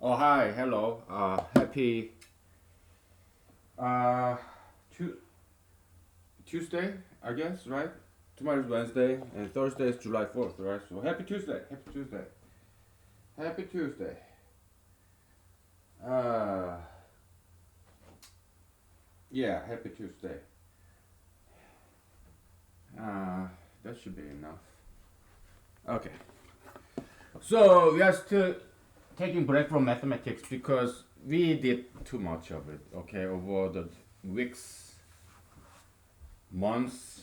Oh, hi, hello. Happy uh, Tu- Tuesday, I guess, right? Tomorrow's Wednesday, and Thursday is July 4th, right? So happy Tuesday, happy Tuesday, happy Tuesday. Uh, yeah, happy Tuesday. Uh, that should be enough. Okay. So we are still taking break from mathematics because we did too much of it, okay, over the weeks, months.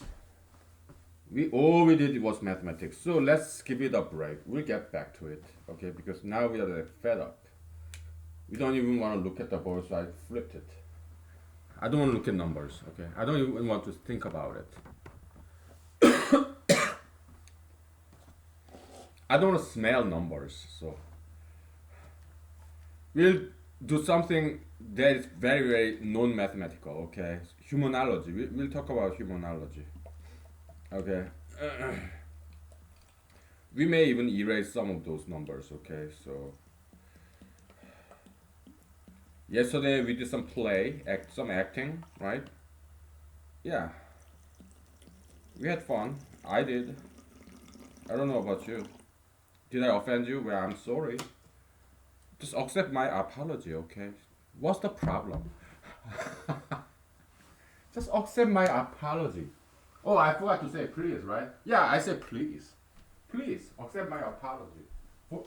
We all we did was mathematics. So let's give it a break. We'll get back to it, okay? Because now we are like, fed up. We don't even want to look at the board, so I flipped it. I don't want to look at numbers, okay? I don't even want to think about it. I don't want to smell numbers, so we'll do something that is very, very non-mathematical, okay? Humanology. We'll talk about humanology, okay? We may even erase some of those numbers, okay? So yesterday we did some some acting, right? Yeah, we had fun. I did. I don't know about you. Did I offend you? Well, I'm sorry. Just accept my apology, okay? What's the problem? Just accept my apology. Oh, I forgot to say please, right? Yeah, I said please. Please accept my apology. For-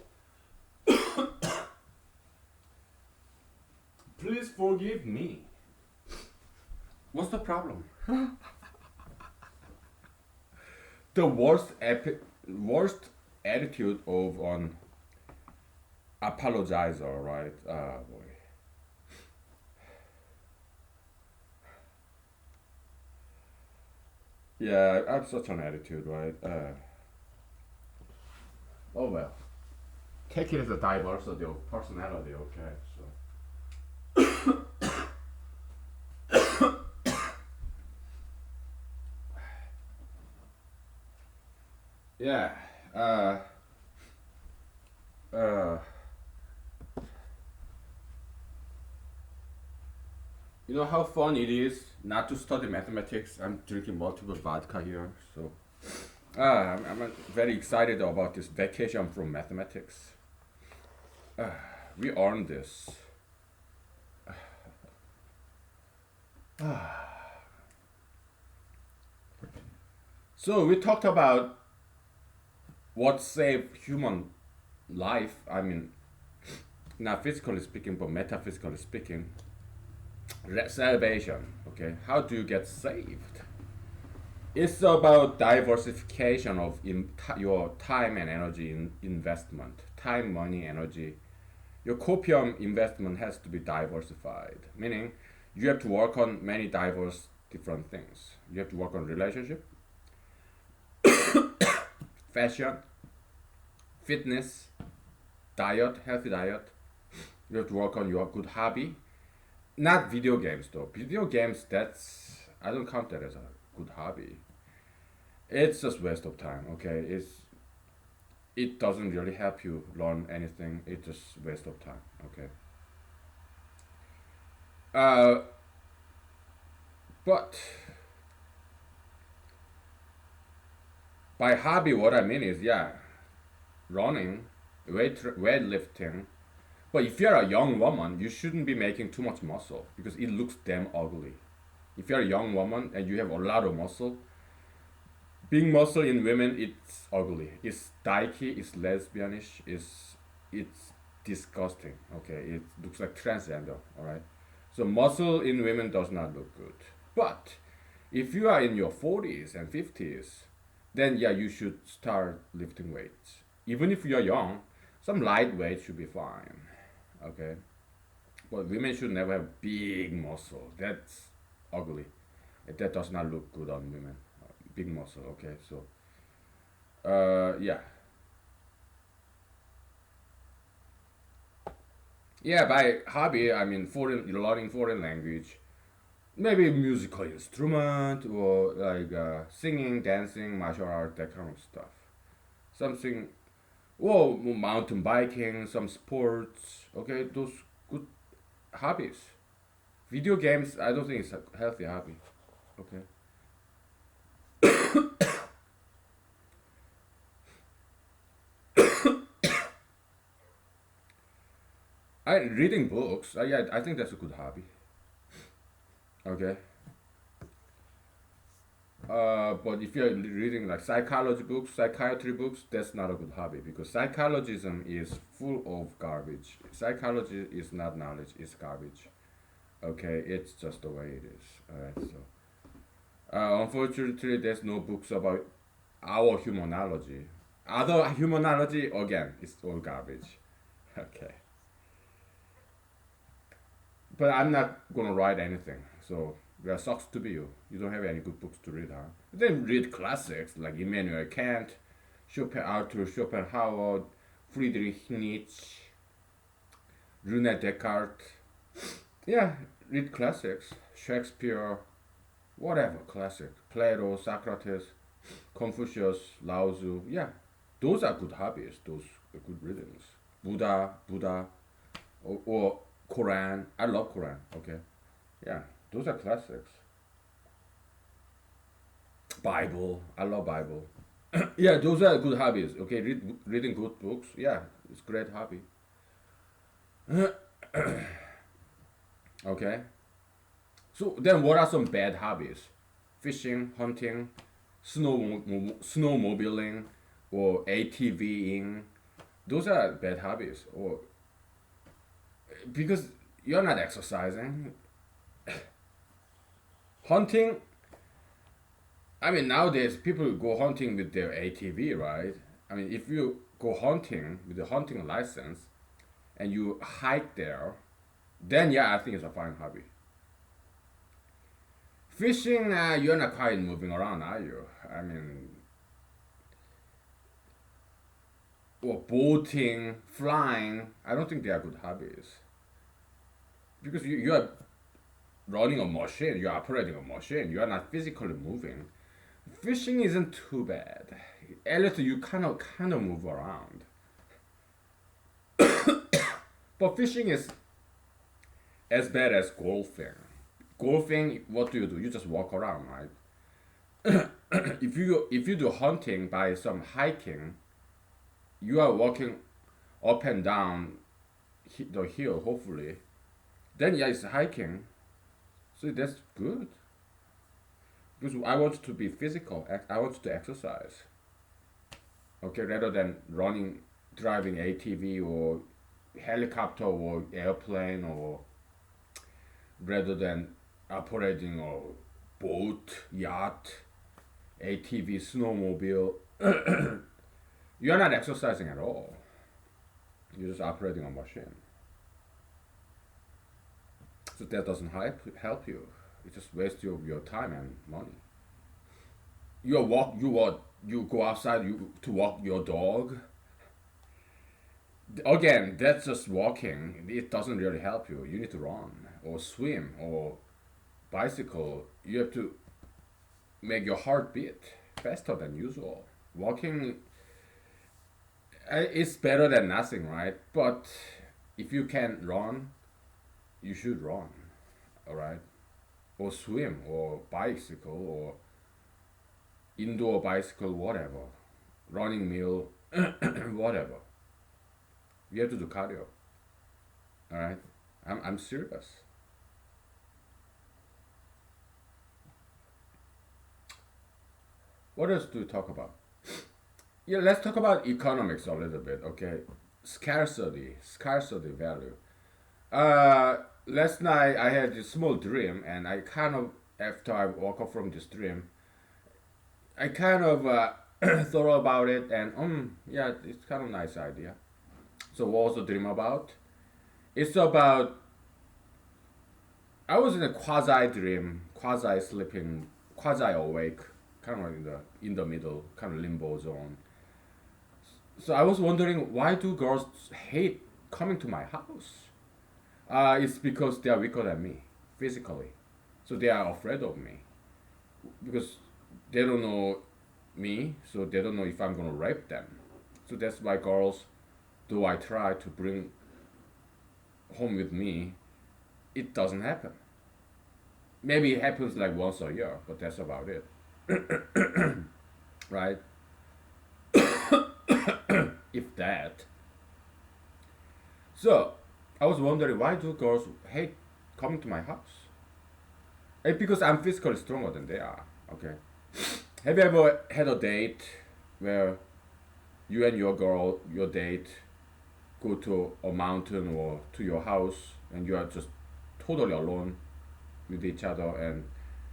Please forgive me. What's the problem? The worst attitude of an apologizer, right? Ah, boy. Yeah, I have such an attitude, right? Oh well. Take it as a diversity of personality, okay? So yeah, uh, uh, you know how fun it is not to study mathematics. I'm drinking multiple vodka here, so I'm very excited about this vacation from mathematics. We earned this. So we talked about what saved human life. I mean, not physically speaking, but metaphysically speaking. Salvation. Okay, how do you get saved? It's about diversification of your time and energy investment. Time, money, energy. Your copium investment has to be diversified, meaning you have to work on many diverse different things. You have to work on relationship, fashion, fitness, diet, healthy diet. You have to work on your good hobby. Not video games though. Video games, that's I don't count that as a good hobby. It's just waste of time. Okay, it doesn't really help you learn anything. It's just waste of time. Okay. Uh, but by hobby, what I mean is, yeah, running, weightlifting. But if you're a young woman, you shouldn't be making too much muscle because it looks damn ugly. If you're a young woman and you have a lot of muscle, big muscle in women, it's ugly. It's dykey. It's lesbianish. It's disgusting. Okay, it looks like transgender. All right. So muscle in women does not look good. But if you are in your 40s and 50s, then yeah, you should start lifting weights. Even if you're young, some light weight should be fine. Okay. But women should never have big muscle. That's ugly. That does not look good on women. Big muscle. Okay. So yeah. Yeah, by hobby I mean learning foreign language, maybe musical instrument or like singing, dancing, martial art, that kind of stuff. Something Well, mountain biking, some sports. Okay, those good hobbies. Video games, I don't think it's a healthy hobby. Okay. I reading books. Yeah, I think that's a good hobby. Okay. But if you're reading like psychology books, psychiatry books, that's not a good hobby because psychologism is full of garbage. Psychology is not knowledge; it's garbage. Okay, it's just the way it is. Alright, so unfortunately, there's no books about our humanology. Other humanology, again, it's all garbage. Okay, but I'm not gonna write anything, so that sucks to be you. You don't have any good books to read, huh? Then read classics like Immanuel Kant, Arthur Schopenhauer, Friedrich Nietzsche, Rene Descartes. Yeah, read classics. Shakespeare, whatever, classic. Plato, Socrates, Confucius, Lao Tzu. Yeah, those are good hobbies. Those are good readings. Buddha, or Quran. I love Quran. Okay, yeah, those are classics. Bible. I love Bible. Yeah, those are good hobbies. Okay, reading good books. Yeah, it's great hobby. Okay. So then, what are some bad hobbies? Fishing, hunting, snowmobiling, or ATVing. Those are bad hobbies. Or because you're not exercising. Hunting. I mean, nowadays people go hunting with their ATV, right? I mean, if you go hunting with a hunting license and you hike there, then yeah, I think it's a fine hobby. Fishing, you're not quite moving around, are you? I mean, or boating, flying. I don't think they are good hobbies because you are running a machine, you're operating a machine, you are not physically moving. Fishing isn't too bad. At least you kind of move around. But fishing is as bad as golfing. Golfing, what do? You just walk around, right? If you do hunting by some hiking, you are walking up and down the hill, hopefully. Then yeah, it's hiking. So that's good because I want to be physical. I want to exercise. Okay, rather than running, driving ATV or helicopter or airplane, or rather than operating a boat, yacht, ATV, snowmobile. You're not exercising at all. You're just operating a machine. So that doesn't help you. It just wastes your time and money. You go outside to walk your dog. Again, that's just walking. It doesn't really help you. You need to run or swim or bicycle. You have to make your heart beat faster than usual. Walking is better than nothing, right? But if you can run, you should run, all right? Or swim or bicycle or indoor bicycle, whatever. Running meal, whatever. You have to do cardio, all right? I'm serious. What else do we talk about? Yeah, let's talk about economics a little bit, okay? Scarcity value. Uh, Last night I had this small dream, and I kind of, after I woke up from this dream, I kind of thought about it, and yeah, it's kind of nice idea. So what was the dream about? It's about I was in a quasi dream, quasi sleeping, quasi awake, kind of in the middle, kind of limbo zone. So I was wondering, why do girls hate coming to my house? It's because they are weaker than me physically, so they are afraid of me because they don't know me, so they don't know if I'm gonna rape them. So that's why girls, though I try to bring home with me, it doesn't happen. Maybe it happens like once a year, but that's about it, right? If that. So I was wondering, why do girls hate coming to my house? Because I'm physically stronger than they are. Okay. Have you ever had a date where you and your girl, your date, go to a mountain or to your house and you are just totally alone with each other and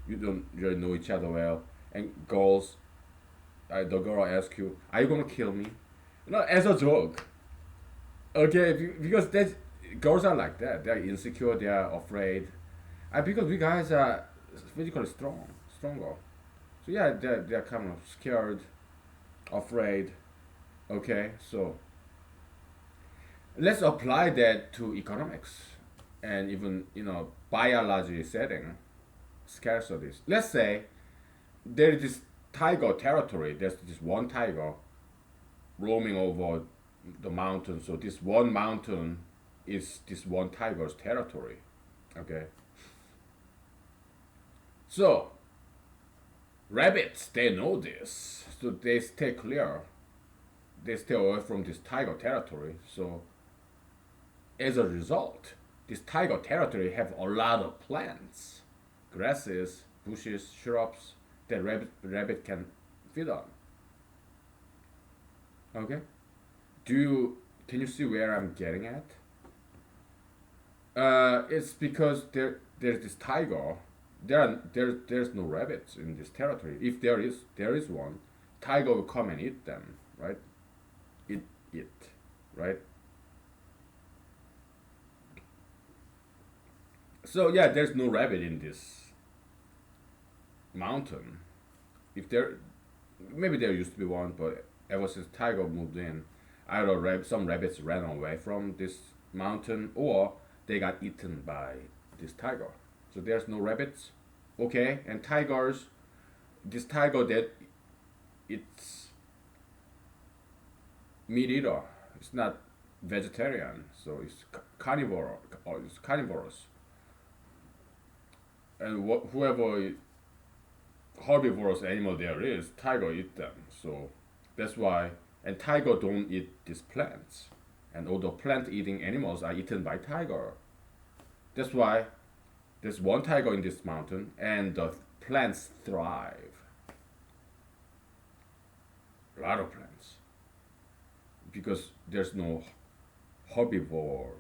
you don't really know each other well, and the girl asks you, "Are you gonna kill me?" As a joke. Okay, because that girls are like that. They're insecure. They are afraid. Because we guys are physically stronger. So yeah, they're kind of scared, afraid. Okay, so let's apply that to economics and even biology setting scarcities. Let's say there is this tiger territory. There's this one tiger roaming over the mountain. So this one mountain is this one tiger's territory. Okay. So rabbits, they know this, so they stay clear. They stay away from this tiger territory. So as a result, this tiger territory have a lot of plants, grasses, bushes, shrubs that rabbit can feed on. Okay. Can you see where I'm getting at? It's because there's this tiger. There's no rabbits in this territory. If there is one, tiger will come and eat them, right? Eat it, right? So yeah, there's no rabbit in this mountain. If there, maybe there used to be one, but ever since tiger moved in, either some rabbits ran away from this mountain or they got eaten by this tiger. So there's no rabbits. Okay, and tigers, this tiger that it's meat eater. It's not vegetarian, so it's carnivore or it's carnivorous. And whoever herbivorous animal there is, tiger eat them. So that's why. And tiger don't eat these plants. And all the plant-eating animals are eaten by tiger. That's why there's one tiger in this mountain, and the plants thrive. A lot of plants, because there's no herbivore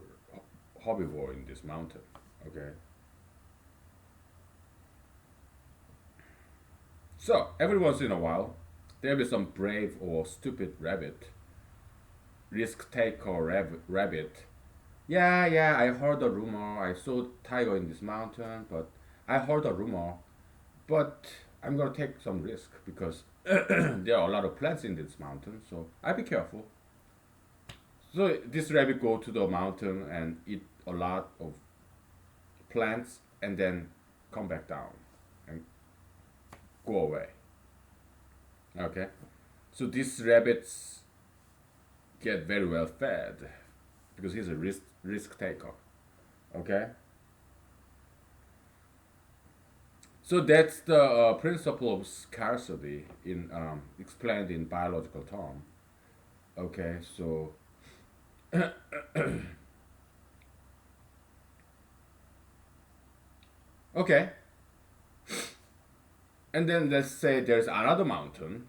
herbivore in this mountain. Okay. So every once in a while, there will be some brave or stupid rabbit, risk taker rabbit. Yeah, yeah, I heard a rumor. I saw tiger in this mountain, but I heard a rumor. But I'm gonna take some risk because there are a lot of plants in this mountain, so I be careful. So this rabbit go to the mountain and eat a lot of plants and then come back down and go away. Okay, so these rabbits get very well fed because he's a risk taker. Okay, so that's the principle of scarcity in explained in biological term. Okay, so okay, and then let's say there's another mountain.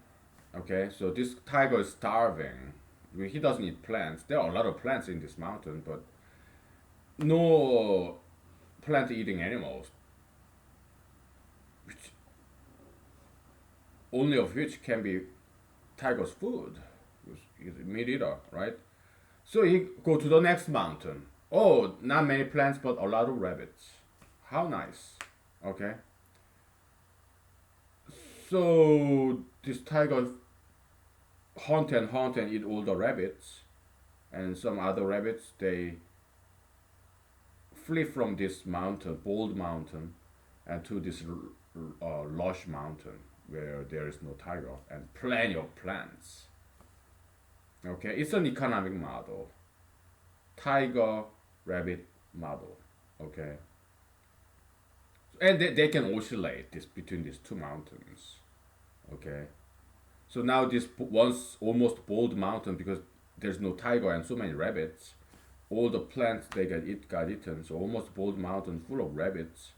Okay, so this tiger is starving. I mean, he doesn't eat plants. There are a lot of plants in this mountain, but no plant-eating animals, which only of which can be tiger's food. He's a meat eater, right? So he go to the next mountain. Oh, not many plants, but a lot of rabbits. How nice. Okay. So this tiger hunt and eat all the rabbits, and some other rabbits they flee from this mountain, bold mountain, and to this lush mountain where there is no tiger and plenty of plants. Okay, it's an economic model, tiger rabbit model. Okay, and they can oscillate this between these two mountains. Okay, so now this once almost bald mountain, because there's no tiger and so many rabbits, all the plants they got eaten. So almost bald mountain full of rabbits.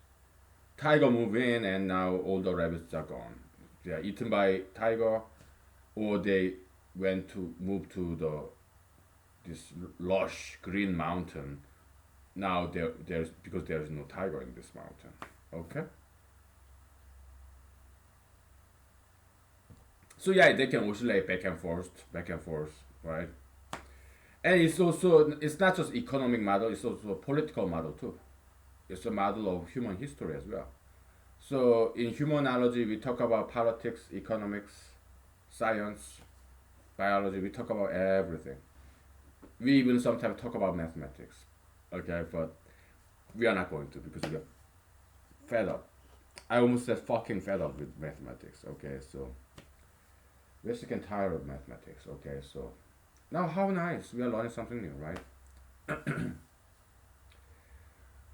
Tiger move in and now all the rabbits are gone. They are eaten by tiger, or they went to move to the this lush green mountain. Now there's because there is no tiger in this mountain. Okay. So yeah, they can oscillate back and forth, right? And it's also it's not just economic model; it's also a political model too. It's a model of human history as well. So in humanology, we talk about politics, economics, science, biology. We talk about everything. We even sometimes talk about mathematics. Okay, but we are not going to because we are fed up. I almost said fucking fed up with mathematics. Okay, so we're sick and tired of mathematics. Okay, so now how nice we are learning something new, right?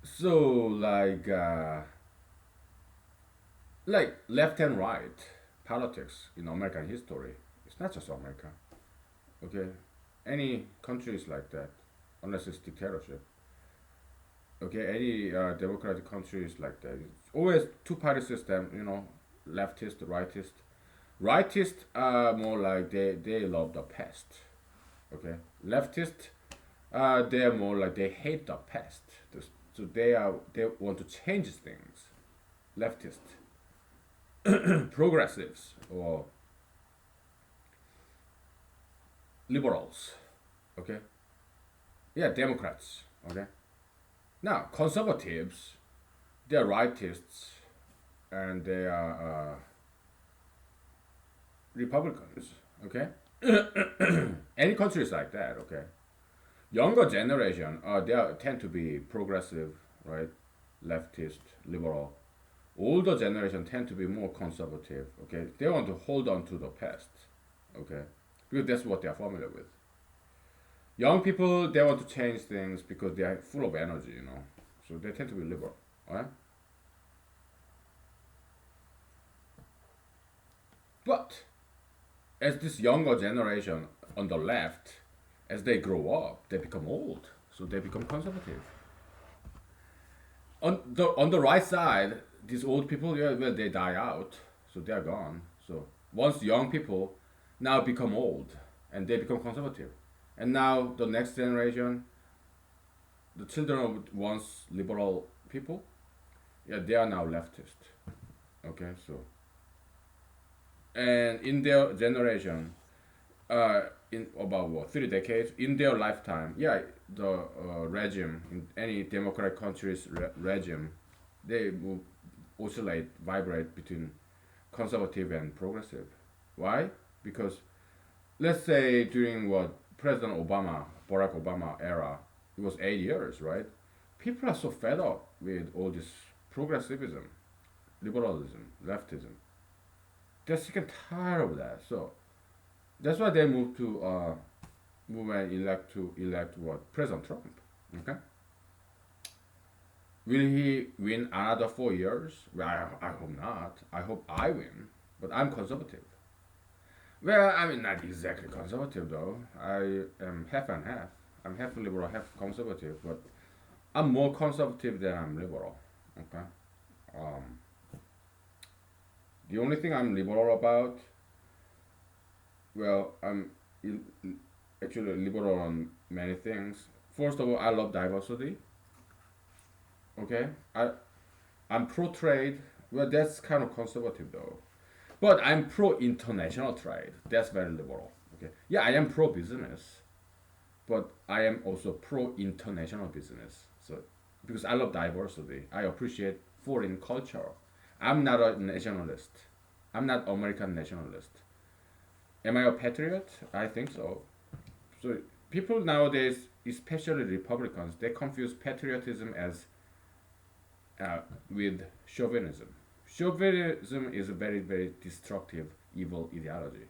So like left and right politics in American history. It's not just America. Okay, any country is like that, unless it's dictatorship. Okay, any democratic country is like that. It's always two-party system. Leftist, rightist. Rightist are more like they love the past. Okay, leftist they're more like they hate the past. So they want to change things. Leftist, progressives or liberals. Okay, yeah, Democrats. Okay, now conservatives, they're rightists and they are Republicans. Okay, any country is like that. Okay, younger generation, tend to be progressive, right? Leftist, liberal. Older generation tend to be more conservative. Okay, they want to hold on to the past. Okay, because that's what they are familiar with. Young people they want to change things because they are full of energy. So they tend to be liberal. Alright, but as this younger generation on the left, as they grow up, they become old, so they become conservative. On the right side, these old people, yeah, well, they die out, so they are gone. So once young people now become old and they become conservative, and now the next generation, the children of once liberal people, yeah, they are now leftist. Okay, so and in their generation, in about what 3 decades in their lifetime, yeah, the regime in any democratic country's regime, they will oscillate, vibrate between conservative and progressive. Why? Because let's say during what President Obama, Barack Obama era, it was 8 years, right? People are so fed up with all this progressivism, liberalism, leftism. They're sick and tired of that. So that's why they moved to move and elect what President Trump. Okay, will he win another 4 years? Well, I hope not. I hope I win, but I'm conservative. Well, I mean not exactly conservative though. I am half and half. I'm half liberal, half conservative, but I'm more conservative than I'm liberal. Okay. Um, the only thing I'm liberal about, well, I'm actually liberal on many things. First of all, I love diversity. Okay, I'm pro trade. Well, that's kind of conservative though. But I'm pro international trade. That's very liberal. Okay, yeah, I am pro business, but I am also pro international business. So because I love diversity, I appreciate foreign culture. I'm not a nationalist. I'm not American nationalist. Am I a patriot? I think so. So people nowadays, especially Republicans, they confuse patriotism as uh, with chauvinism. Chauvinism is a very, very destructive, evil ideology.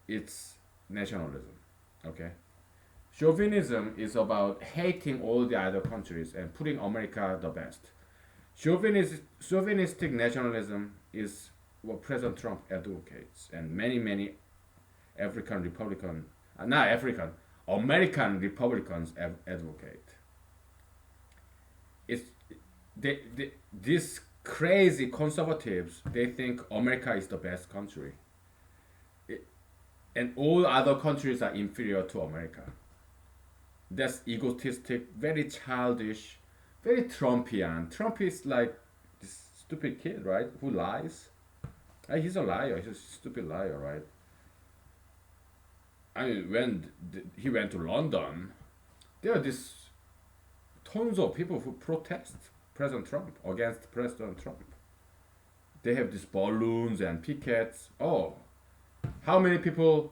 It's nationalism. Okay, chauvinism is about hating all the other countries and putting America the best. Chauvinistic nationalism is what President Trump advocates, and many African Republican, not African, American Republicans advocate. It's these crazy conservatives. They think America is the best country, it, and all other countries are inferior to America. That's egotistic, very childish, very Trumpian. Trump is like this stupid kid, right? Who lies. He's a liar. He's a stupid liar, right? I mean, when he went to London, there are this tons of people who protest President Trump against President Trump. They have these balloons and pickets. Oh, how many people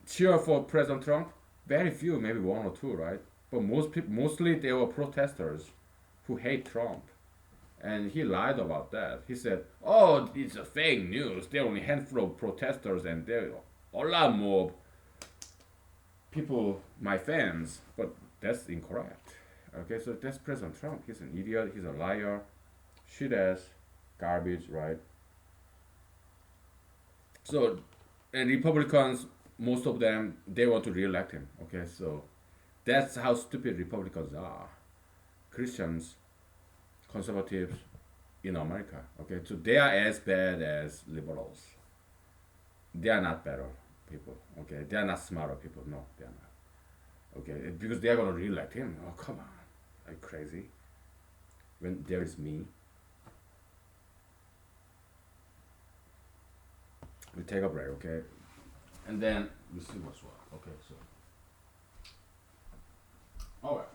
cheer for President Trump? Very few, maybe one or two, right? But most people, mostly they were protesters who hate Trump. And he lied about that. He said, "Oh, it's a fake news. There are only a handful of protesters, and there are a lot more people, my fans." But that's incorrect. Okay, so that's President Trump. He's an idiot. He's a liar, shit ass, garbage, right? So, and Republicans, most of them, they want to re-elect him. Okay, so that's how stupid Republicans are. Christians, conservatives in America. Okay, so they are as bad as liberals. They are not better people. Okay, they are not smarter people. No, they are not. Okay, because they are gonna re-elect him. Oh, come on, are you crazy? When there is me, we take a break. Okay, and then we see what's what. Okay, so all right.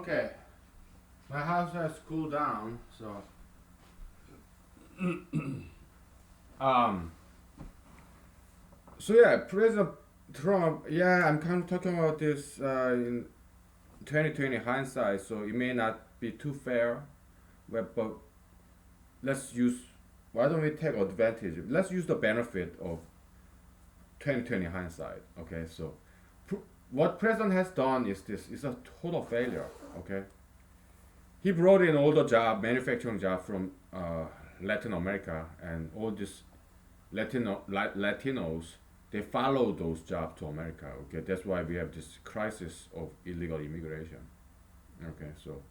Okay, my house has cooled down, so um, so yeah, President Trump. Yeah, I'm kind of talking about this in 2020 hindsight, so it may not be too fair, but let's use. Why don't we take advantage? Let's use the benefit of 2020 hindsight. Okay, so what president has done is this is a total failure. Okay, he brought in all the manufacturing job from Latin America, and all these Latinos, they follow those jobs to America. Okay, that's why we have this crisis of illegal immigration. Okay, so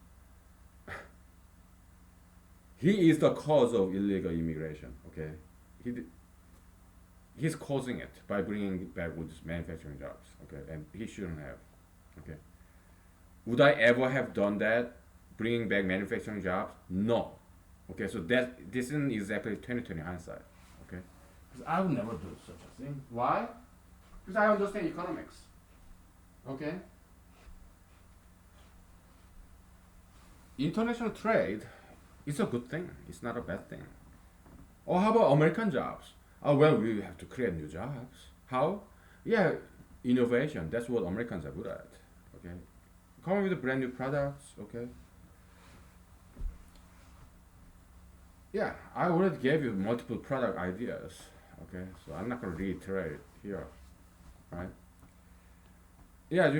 he is the cause of illegal immigration. Okay, he he's causing it by bringing back all these manufacturing jobs. Okay, and he shouldn't have. Okay, would I ever have done that, bringing back manufacturing jobs? No. Okay, so that this isn't exactly 2020 hindsight. Okay, because I would never do such a thing. Why? Because I understand economics. Okay, international trade is a good thing. It's not a bad thing. Or how about American jobs? Oh well, we have to create new jobs. How? Yeah, innovation. That's what Americans are good at. Okay, come up with brand new products. Okay. Yeah, I already gave you multiple product ideas. Okay, so I'm not gonna reiterate it here, right? Yeah,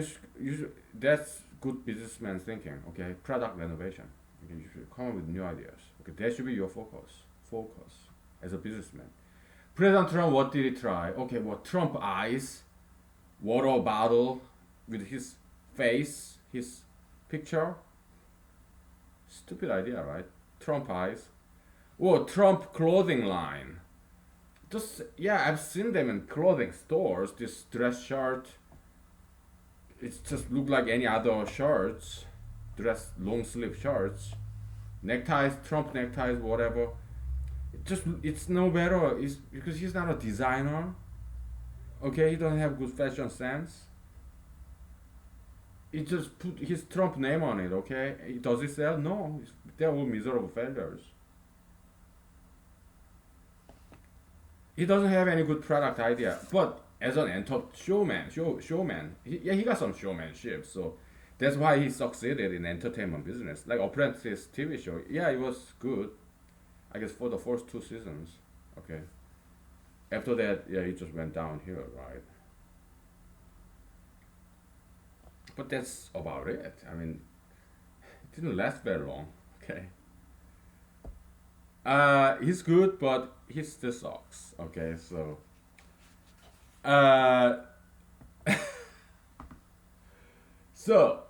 that's good businessman thinking. Okay, product renovation. Okay, you should come up with new ideas. Okay, that should be your focus. Focus as a businessman. President Trump, what did he try? Okay, what Trump eyes, water bottle with his face, his picture. Stupid idea, right? Trump eyes. Oh, Trump clothing line. Just yeah, I've seen them in clothing stores. This dress shirt. It just look like any other shirts, dress long sleeve shirts, neckties, Trump neckties, whatever. It's no better. It's because he's not a designer. Okay, he doesn't have good fashion sense. He just put his Trump name on it. Okay, does it sell? No, they're all miserable failures. He doesn't have any good product idea. But as an showman, yeah, he got some showmanship. So that's why he succeeded in entertainment business. Like Apprentice TV show, yeah, it was good. I guess for the first two seasons. Okay. After that, yeah, it just went downhill, right? But that's about it. I mean, it didn't last very long. Okay. He's good, but he still sucks. Okay, so uh, so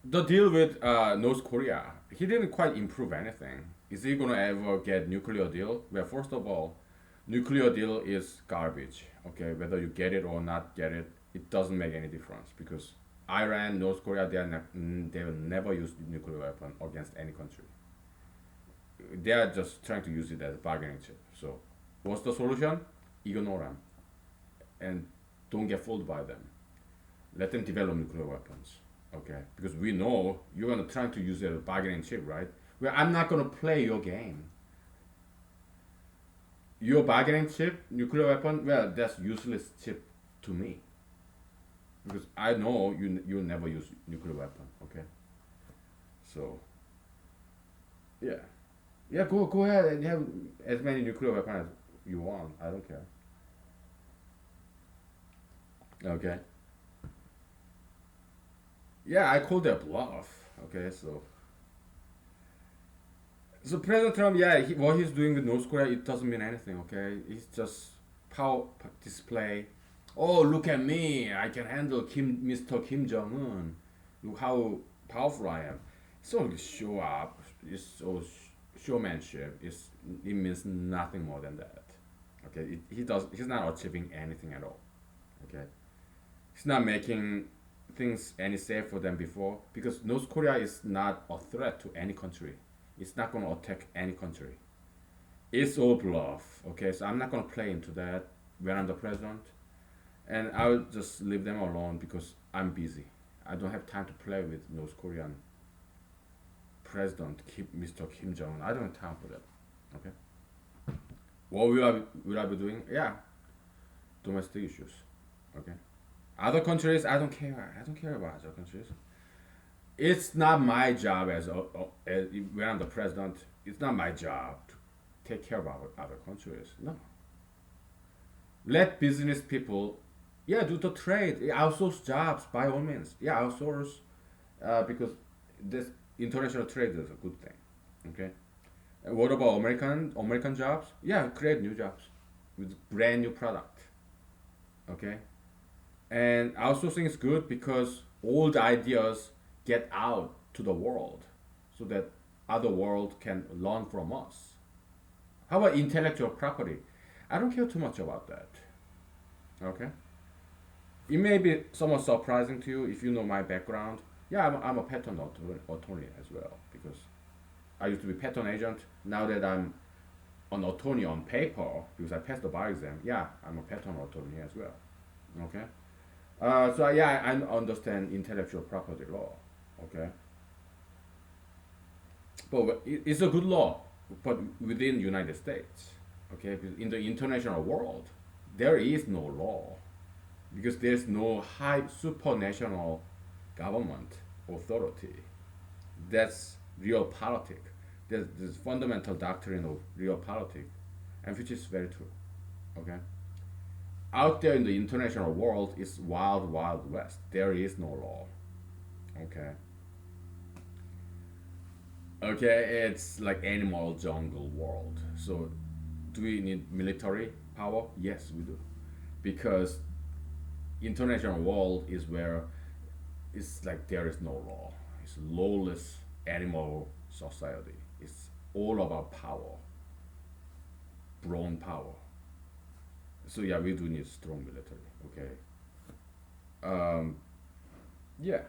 the deal with North Korea, he didn't quite improve anything. Is he gonna ever get nuclear deal? Well, first of all, nuclear deal is garbage. Okay, whether you get it or not get it, it doesn't make any difference because Iran, North Korea, they will never use nuclear weapon against any country. They are just trying to use it as a bargaining chip. So, what's the solution? Ignore them and don't get fooled by them. Let them develop nuclear weapons. Okay, because we know you're gonna try to use it as a bargaining chip, right? Well, I'm not gonna play your game. Your bargaining chip, nuclear weapon, well, that's useless chip to me because I know you never use nuclear weapon. Okay, so yeah, yeah, go ahead and have as many nuclear weapons as you want. I don't care. Okay. Yeah, I called that bluff. Okay, so President Trump, yeah, what he's doing with North Korea, it doesn't mean anything. Okay, it's just power display. Oh, look at me! I can handle Mr. Kim Jong Un. Look how powerful I am. It's only show up. It's all showmanship. It means nothing more than that. Okay, He's not achieving anything at all. Okay, he's not making things any safer than before because North Korea is not a threat to any country. It's not gonna attack any country. It's all bluff. Okay, so I'm not gonna play into that when I'm the president, and I'll just leave them alone because I'm busy. I don't have time to play with North Korean President Mr. Kim Jong Un. I don't have time for that. Okay. What will I be doing? Yeah, domestic issues. Okay. Other countries, I don't care. I don't care about other countries. It's not my job as when I'm the president. It's not my job to take care of other countries. No. Let business people, yeah, do the trade. Outsource jobs by all means. Yeah, outsource because this international trade is a good thing. Okay. What about American jobs? Yeah, create new jobs with brand new product. Okay. And outsourcing is good because old ideas get out to the world so that other world can learn from us. How about intellectual property? I don't care too much about that. Okay. It may be somewhat surprising to you if you know my background. Yeah, I'm a patent attorney as well because I used to be patent agent. Now that I'm an attorney on paper because I passed the bar exam, yeah, I'm a patent attorney as well. Okay. So yeah, I understand intellectual property law. Okay. But it's a good law, but within United States. Okay. Because in the international world, there is no law because there's no high supranational government authority. That's real politics. There's this fundamental doctrine of real politics, and which is very true. Okay, out there in the international world is wild, wild west. There is no law. Okay, okay, it's like animal jungle world. So, do we need military power? Yes, we do, because international world is where it's like there is no law. It's lawless animal society. It's all about power, brawn power. So yeah, we do need strong military. Okay. Um, yeah.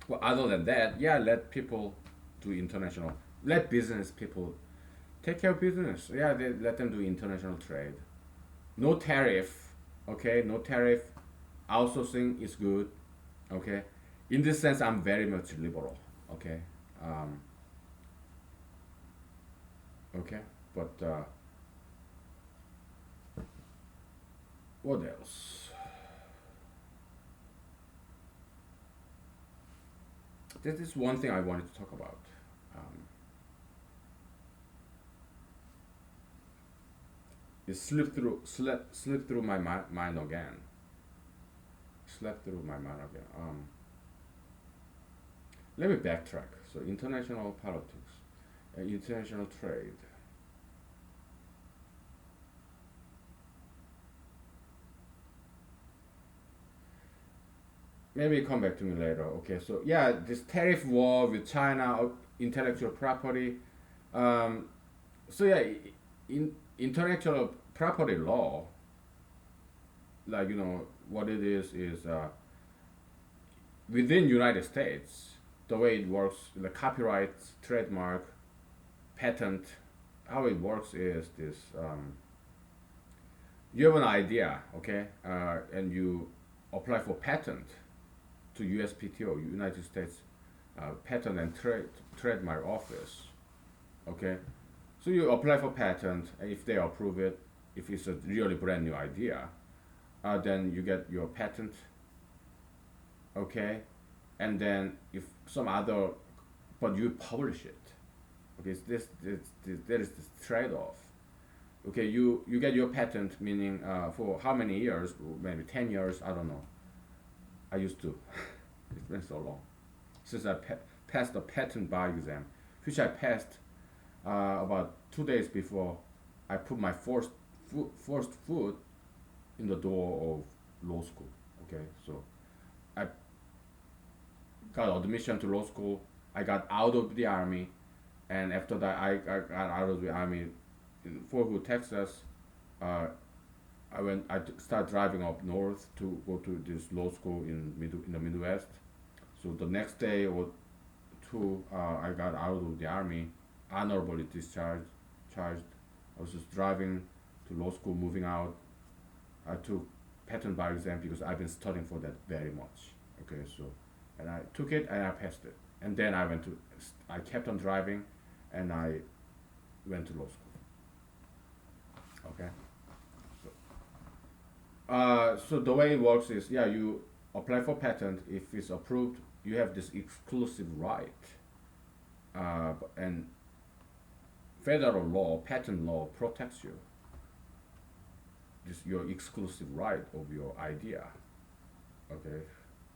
Well, other than that, yeah, let people do international. Let business people take care of business. Yeah, let them do international trade. No tariff. Okay, no tariff. Outsourcing is good. Okay. In this sense, I'm very much liberal. Okay. Um, okay. But what else? This is one thing I wanted to talk about. Um, it slipped through my mind again. Slept through my mind again. Let me backtrack. So international politics, international trade. Maybe come back to me later. Okay. So yeah, this tariff war with China, intellectual property. Um, so yeah, in intellectual property law, like what it is within United States, the way it works, the copyright, trademark, patent, how it works is this: you have an idea, okay, and you apply for patent to USPTO, United States Patent and Trademark Office, okay. So you apply for patent, and if they approve it, if it's a really brand new idea, then you get your patent, okay, and then if some other, but you publish it, okay. It's there is this trade-off. Okay, you get your patent, meaning for how many years? Maybe 10 years. I don't know. I used to. It's been so long since I passed the patent bar exam, which I passed about 2 days before I put my first foot in the door of law school. Okay, so I got admission to law school. I got out of the army, and after that, I got out of the army in Fort Hood, Texas. Uh, I started driving up north to go to this law school in the Midwest. So the next day or two, I got out of the army, honorably discharged. Charged. I was just driving to law school, moving out. I took patent bar exam because I've been studying for that very much. Okay, so and I took it and I passed it, and then I kept on driving, and I went to law school. Okay, so the way it works is, yeah, you apply for patent. If it's approved, you have this exclusive right, and federal law, patent law protects you. This your exclusive right of your idea. Okay,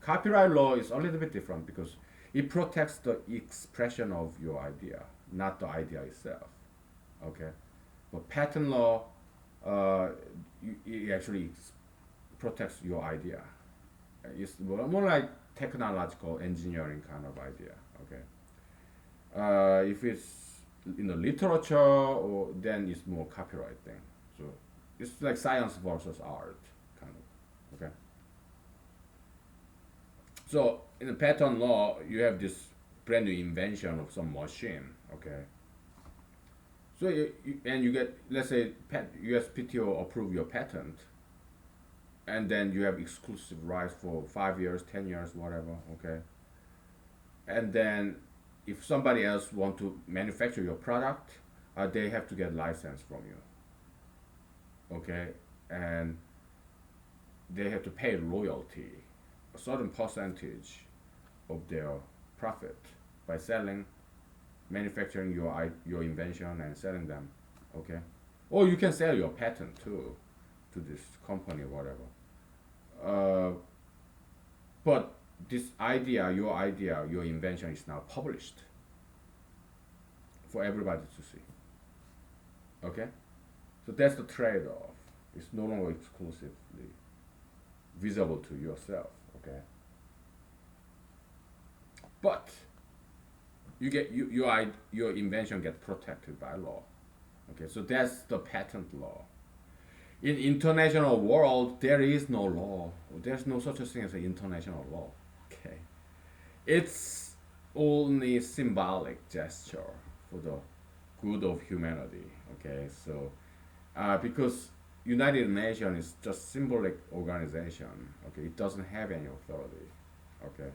copyright law is a little bit different because it protects the expression of your idea, not the idea itself. Okay, but patent law, uh, it actually protects your idea. It's more like technological engineering kind of idea. Okay, if it's in the literature, or then it's more copyright thing. So it's like science versus art, kind of. Okay. So in the patent law, you have this brand new invention of some machine. Okay. So and you get, let's say USPTO approve your patent, and then you have exclusive rights for 5 years, 10 years, whatever. Okay. And then if somebody else want to manufacture your product, they have to get license from you. Okay. And they have to pay royalty, a certain percentage of their profit by selling, manufacturing your invention and selling them. Okay. Or you can sell your patent too to this company or whatever. Uh, but this idea, your invention is now published for everybody to see. Okay. So that's the trade-off. It's no longer exclusively visible to yourself. Okay. But your invention gets protected by law. Okay, so that's the patent law. In international world, there is no law. There's no such a thing as an international law. Okay, it's only symbolic gesture for the good of humanity. Okay, so because United Nations is just symbolic organization. Okay, it doesn't have any authority. Okay,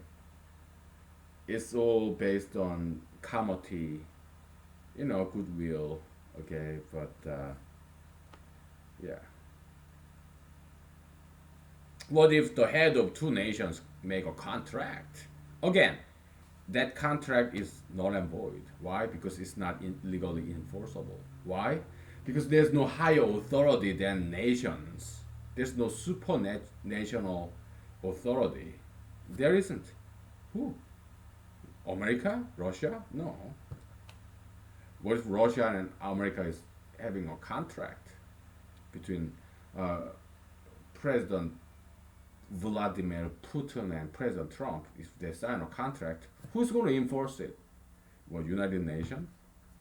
it's all based on comity, goodwill. Okay, but yeah. What if the head of two nations make a contract? Again, that contract is null and void. Why? Because it's not legally enforceable. Why? Because there's no higher authority than nations. There's no supranational authority. There isn't. Who? America? Russia? No. What if Russia and America is having a contract between uh, President Vladimir Putin and President Trump? If they sign a contract, who's going to enforce it? Well, United Nations?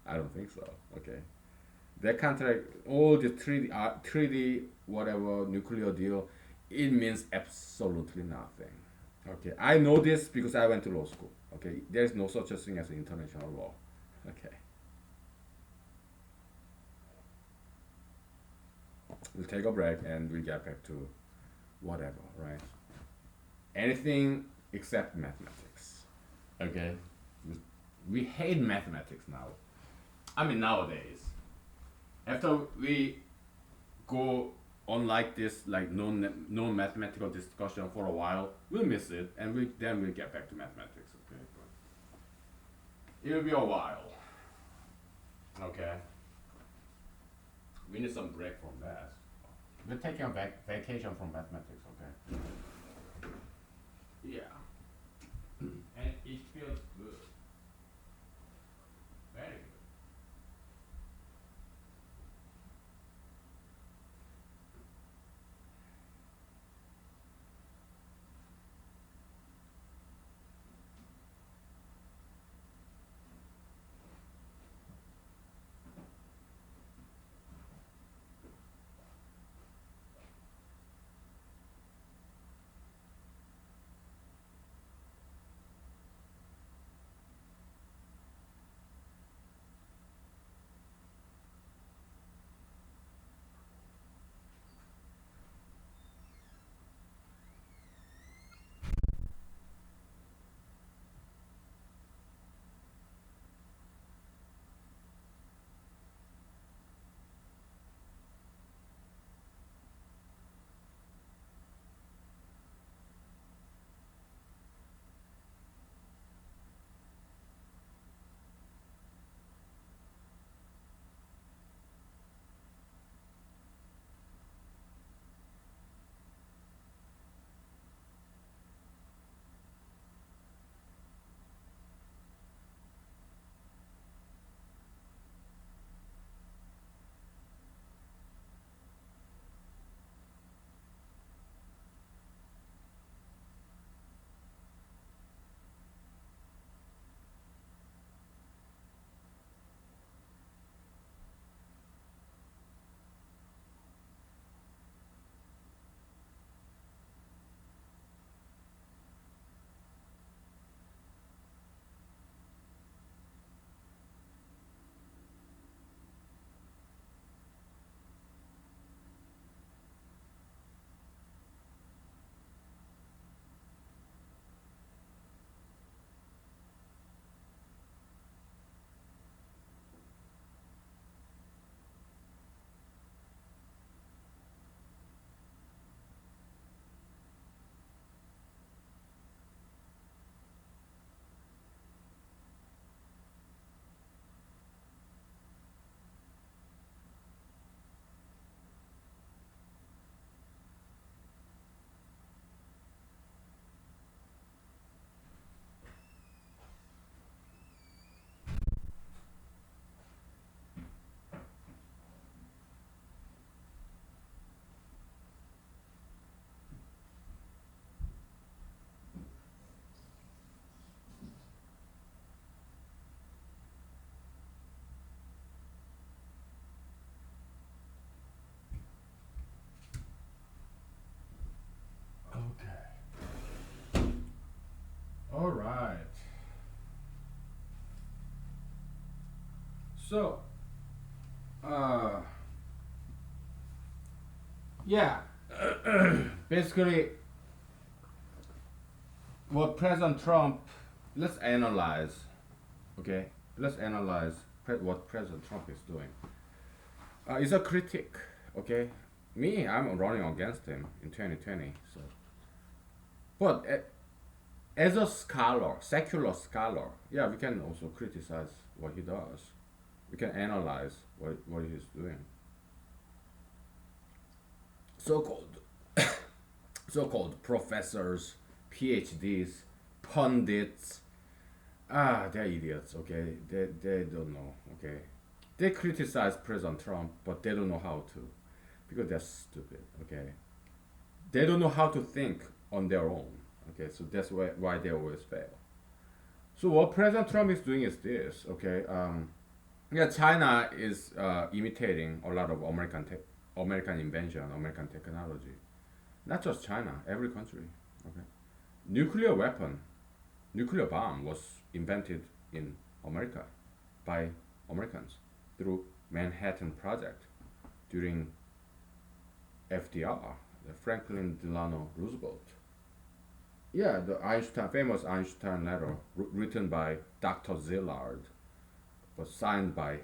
I don't think so. Okay, that contract, all the treaty, whatever nuclear deal, it means absolutely nothing. Okay, I know this because I went to law school. Okay, there's no such a thing as international law. Okay, we'll take a break and we'll get back to whatever, right? Anything except mathematics. Okay, we hate mathematics now. I mean, nowadays, after we go on like this, like non mathematical discussion for a while, we'll miss it, and we'll get back to mathematics. Okay, but it'll be a while. Okay, we need some break from that. We're taking a vacation from mathematics. Okay. Yeah, and it feels good, very good. So, uh, yeah, basically, what President Trump, let's analyze, okay? Let's analyze what President Trump is doing. He's a critic, okay? Me, I'm running against him in 2020. So, but as a scholar, secular scholar, yeah, we can also criticize what he does. We can analyze what he's doing. So-called so-called professors, PhDs, pundits, they're idiots. Okay, they don't know. Okay, they criticize President Trump, but they don't know how to, because they're stupid. Okay, they don't know how to think on their own. Okay, so that's why they always fail. So what President Trump is doing is this. Okay, yeah, China is imitating a lot of American invention, American technology. Not just China, every country. Okay, nuclear weapon, nuclear bomb was invented in America by Americans through Manhattan Project during FDR, the Franklin Delano Roosevelt. Yeah, the Einstein, famous Einstein letter written by Dr. Szilard, but signed by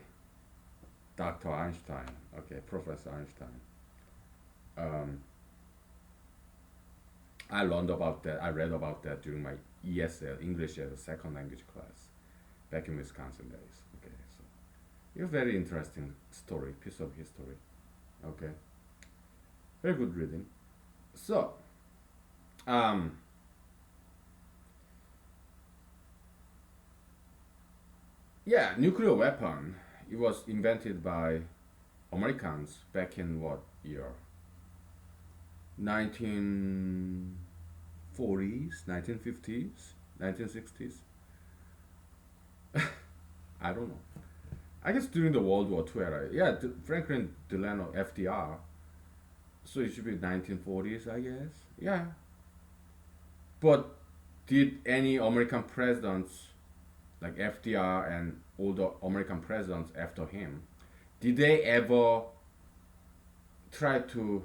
Dr. Einstein. Okay, Professor Einstein. Um, I learned about that. I read about that during my ESL, English as a second language class, back in Wisconsin days. Okay, so it's a very interesting story, piece of history. Okay, very good reading. So, um, yeah, nuclear weapon. It was invented by Americans back in what year? 1940s, 1950s, 1960s. I don't know. I guess during the World War II era. Yeah, Franklin Delano FDR. So it should be 1940s, I guess. Yeah. But did any American presidents like FDR and all the American presidents after him, did they ever try to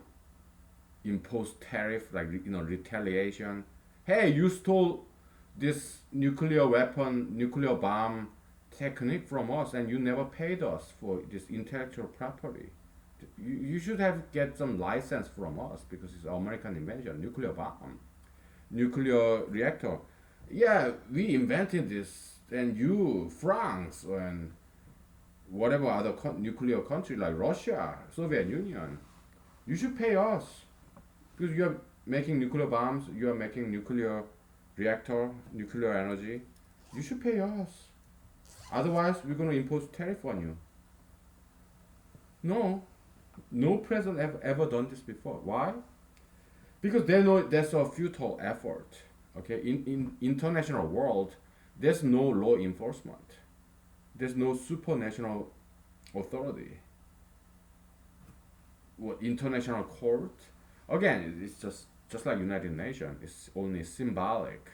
impose tariff, like retaliation? Hey, you stole this nuclear weapon, nuclear bomb technique from us, and you never paid us for this intellectual property. You should have get some license from us because it's American invention, nuclear bomb, nuclear reactor. Yeah, we invented this, and you, France, and whatever other nuclear country like Russia, Soviet Union, you should pay us because you are making nuclear bombs, you are making nuclear reactor, nuclear energy. You should pay us. Otherwise, we're gonna impose tariff on you. No, no president ever done this before. Why? Because they know that's a futile effort. Okay, in international world, there's no law enforcement. There's no supranational authority. What international court? Again, it's just like United Nations. It's only symbolic.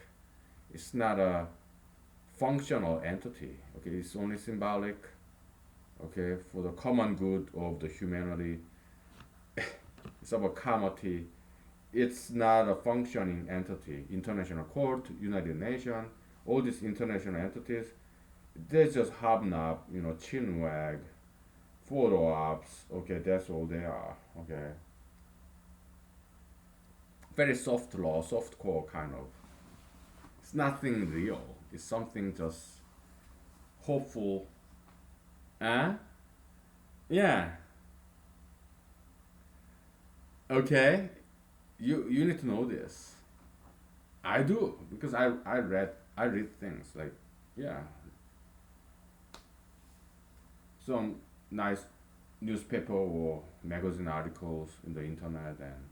It's not a functional entity. Okay, it's only symbolic. Okay, for the common good of the humanity. It's about comity. It's not a functioning entity. International Court, United Nations, all these international entities, they just hobnob, chin wag, photo ops. Okay, that's all they are. Okay, very soft law, soft core kind of. It's nothing real. It's something just hopeful. Huh? Yeah. Okay. You need to know this. I do because I read things like, yeah, some nice newspaper or magazine articles in the internet and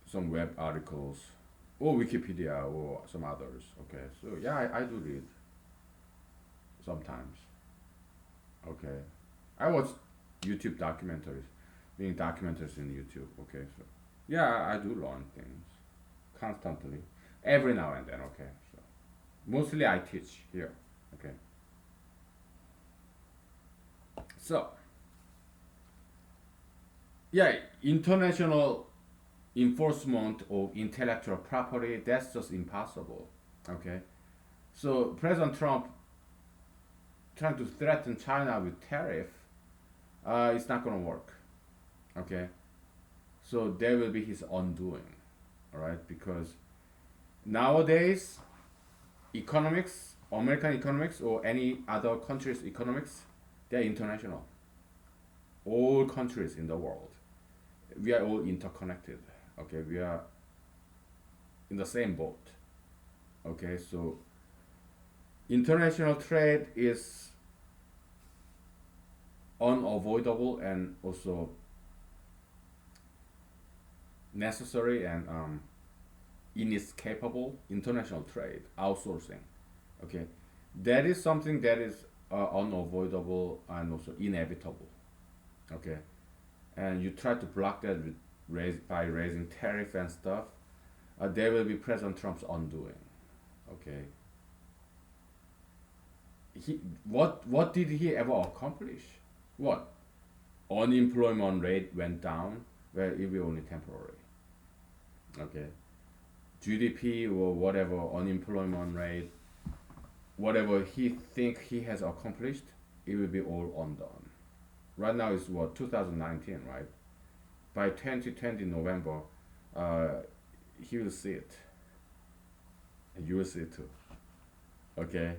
some web articles or Wikipedia or some others. Okay, so yeah, I do read sometimes. Okay, I watch YouTube documentaries, being documentaries in YouTube. Okay, so yeah, I do learn things constantly, every now and then. Okay, so mostly I teach here. Okay, So, yeah, international enforcement of intellectual property, that's just impossible. Okay? So, President Trump trying to threaten China with tariff, it's not going to work. Okay? So, there will be his undoing. All right? Because nowadays, economics, American economics, or any other country's economics, they're international. All countries in the world, we are all interconnected. Okay, we are in the same boat. Okay, so international trade is unavoidable and also necessary and inescapable. International trade, outsourcing. Okay, that is something that is unavoidable and also inevitable. Okay, and you try to block that with by raising tariff and stuff, there will be President Trump's undoing. Okay, what did he ever accomplish? What, unemployment rate went down? Well, it will only temporary. Okay, GDP or whatever unemployment rate, whatever he think he has accomplished, it will be all undone. Right now is what, 2019, right? By 2020 November, uh, he will see it, and you will see it too. Okay,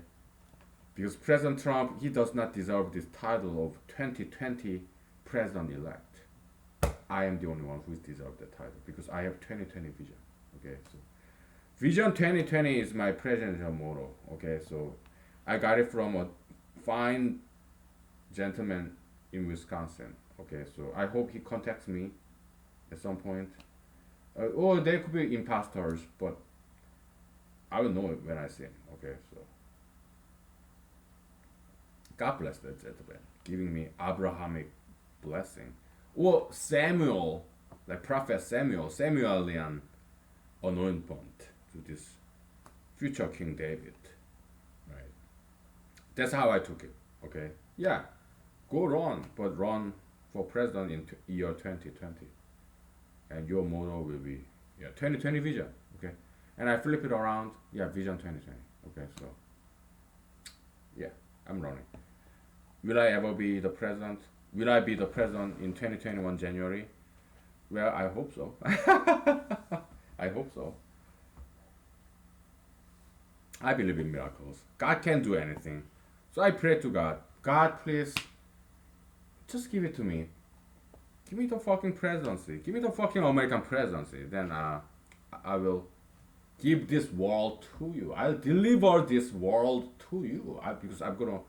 because President Trump, he does not deserve this title of 2020 President elect. I am the only one who deserves that title because I have 2020 vision. Okay, so Vision 2020 is my presidential motto. Okay, so I got it from a fine gentleman in Wisconsin. Okay, so I hope he contacts me at some point. Or they could be imposters, but I will know it when I see him. Okay, so God bless that gentleman, giving me Abrahamic blessing. Or Samuel, like Prophet Samuel, Samuelian anointment to this future King David. Right. That's how I took it. Okay. Yeah. Go run, but run for president in year 2020. And your motto will be, yeah, 2020 vision. Okay. And I flip it around, yeah, vision 2020. Okay, so yeah, I'm running. Will I ever be the president? Will I be the president in 2021 January? Well, I hope so. I hope so. I believe in miracles. God can do anything. So I pray to God, God, please, just give it to me. Give me the fucking presidency. Give me the fucking American presidency. Then I will give this world to you. I'll deliver this world to you. Because I'm gonna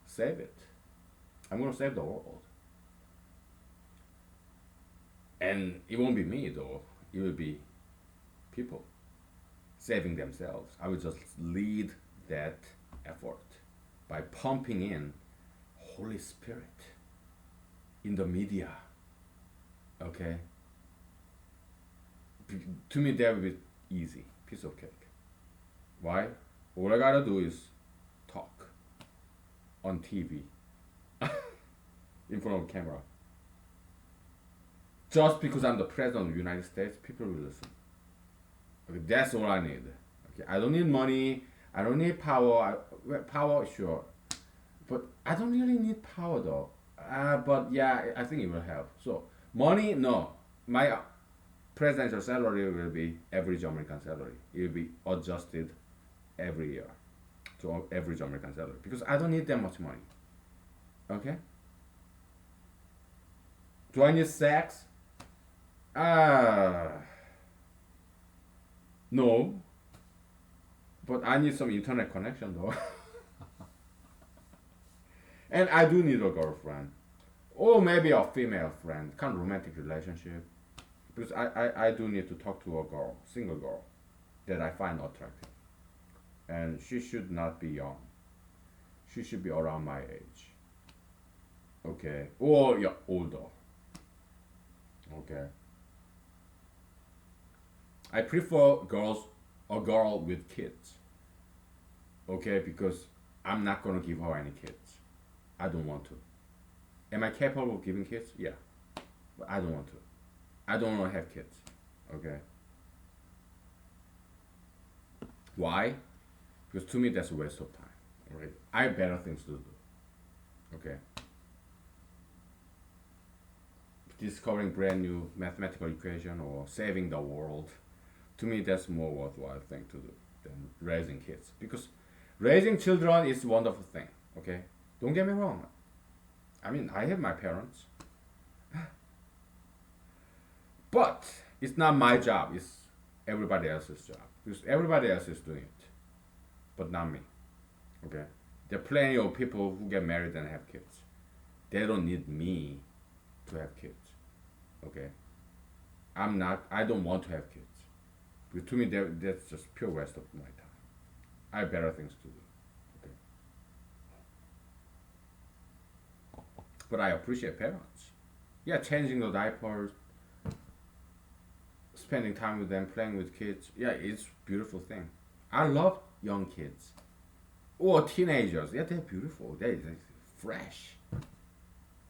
save it. I'm gonna save the world. And it won't be me though. It will be people saving themselves. I will just lead that effort by pumping in Holy Spirit in the media. Okay? To me, that would be easy. Piece of cake. Why? All I gotta do is talk on TV in front of a camera. Just because I'm the president of the United States, people will listen. Okay, that's all I need. Okay, I don't need money. I don't need power. Power, sure, but I don't really need power though. But yeah, I think it will help. So money, no. My presidential salary will be average American salary. It will be adjusted every year to average American salary because I don't need that much money. Okay. Do I need sex? Uh, no. But I need some internet connection though. And I do need a girlfriend. Or maybe a female friend. Kind of romantic relationship. Because I do need to talk to a girl, single girl, that I find attractive. And she should not be young. She should be around my age. Okay. Or yeah, older. Okay. I prefer a girl with kids. Okay, because I'm not gonna give her any kids. I don't want to. Am I capable of giving kids? Yeah, but I don't want to. I don't want to have kids. Okay. Why? Because to me that's a waste of time. Okay. I have better things to do. Okay. Discovering brand new mathematical equation or saving the world. To me that's more worthwhile thing to do than raising kids. Because raising children is a wonderful thing. Okay. Don't get me wrong. I mean I have my parents. But it's not my job, it's everybody else's job. Because everybody else is doing it. But not me. Okay? There are plenty of people who get married and have kids. They don't need me to have kids. Okay? I don't want to have kids. Because to me that's just pure waste of my time. I have better things to do. Okay? But I appreciate parents. Yeah, changing the diapers, spending time with them, playing with kids. Yeah, it's a beautiful thing. I love young kids or teenagers. Yeah, they're beautiful. They're fresh.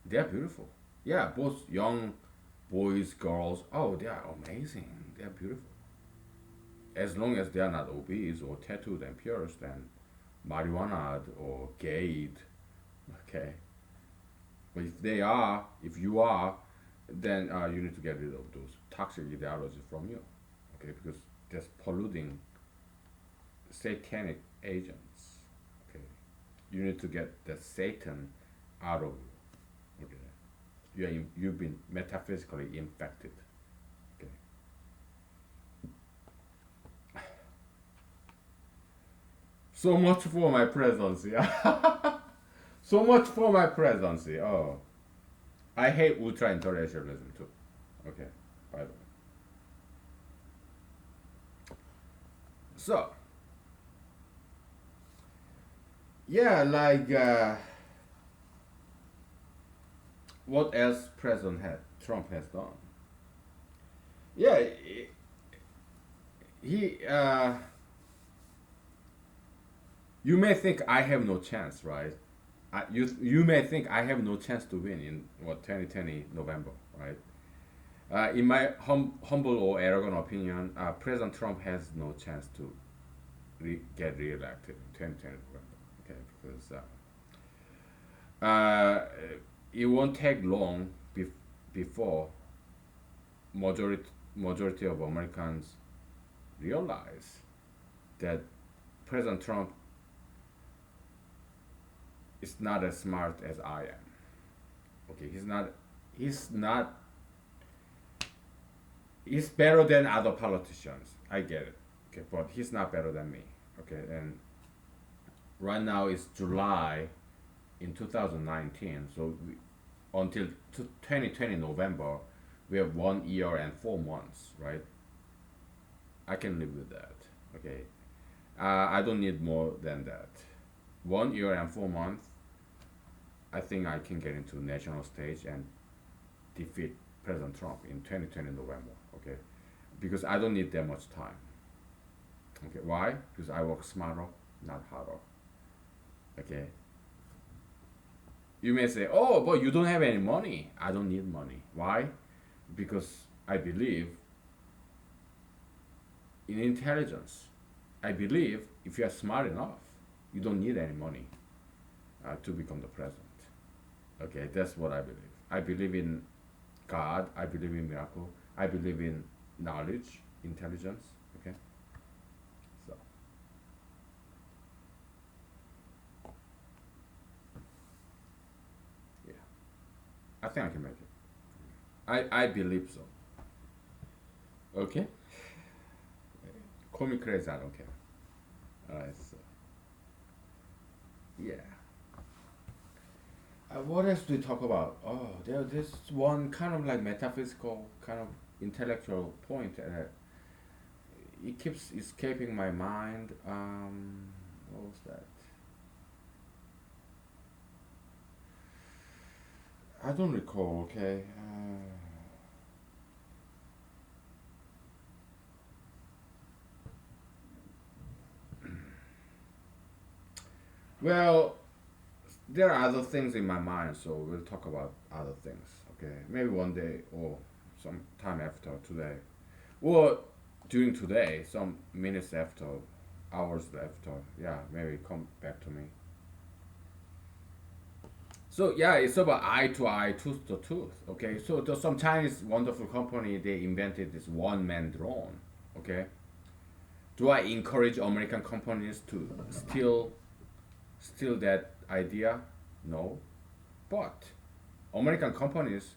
They're beautiful. Yeah, both young boys, girls. Oh, they are amazing. They're beautiful. As long as they are not obese or tattooed and pierced and marijuana or gayed. Okay. But if you are, then you need to get rid of those toxic ideologies from you. Okay, because that's polluting satanic agents. Okay, you need to get the Satan out of you. Okay, you've been metaphysically infected. Okay, so much for my presidency. So much for my presidency. Oh, I hate ultra internationalism too. Okay, by the way. So yeah, like what else President Trump has done? Yeah, he. You may think I have no chance, right? You may think I have no chance to win in what 2020 November, right? In my humble or arrogant opinion, President Trump has no chance to get re-elected in 2020 November. Okay, because uh, it won't take long before majority majority of Americans realize that President Trump is not as smart as I am. Okay, he's not. He's not. He's better than other politicians. I get it. Okay, but he's not better than me. Okay, and right now it's July in 2019. So until 2020 November, we have 1 year and 4 months, right? I can live with that. Okay, I don't need more than that. 1 year and 4 months, I think I can get into national stage and defeat President Trump in 2020 November. Okay, because I don't need that much time. Okay, why? Because I work smarter, not harder. Okay. You may say, "Oh, but you don't have any money." I don't need money. Why? Because I believe in intelligence. I believe if you are smart enough, you don't need any money to become the president. Okay, that's what I believe. I believe in God. I believe in miracle. I believe in knowledge, intelligence. Okay, so yeah, I think I can make it. I believe so. Okay, call me crazy. I don't care. All right, so yeah. What else do we talk about? Oh, there's one kind of like metaphysical, kind of intellectual point. It keeps escaping my mind. What was that? I don't recall. Okay. Well, there are other things in my mind, so we'll talk about other things. Okay, maybe one day or some time after today, or during today, some minutes after, hours after. Yeah, maybe come back to me. So yeah, it's about eye to eye, tooth to tooth. Okay, so there's some Chinese wonderful company they invented this one man drone. Okay, do I encourage American companies to steal that idea? No, but American companies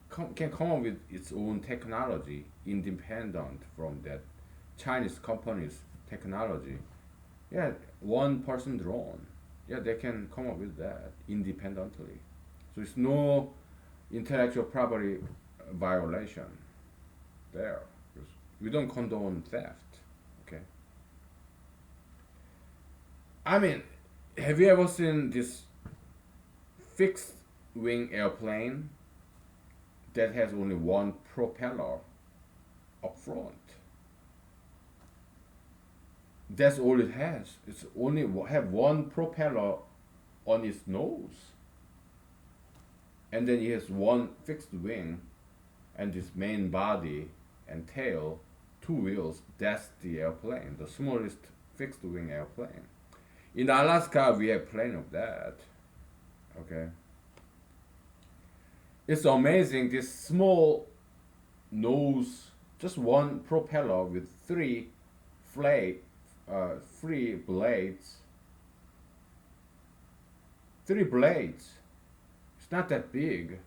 can come up with its own technology independent from that Chinese company's technology. Yeah, one person drone. Yeah, they can come up with that independently. So it's no intellectual property violation there. Because we don't condone theft. Okay. I mean, have you ever seen this fixed wing airplane that has only one propeller up front? That's all it has. It's only have one propeller on its nose, and then it has one fixed wing, and this main body and tail, two wheels. That's the airplane, the smallest fixed wing airplane. In Alaska, we have plenty of that. Okay, it's amazing. This small nose, just one propeller with fla- three blades, three blades. It's not that big.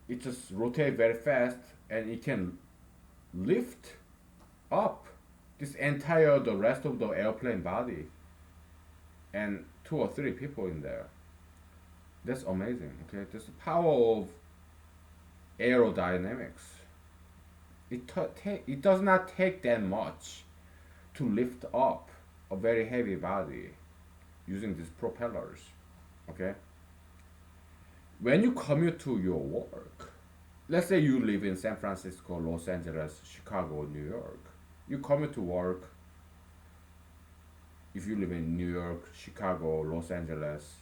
It just rotates very fast, and it can lift up this entire the rest of the airplane body and two or three people in there. That's amazing. Okay, that's the power of aerodynamics. It does not take that much to lift up a very heavy body using these propellers. Okay, when you commute to your work, let's say you live in San Francisco, Los Angeles, Chicago, New York. You commute to work. If you live in New York, Chicago, Los Angeles,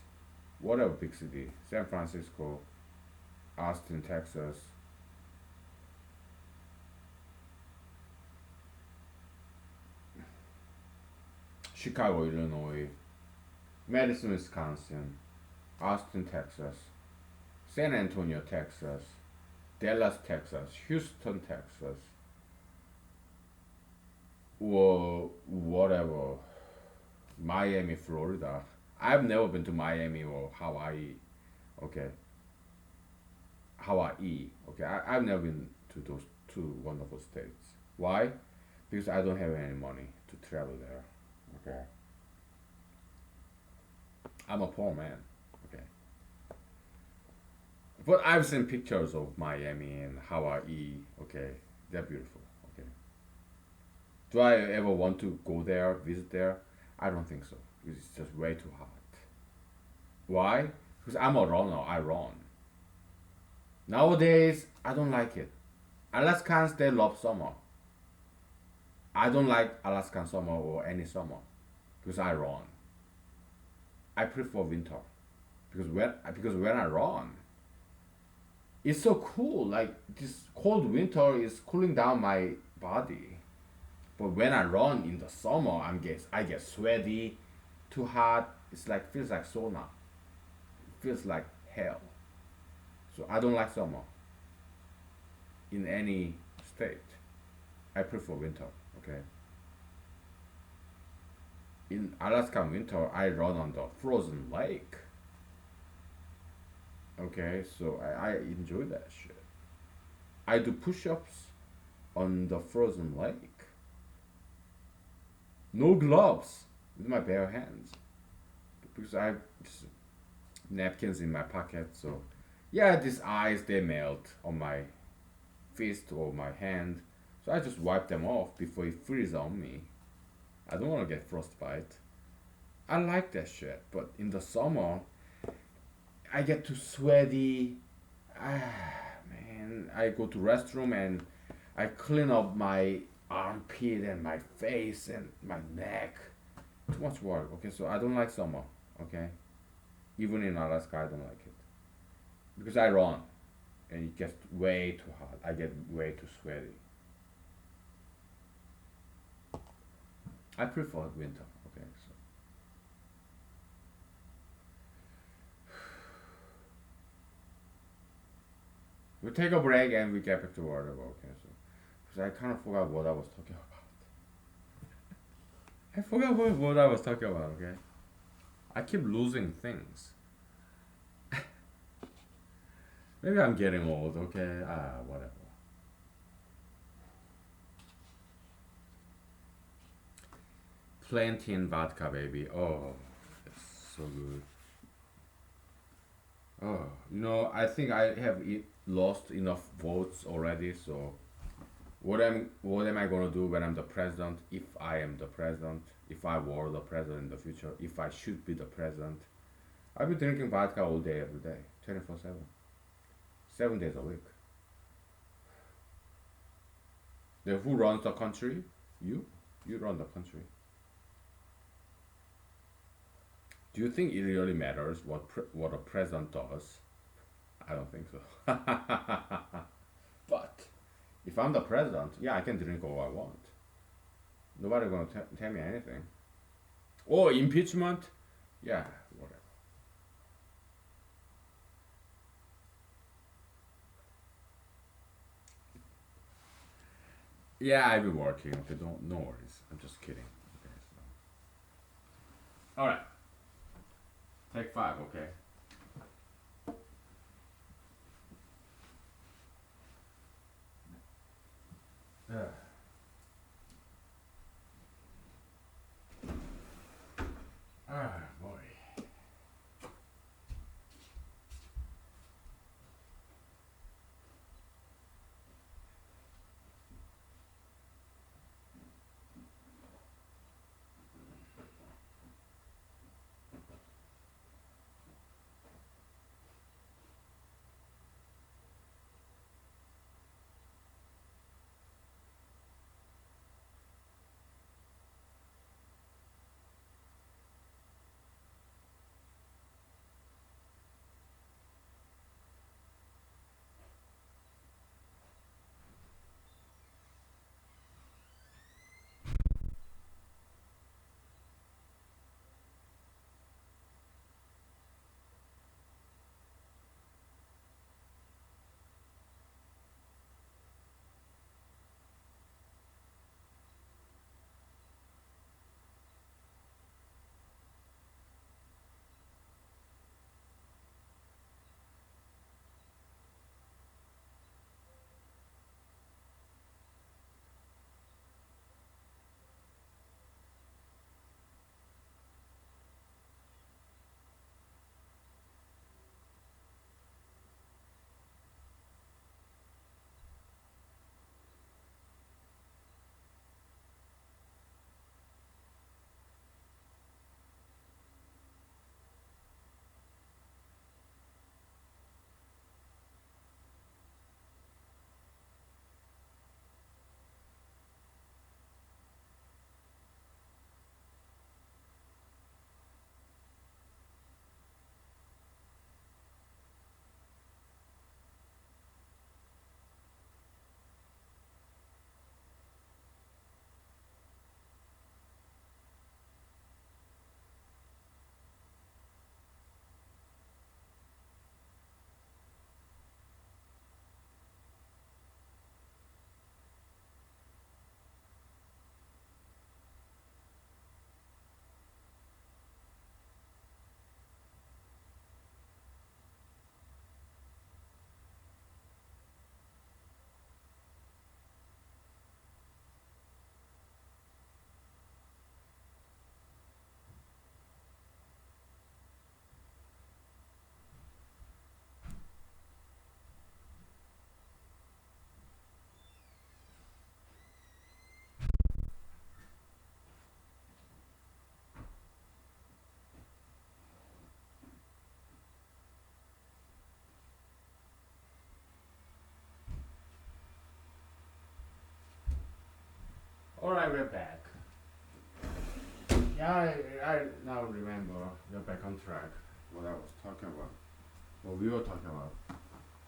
whatever big city, San Francisco, Austin, Texas, Chicago, Illinois, Madison, Wisconsin, Austin, Texas, San Antonio, Texas, Dallas, Texas, Houston, Texas, or whatever, Miami, Florida. I've never been to Miami or Hawaii. Okay, Hawaii. Okay, I've never been to those two wonderful states. Why? Because I don't have any money to travel there. Okay, I'm a poor man. Okay, but I've seen pictures of Miami and Hawaii. Okay, they're beautiful. Okay, do I ever want to go there, visit there? I don't think so. It's just way too hot. Why? Because I'm a runner. I run. Nowadays, I don't like it. Alaskans, they love summer. I don't like Alaskan summer or any summer because I run. I prefer winter because when I run, it's so cool. Like this cold winter is cooling down my body. But when I run in the summer, I get sweaty, too hot. It's like feels like sauna. It feels like hell. So I don't like summer in any state. I prefer winter. Okay. In Alaskan winter, I run on the frozen lake. Okay, so I enjoy that shit. I do push-ups on the frozen lake. No gloves with my bare hands because I have just napkins in my pocket. So yeah, these ice they melt on my fist or my hand. So I just wipe them off before it freezes on me. I don't want to get frostbite. I like that shit, but in the summer, I get too sweaty. Man, I go to restroom and I clean up my armpit and my face and my neck. Too much work. Okay, so I don't like summer. Okay, Even in Alaska, I don't like it because I run and it gets way too hot. I get way too sweaty. I prefer winter. Okay, so we take a break and we get back to whatever. Okay, so because I kind of forgot what I was talking about. I forgot what I was talking about. Okay, I keep losing things. Maybe I'm getting old. Okay, whatever. Plantain vodka, baby. Oh, it's so good. Oh, I think I have lost enough votes already. So what am I gonna do when I'm the president? If I am the president, if I were the president in the future, if I should be the president, I'll be drinking vodka all day, every day, 24/7, 7 days a week. Then who runs the country? You. You run the country. Do you think it really matters what a president does? I don't think so. But if I'm the president, yeah, I can drink all I want. Nobody gonna tell me anything. Oh, impeachment? Yeah, whatever. Yeah, I'll be working. Okay, don't no worries. I'm just kidding. Okay, all right. Take five. Okay. Yeah. Ah, boy. All right, we're back. Yeah, I now remember. We're back on track. what I was talking about. What we were talking about.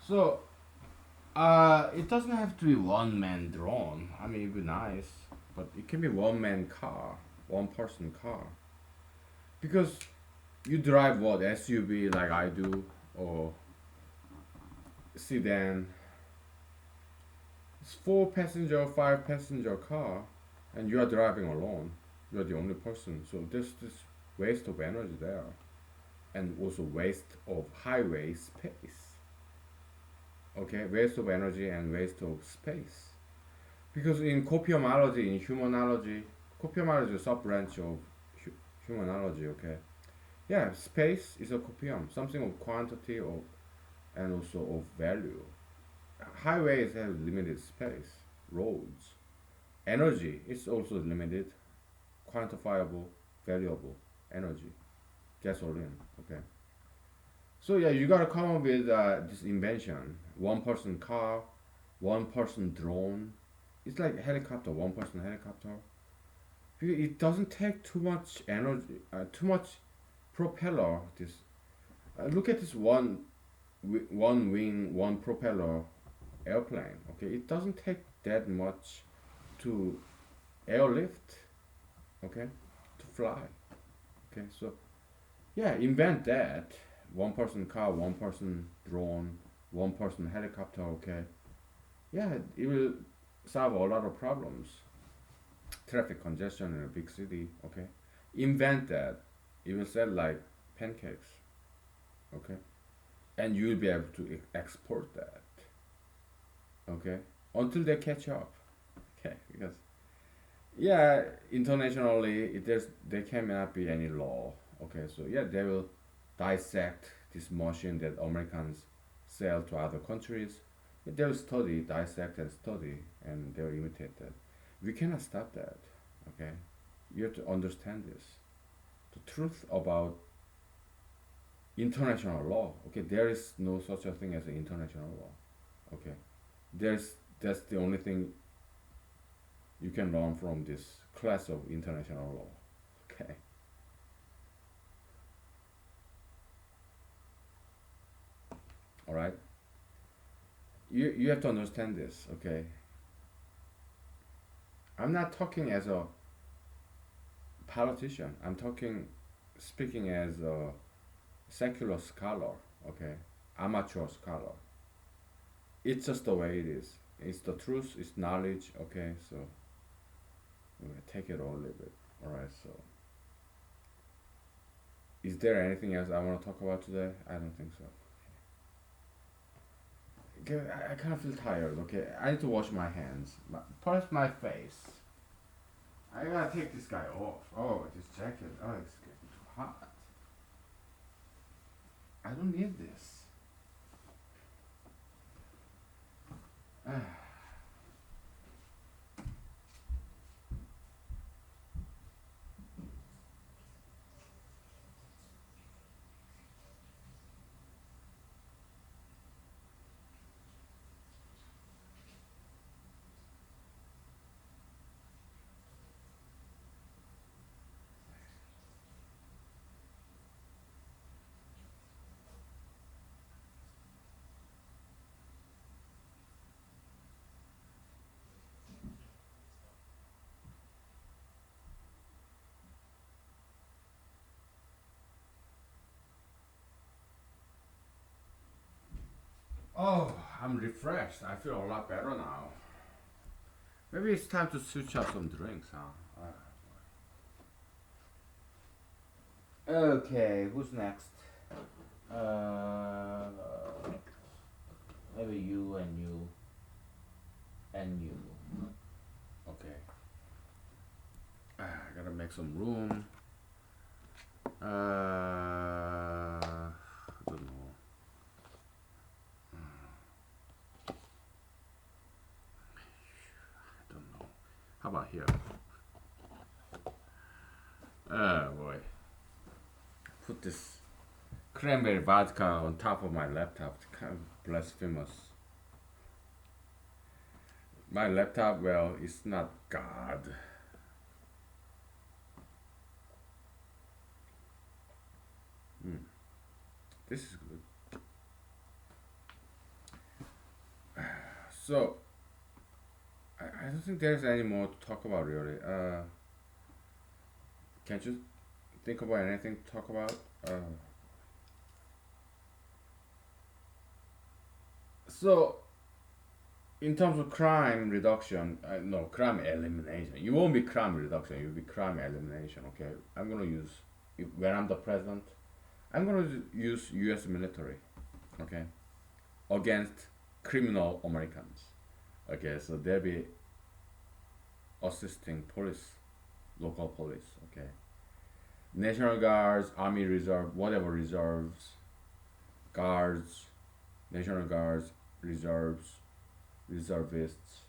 So, it doesn't have to be one man drone. I mean, it'd be nice, but it can be one man car, one person car. Because you drive what SUV like I do, or sedan. It's four passenger, five passenger car, and you are driving alone. You are the only person. So there's this waste of energy there, and also waste of highway space. Okay, waste of energy and waste of space. Because in copiomology, in humanology, copiomology is a sub branch of humanology. Okay, yeah, space is a copium, something of quantity of and also of value. Highways have limited space, roads. Energy is also limited, quantifiable, valuable energy, gasoline. Okay, so yeah, you gotta come up with this invention: one person car, one person drone. It's like helicopter, one person helicopter. It doesn't take too much energy, too much propeller. This look at this one wing, one propeller airplane. Okay, it doesn't take that much to airlift. Okay, to fly. Okay, so yeah, invent that. One person car, one person drone, one person helicopter. Okay, yeah, it will solve a lot of problems. Traffic congestion in a big city. Okay, invent that. It will sell like pancakes. Okay, and you'll be able to export that. Okay, until they catch up. Okay, because yeah, internationally, there cannot be any law. Okay, so yeah, they will dissect this machine that Americans sell to other countries. They'll study, dissect, and study, and they'll imitate that. We cannot stop that. Okay, you have to understand this. The truth about international law. Okay, there is no such a thing as an international law. Okay, there's that's the only thing you can learn from this class of international law. Okay. All right. You have to understand this. Okay. I'm not talking as a politician. I'm speaking as a secular scholar. Okay. Amateur scholar. It's just the way it is. It's the truth. It's knowledge. Okay. So we take it or leave it. All right. So is there anything else I want to talk about today? I don't think so. Okay, I kind of feel tired. Okay, I need to wash my hands. First, my face. I gotta take this guy off. Oh, this jacket. Oh, it's getting too hot. I don't need this. Oh, I'm refreshed. I feel a lot better now. Maybe it's time to switch up some drinks, huh? Okay, who's next? Uh, Maybe you and you and you. Okay. I gotta make some room. I don't know. I don't know. How about here? Oh boy. Put this cranberry vodka on top of my laptop. It's kind of blasphemous. My laptop, well, it's not God. This is good. So I don't think there's any more to talk about really. Can't you think about anything to talk about? So in terms of crime reduction, no, crime elimination. You won't be crime reduction. You'll be crime elimination. Okay, I'm gonna use when I'm the president. I'm gonna use U.S. military. Okay, against criminal Americans. Okay, so they'll be assisting police, local police. Okay, National Guards, Army Reserve, whatever reserves, guards, National Guards, reserves, reservists,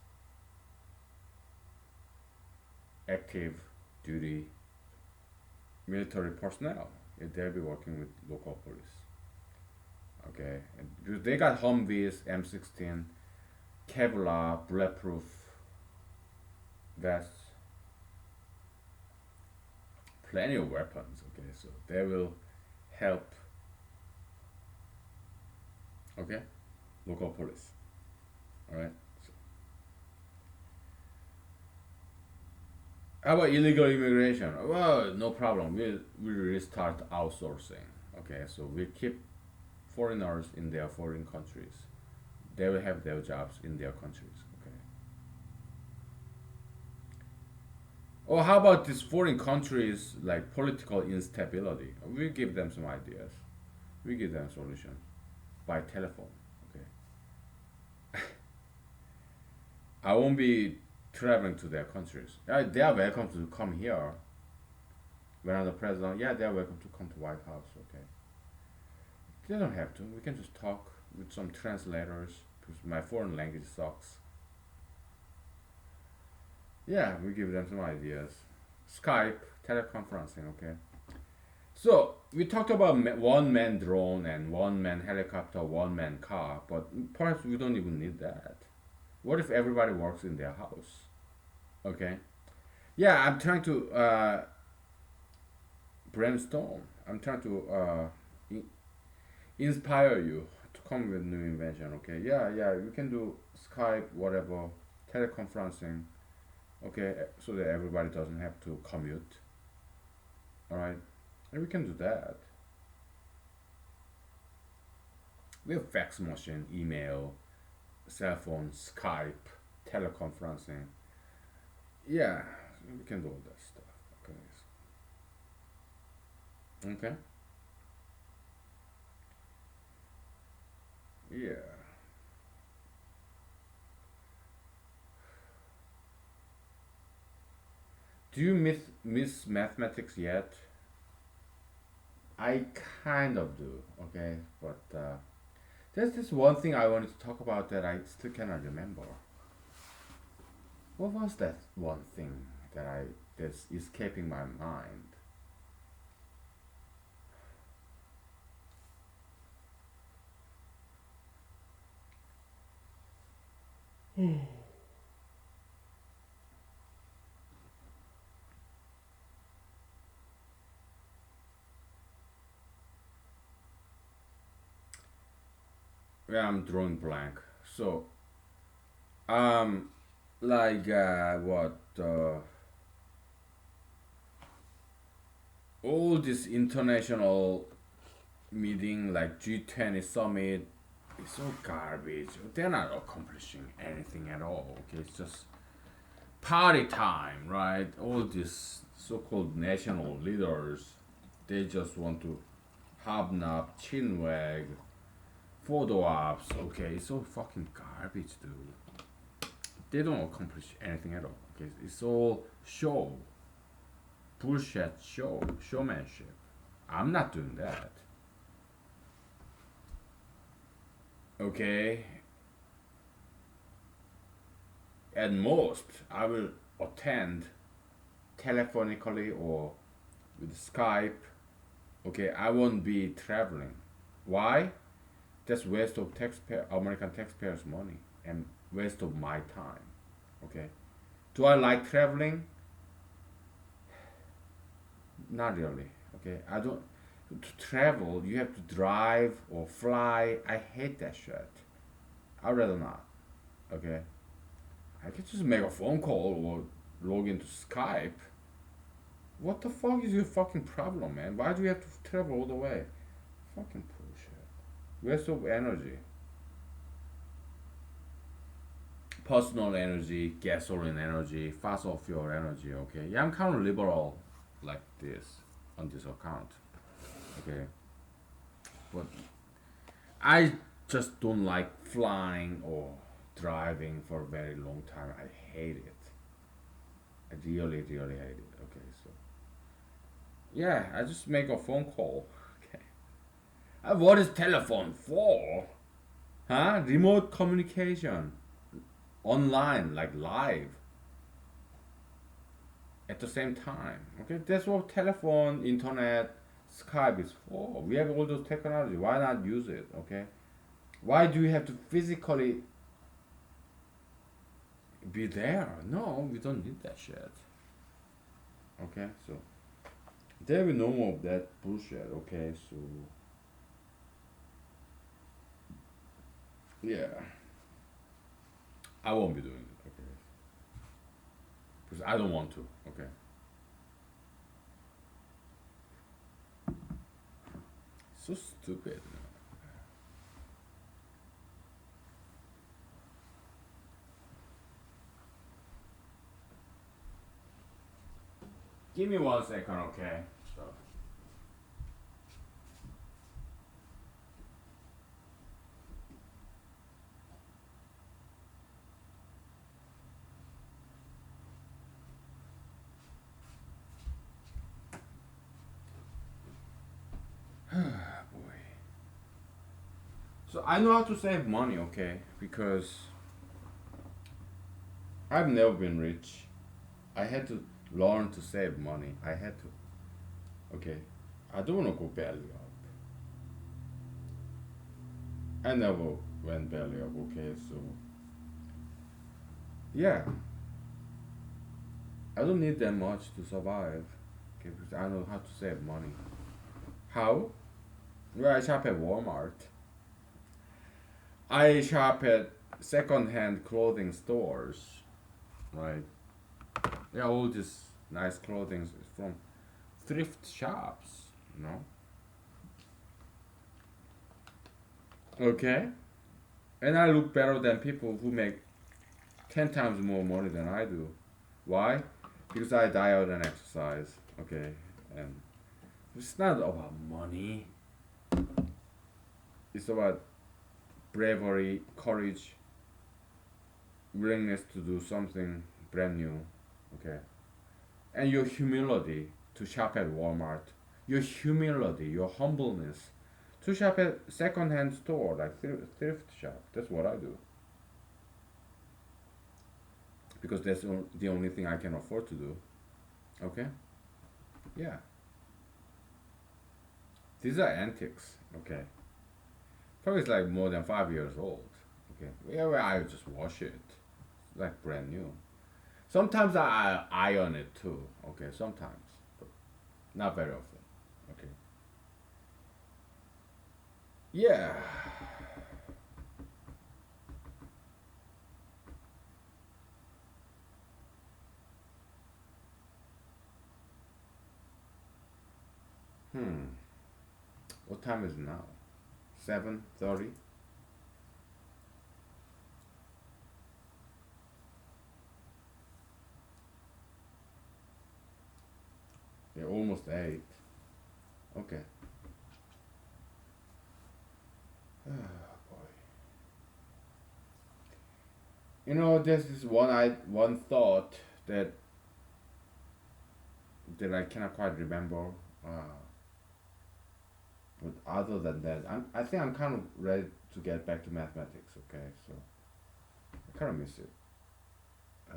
active duty military personnel. Yeah, they'll be working with local police. Okay, and because they got Humvees, M16, Kevlar, bulletproof vests, plenty of weapons. Okay, so they will help. Okay, local police. All right. So, how about illegal immigration? Well, no problem. We'll restart outsourcing. Okay, so we keep foreigners in their foreign countries. They will have their jobs in their countries. Okay. Or how about these foreign countries like political instability? We give them some ideas. We give them solutions by telephone. Okay. I won't be traveling to their countries. They are welcome to come here. When I'm the president, yeah, they are welcome to come to White House. Okay. They don't have to. We can just talk with some translators because my foreign language sucks. Yeah, we give them some ideas. Skype, teleconferencing, okay. So we talked about one man drone and one man helicopter, one man car, but perhaps we don't even need that. What if everybody works in their house? Okay. Yeah, I'm trying to brainstorm. I'm trying to inspire you to come with new invention. Okay. Yeah, yeah. We can do Skype, whatever, teleconferencing. Okay, so that everybody doesn't have to commute. All right, and we can do that. We have fax machine, email, cell phone, Skype, teleconferencing. Yeah, we can do all that stuff. Okay. Okay. Yeah. Do you miss mathematics yet? I kind of do. Okay, but there's this one thing I wanted to talk about that I still cannot remember. What was that one thing that's escaping my mind? Yeah, I'm drawing blank. So, um, like what? All this international meeting, like G20 summit, is so garbage. They're not accomplishing anything at all. Okay, it's just party time, right? All these so-called national leaders, they just want to hobnob, chinwag, photo ops. Okay, it's so fucking garbage, dude. They don't accomplish anything at all. Okay, it's all show, bullshit show, showmanship. I'm not doing that. Okay, at most I will attend telephonically or with Skype. Okay, I won't be traveling. Why? That's waste of taxpayer American taxpayers' money and waste of my time. Okay. Do I like traveling? Not really. Okay. I don't. To travel, you have to drive or fly. I hate that shit. I'd rather not. Okay, I could just make a phone call or log into Skype. What the fuck is your fucking problem, man? Why do you have to travel all the way? Fucking bullshit. Waste of energy. Personal energy, gasoline energy, fossil fuel energy, okay? Yeah, I'm kind of liberal like this on this account, okay? But I just don't like flying or driving for a very long time. I hate it. I really, really hate it, okay? So, yeah, I just make a phone call, okay? What is telephone for? Huh? Remote communication. Online, like live at the same time. Okay, that's what telephone, internet, Skype is for. We have all those technology. Why not use it? Okay, why do you have to physically be there? No, we don't need that shit. Okay, so there we no more of that bullshit. Okay, so yeah, I won't be doing it. Okay, because I don't want to. Okay, so stupid. Give me 1 second, okay? So. Boy. So I know how to save money, okay? Because I've never been rich. I had to learn to save money. I had to. Okay. I don't want to go belly up. I never went belly up, okay? So, yeah. I don't need that much to survive. Okay, because I know how to save money. How? Well, I shop at Walmart. I shop at second-hand clothing stores, right? Yeah, all this nice clothing is from thrift shops, you know? Okay? And I look better than people who make 10 times more money than I do. Why? Because I diet and exercise, okay? And it's not about money, it's about bravery, courage, willingness to do something brand new, okay? And your humility to shop at Walmart, your humility, your humbleness to shop at second-hand store like thrift shop. That's what I do because that's the only thing I can afford to do. Okay, yeah, these are antiques. Okay, probably it's like more than 5 years old. Okay, yeah, well, I just wash it like brand new. Sometimes I iron it too. Okay, sometimes, but not very often. Okay, yeah. Hmm. What time is it now? 7:30. Yeah, almost 8. Okay. Oh boy. You know, there's this one thought that I cannot quite remember. Uh, but other than that, I think I'm kind of ready to get back to mathematics. Okay, so I kind of miss it. Uh,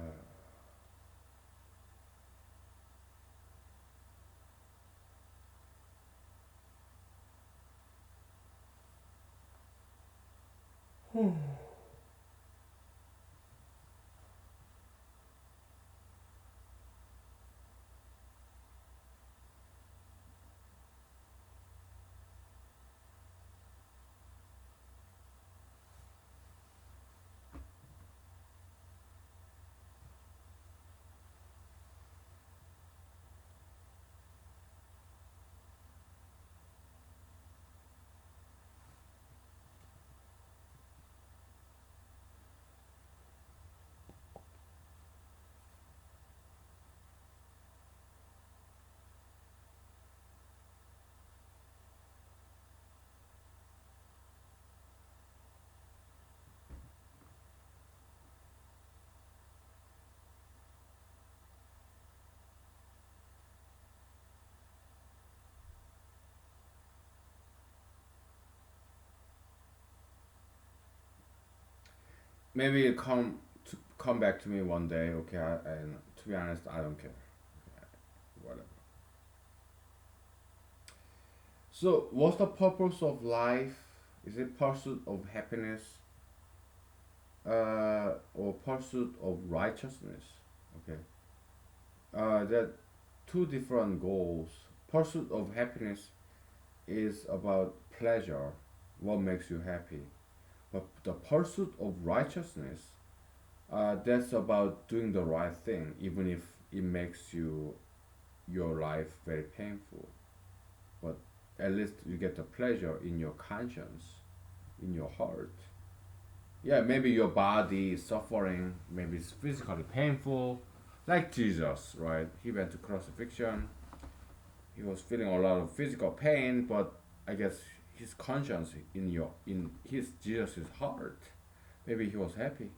Maybe you come back to me one day, okay? And to be honest, I don't care. Whatever. So, what's the purpose of life? Is it pursuit of happiness, or pursuit of righteousness? Okay. That two different goals. Pursuit of happiness is about pleasure, what makes you happy. But the pursuit of righteousness, that's about doing the right thing, even if it makes your life very painful. But at least you get the pleasure in your conscience, in your heart. Yeah, maybe your body is suffering, maybe it's physically painful, like Jesus, right? He went to crucifixion. He was feeling a lot of physical pain, but I guess his conscience in his Jesus' heart, maybe he was happy.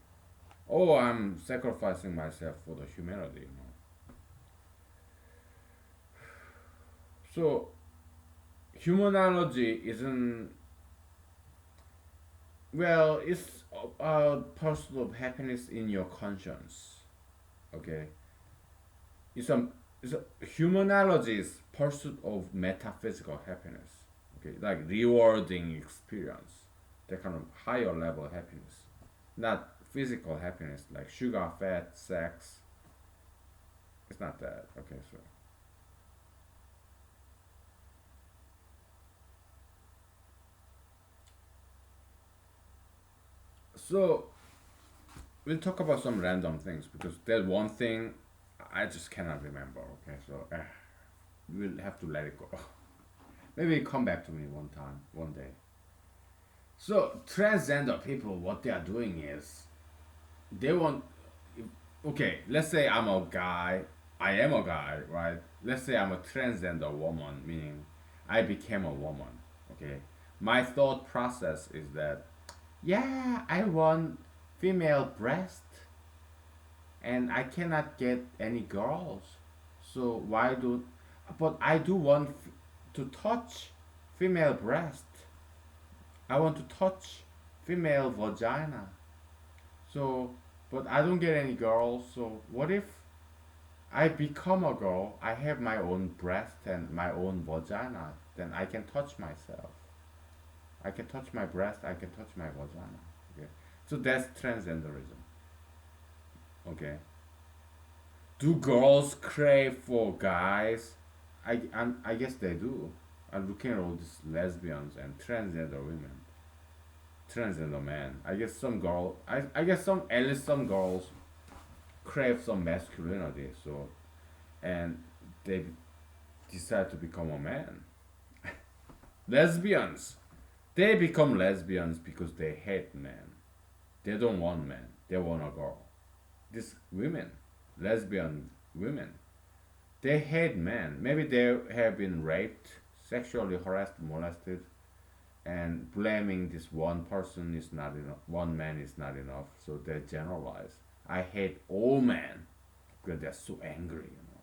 Oh, I'm sacrificing myself for the humanity, you know. So humanology isn't, well, it's a pursuit of happiness in your conscience. Okay, it's a humanology is pursuit of metaphysical happiness. Okay, like rewarding experience, that kind of higher level happiness, not physical happiness like sugar, fat, sex. It's not that. Okay, so we'll talk about some random things because there's one thing I just cannot remember. Okay, so we'll have to let it go. Maybe come back to me one time, one day. So transgender people, what they are doing is they want. Okay, let's say I'm a guy. I am a guy, right? Let's say I'm a transgender woman, meaning I became a woman. Okay, my thought process is that, yeah, I want female breast, and I cannot get any girls. So why do? But I do want to touch female breast. I want to touch female vagina. So, but I don't get any girls. So what if I become a girl? I have my own breast and my own vagina. Then I can touch myself. I can touch my breast. I can touch my vagina. Okay. So that's transgenderism. Okay. Do girls crave for guys? I guess they do. I'm looking at all these lesbians and transgender women, transgender men. I guess some at least some girls crave some masculinity. So and they decide to become a man. Lesbians, they become lesbians because they hate men. They don't want men. They want a girl. These women, lesbian women, they hate men. Maybe they have been raped, sexually harassed, molested, and blaming this one person is not enough. One man is not enough, so they generalize. I hate all men because they're so angry, you know.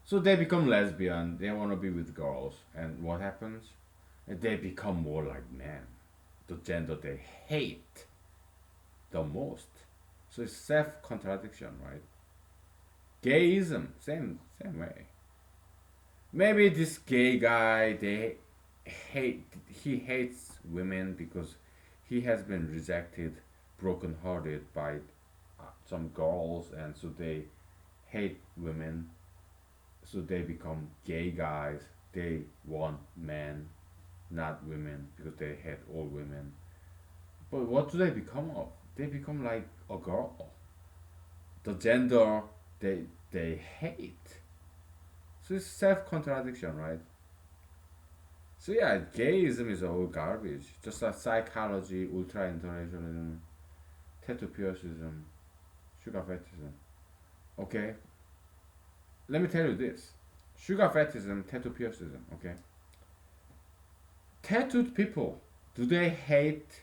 So they become lesbian. They want to be with girls, and what happens? They become more like men, the gender they hate the most. So it's self contradiction, right? Gayism, same way. Maybe this gay guy, he hates women because he has been rejected, broken hearted by some girls, and so they hate women. So they become gay guys. They want men, not women, because they hate all women. But what do they become of? They become like a girl. The gender they hate. So it's self contradiction, right? So yeah, gayism is all garbage. Just like psychology, ultra intellectualism, tattoo piercism, sugar fetishism. Okay, let me tell you this: sugar fetishism, tattoo piercism. Okay, tattooed people, do they hate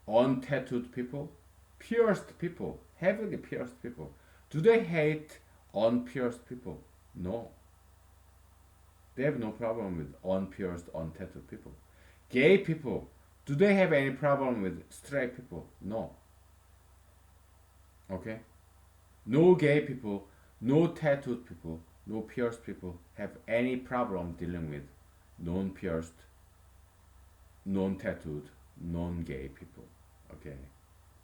untattooed people? Pierced people, heavily pierced people, do they hate unpierced people? No, they have no problem with unpierced, untattooed people. Gay people, Do they have any problem with straight people? No. Okay? No gay people, no tattooed people, no pierced people have any problem dealing with non pierced, non tattooed, non gay people. Okay?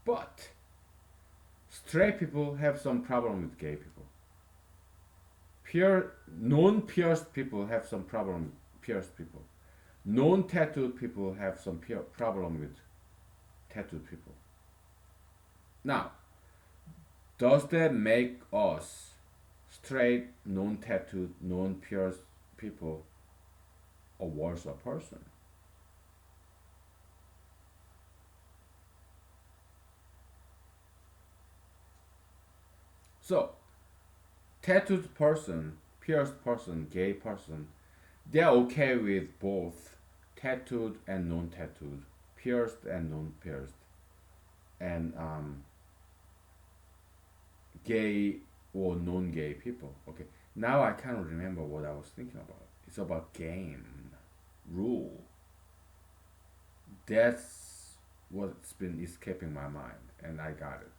But straight people have some problem with gay people. Non pierced people have some problem with pierced people. Non tattooed people have some problem with tattooed people. Now, does that make us straight, non tattooed, non pierced people a worse person? So, tattooed person, pierced person, gay person, they're okay with both tattooed and non tattooed, pierced and non pierced, and gay or non gay people. Okay, now I can't remember what I was thinking about. It's about game, rule. That's what's been escaping my mind, and I got it.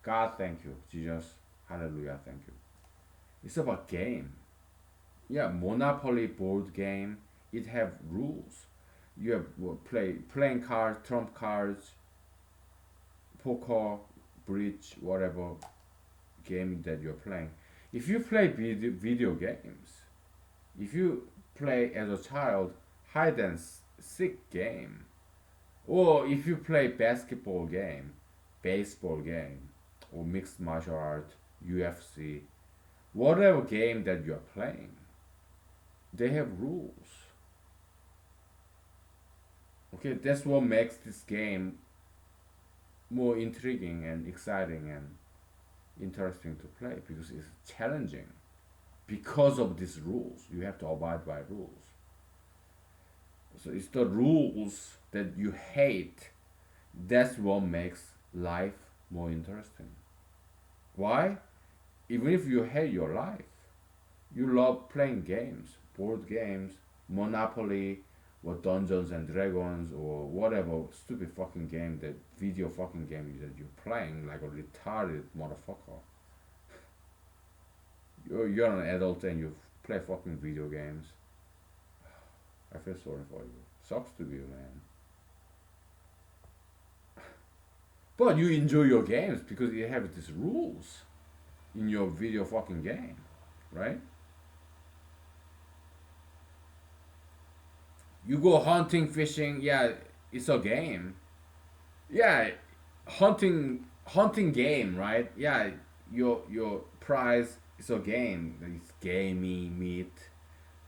God, thank you. Jesus, hallelujah, thank you. It's about game. Yeah, Monopoly board game. It have rules. You have playing cards, trump cards, poker, bridge, whatever game that you're playing. If you play video games, if you play as a child hide and seek game, or if you play basketball game, baseball game, or mixed martial art, UFC, whatever game that you're playing, they have rules. Okay, that's what makes this game more intriguing and exciting and interesting to play because it's challenging. Because of these rules, you have to abide by rules. So it's the rules that you hate. That's what makes life more interesting. Why? Even if you hate your life, you love playing games, board games, Monopoly, or Dungeons and Dragons, or whatever stupid fucking game, that video fucking game that you're playing like a retarded motherfucker. You're an adult and you play fucking video games. I feel sorry for you. Sucks to be you, man. But you enjoy your games because you have these rules in your video fucking game, right? You go hunting, fishing, yeah, it's a game. Yeah, hunting game, right? Yeah, your prize is a game. It's gamey meat,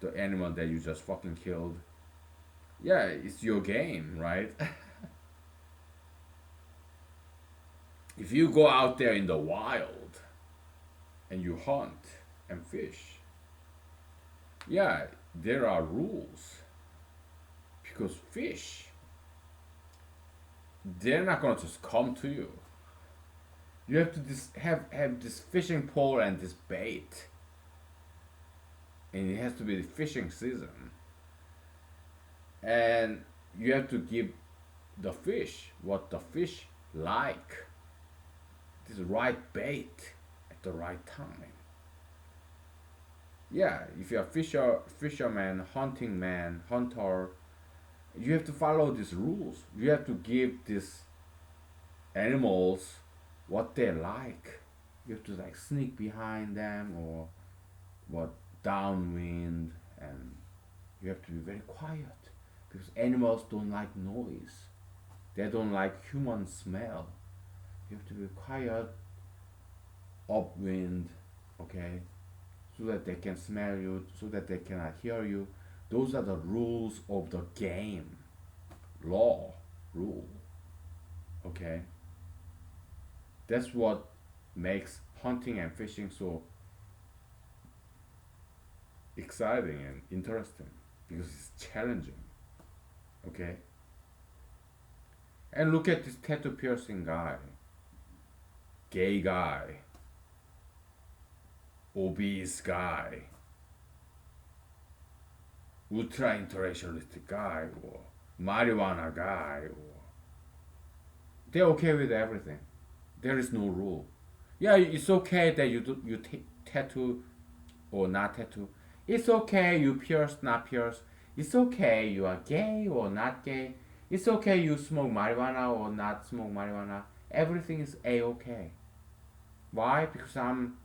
the animal that you just fucking killed. Yeah, it's your game, right? If you go out there in the wild and you hunt and fish, yeah, there are rules because fish, they're not gonna just come to you. You have to have this fishing pole and this bait, and it has to be the fishing season, and you have to give the fish what the fish like, this right bait at the right time. Yeah, if you're a fisherman, hunting man, hunter, you have to follow these rules. You have to give these animals what they like. You have to like sneak behind them or what downwind, and you have to be very quiet because animals don't like noise. They don't like human smell. You have to be quiet, upwind, okay, so that they can smell you, so that they cannot hear you. Those are the rules of the game. Law, rule, okay? That's what makes hunting and fishing so exciting and interesting because it's challenging, okay? And look at this tattoo piercing guy, gay guy, obese guy, ultra interracialistic guy, or marijuana guy, they're okay with everything. There is no rule. Yeah, it's okay that you tattoo or not tattoo. It's okay you pierce, not pierce. It's okay you are gay or not gay. It's okay you smoke marijuana or not smoke marijuana. Everything is a okay. Why? Because I'm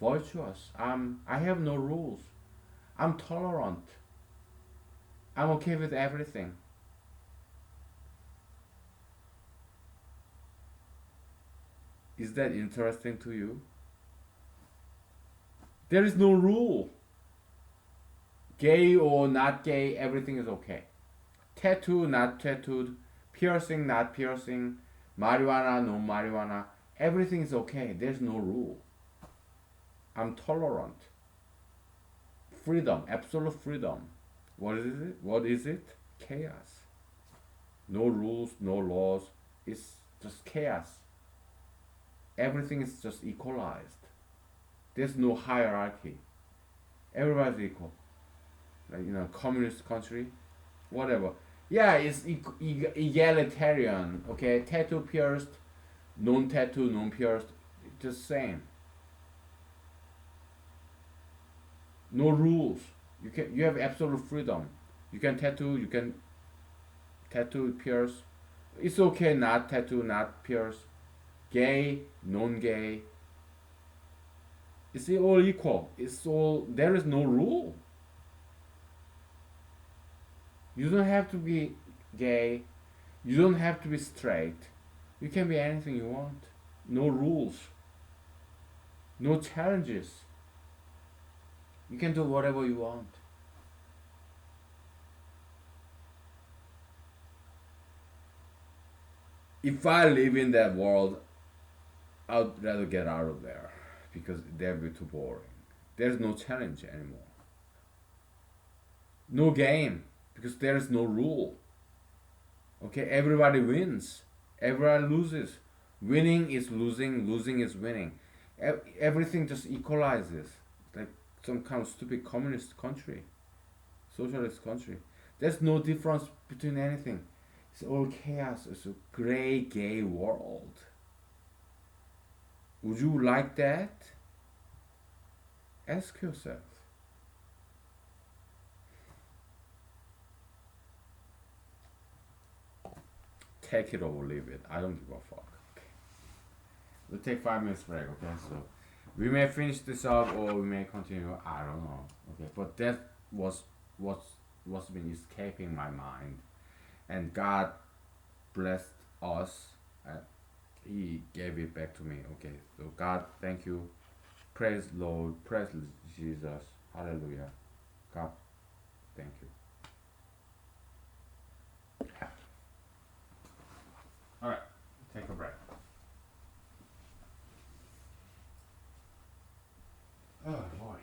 virtuous. I have no rules. I'm tolerant. I'm okay with everything. Is that interesting to you? There is no rule. Gay or not gay, everything is okay. Tattoo, not tattooed, piercing, not piercing, marijuana, no marijuana, everything is okay. There's no rule. I'm tolerant. Freedom, absolute freedom. What is it? What is it? Chaos. No rules, no laws. It's just chaos. Everything is just equalized. There's no hierarchy. Everybody's equal. Like, communist country, whatever. Yeah, it's egalitarian. Okay, tattoo pierced, non-tattoo, non-pierced, just same. No rules. You have absolute freedom. You can tattoo. You can tattoo, pierce. It's okay not tattoo, not pierce. Gay, non-gay. It's all equal. It's all. There is no rule. You don't have to be gay. You don't have to be straight. You can be anything you want. No rules. No challenges. You can do whatever you want. If I live in that world, I'd rather get out of there because that'd be too boring. There's no challenge anymore. No game because there's no rule. Okay, everybody wins. Everybody loses. Winning is losing, losing is winning. Everything just equalizes. Like some kind of stupid communist country, socialist country. There's no difference between anything. It's all chaos. It's a gray, gay world. Would you like that? Ask yourself. Take it or leave it. I don't give a fuck. We'll take 5 minutes break, okay? So we may finish this up or we may continue. I don't know. Okay, but that was what's been escaping my mind, and God blessed us. He gave it back to me. Okay, so God, thank you. Praise Lord. Praise Jesus. Hallelujah. God, thank you. All right, take a break. Oh boy.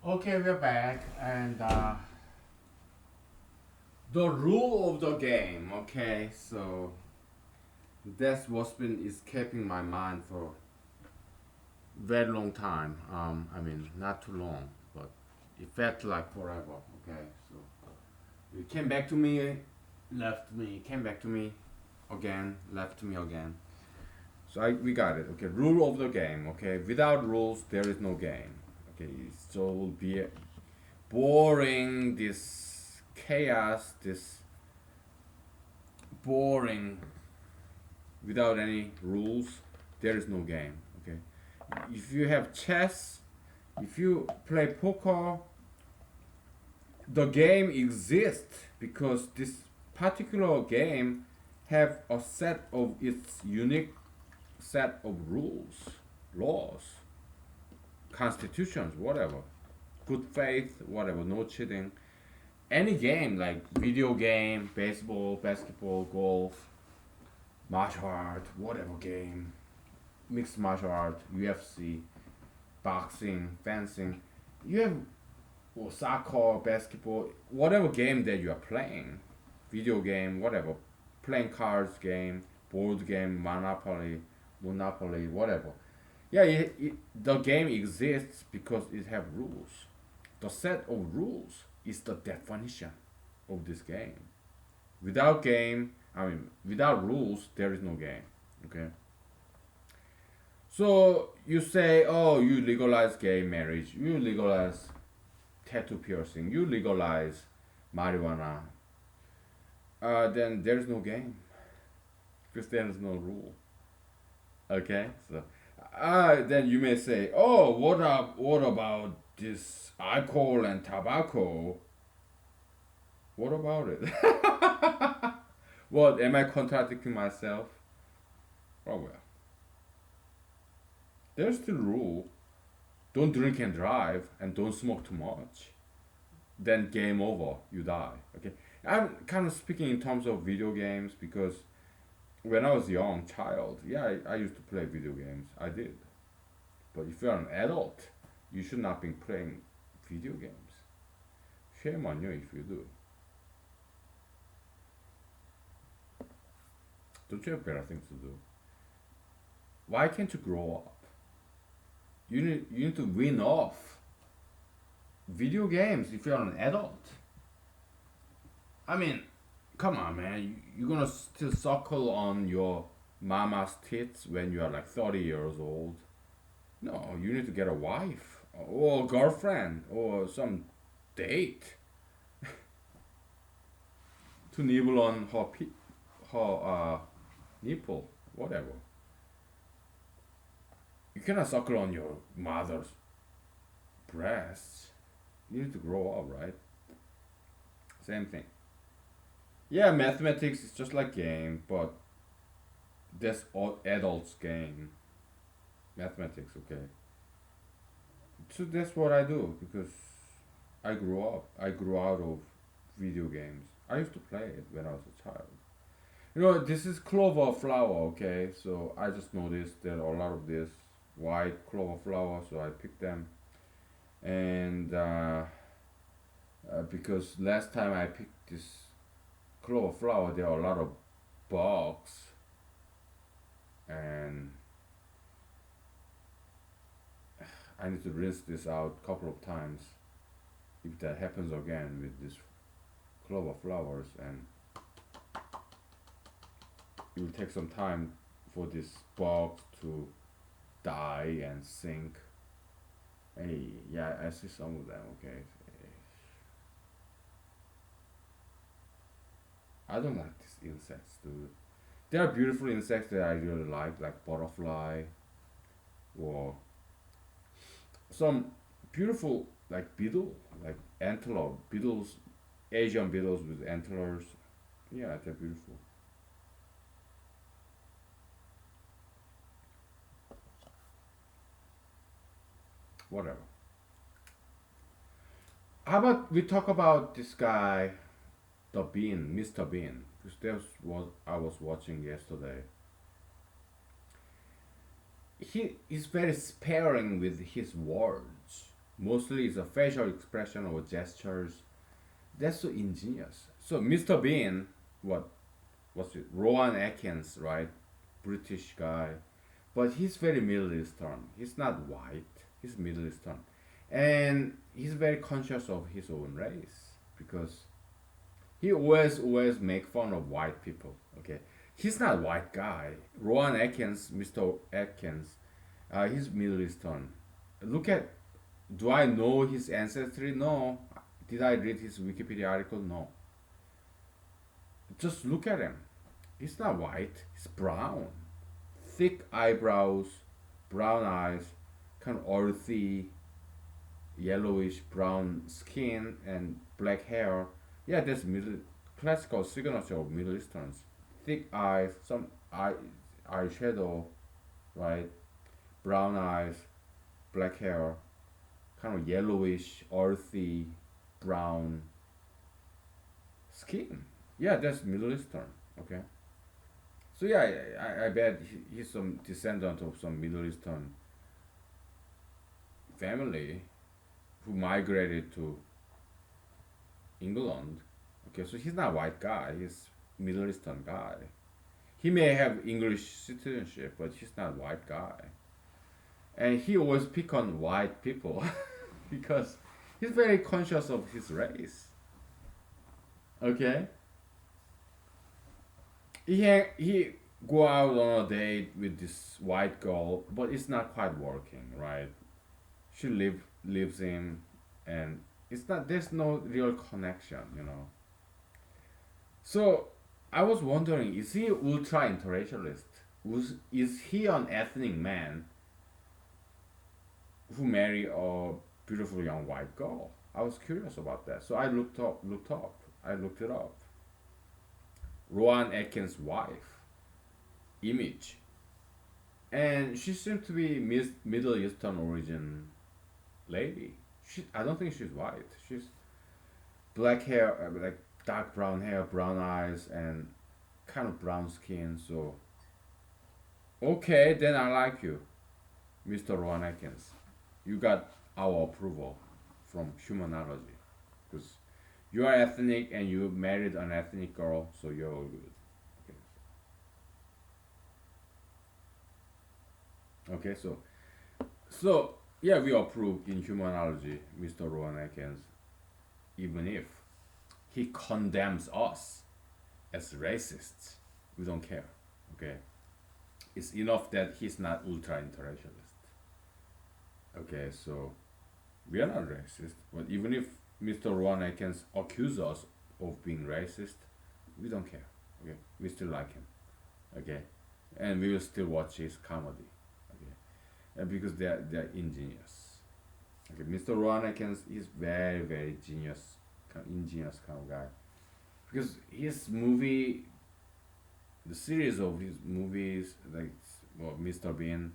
Okay, we're back, and the rule of the game. Okay, so that's what's been escaping my mind for very long time. I mean, not too long, but it felt like forever. Okay, so it came back to me, left me, came back to me again, left me again. So we got it. Okay, rule of the game. Okay, without rules, there is no game. Okay, so it will be boring. This chaos. This boring. Without any rules, there is no game. Okay, if you have chess, if you play poker, the game exists because this particular game have a set of its unique set of rules, laws, constitutions, whatever, good faith, whatever, no cheating. Any game like video game, baseball, basketball, golf, martial art, whatever game, mixed martial art, UFC, boxing, fencing, you have or soccer, basketball, whatever game that you are playing, video game, whatever, playing cards game, board game, Monopoly, whatever. Yeah, the game exists because it have rules. The set of rules is the definition of this game. Without game, I mean, without rules, there is no game. Okay. So you say, oh, you legalize gay marriage, you legalize tattoo piercing, you legalize marijuana, then there's no game because there is no rule. Okay, so then you may say, oh, what about this alcohol and tobacco? What about it? What am I contradicting myself? Oh well, there's still rule. Don't drink and drive, and don't smoke too much. Then game over, you die. Okay, I'm kind of speaking in terms of video games because when I was young child, yeah, I used to play video games. I did. But if you're an adult, you should not be playing video games. Shame on you if you do. Don't you have better things to do? Why can't you grow up? You need to win off video games if you're an adult. I mean, come on, man. You're gonna still suckle on your mama's tits when you are like 30 years old. No, you need to get a wife or a girlfriend or some date to nibble on her nipple, whatever. You cannot suckle on your mother's breasts. You need to grow up, right? Same thing. Yeah, mathematics is just like game, but that's all adults game. Mathematics, okay. So that's what I do because I grew up. I grew out of video games. I used to play it when I was a child. You know, this is clover flower, okay? So I just noticed there are a lot of this white clover flower, so I picked them. And because last time I picked this clover flower, there are a lot of bugs, and I need to rinse this out a couple of times if that happens again with this clover flowers, and it will take some time for this bug to die and sink. Hey, yeah, I see some of them. Okay, I don't like these insects, dude. There are beautiful insects that I really like butterfly or some beautiful like beetle, like antler beetles, Asian beetles with antlers. Yeah, they're beautiful. Whatever. How about we talk about this guy, the Bean, Mr. Bean, because that's what I was watching yesterday. He is very sparing with his words. Mostly it's a facial expression or gestures. That's so ingenious. So Mr. Bean, what what's it? Rowan Atkins, right? British guy, but he's very Middle Eastern. He's not white. He's Middle Eastern, and he's very conscious of his own race because he always make fun of white people. Okay, he's not a white guy. Rowan Atkins, Mr. Atkins, he's Middle Eastern. Look at. Do I know his ancestry? No. Did I read his Wikipedia article? No. Just look at him. He's not white. He's brown. Thick eyebrows, brown eyes, kind of earthy, yellowish brown skin, and black hair. Yeah, that's middle classical signature of Middle Easterns. Thick eyes, some eyeshadow, right? Brown eyes, black hair, kind of yellowish, earthy, brown skin. Yeah, that's Middle Eastern. Okay. So yeah, I bet he's some descendant of some Middle Eastern family who migrated to England. Okay, so he's not a white guy. He's Middle Eastern guy. He may have English citizenship, but he's not a white guy. And he always pick on white people because he's very conscious of his race. Okay, he go out on a date with this white girl, but it's not quite working, right? She lives in, and it's not. There's no real connection, you know. So I was wondering, is he ultra interracialist? Is he an ethnic man who marry a beautiful young white girl? I was curious about that, so I looked it up. Rowan Atkins' wife, image, and she seemed to be Middle Eastern origin lady. I don't think she's white. She's black hair, like dark brown hair, brown eyes, and kind of brown skin. So okay, then I like you, Mr. Rowan Atkins. You got our approval from humanology because you are ethnic and you married an ethnic girl, so you're all good. Okay, so yeah, we approve in humanology, Mr. Rowan Atkins, even if he condemns us as racists. We don't care. Okay, it's enough that he's not ultra interracialist. Okay, so we are not racist, but even if Mr. Rowan Atkins accuses us of being racist, we don't care. Okay, we still like him. Okay, and we will still watch his comedy. Okay, and because they're ingenious. Okay, Mr. Rowan Atkins is very genius, ingenious kind of guy. Because his movie, the series of his movies, like well, Mr. Bean,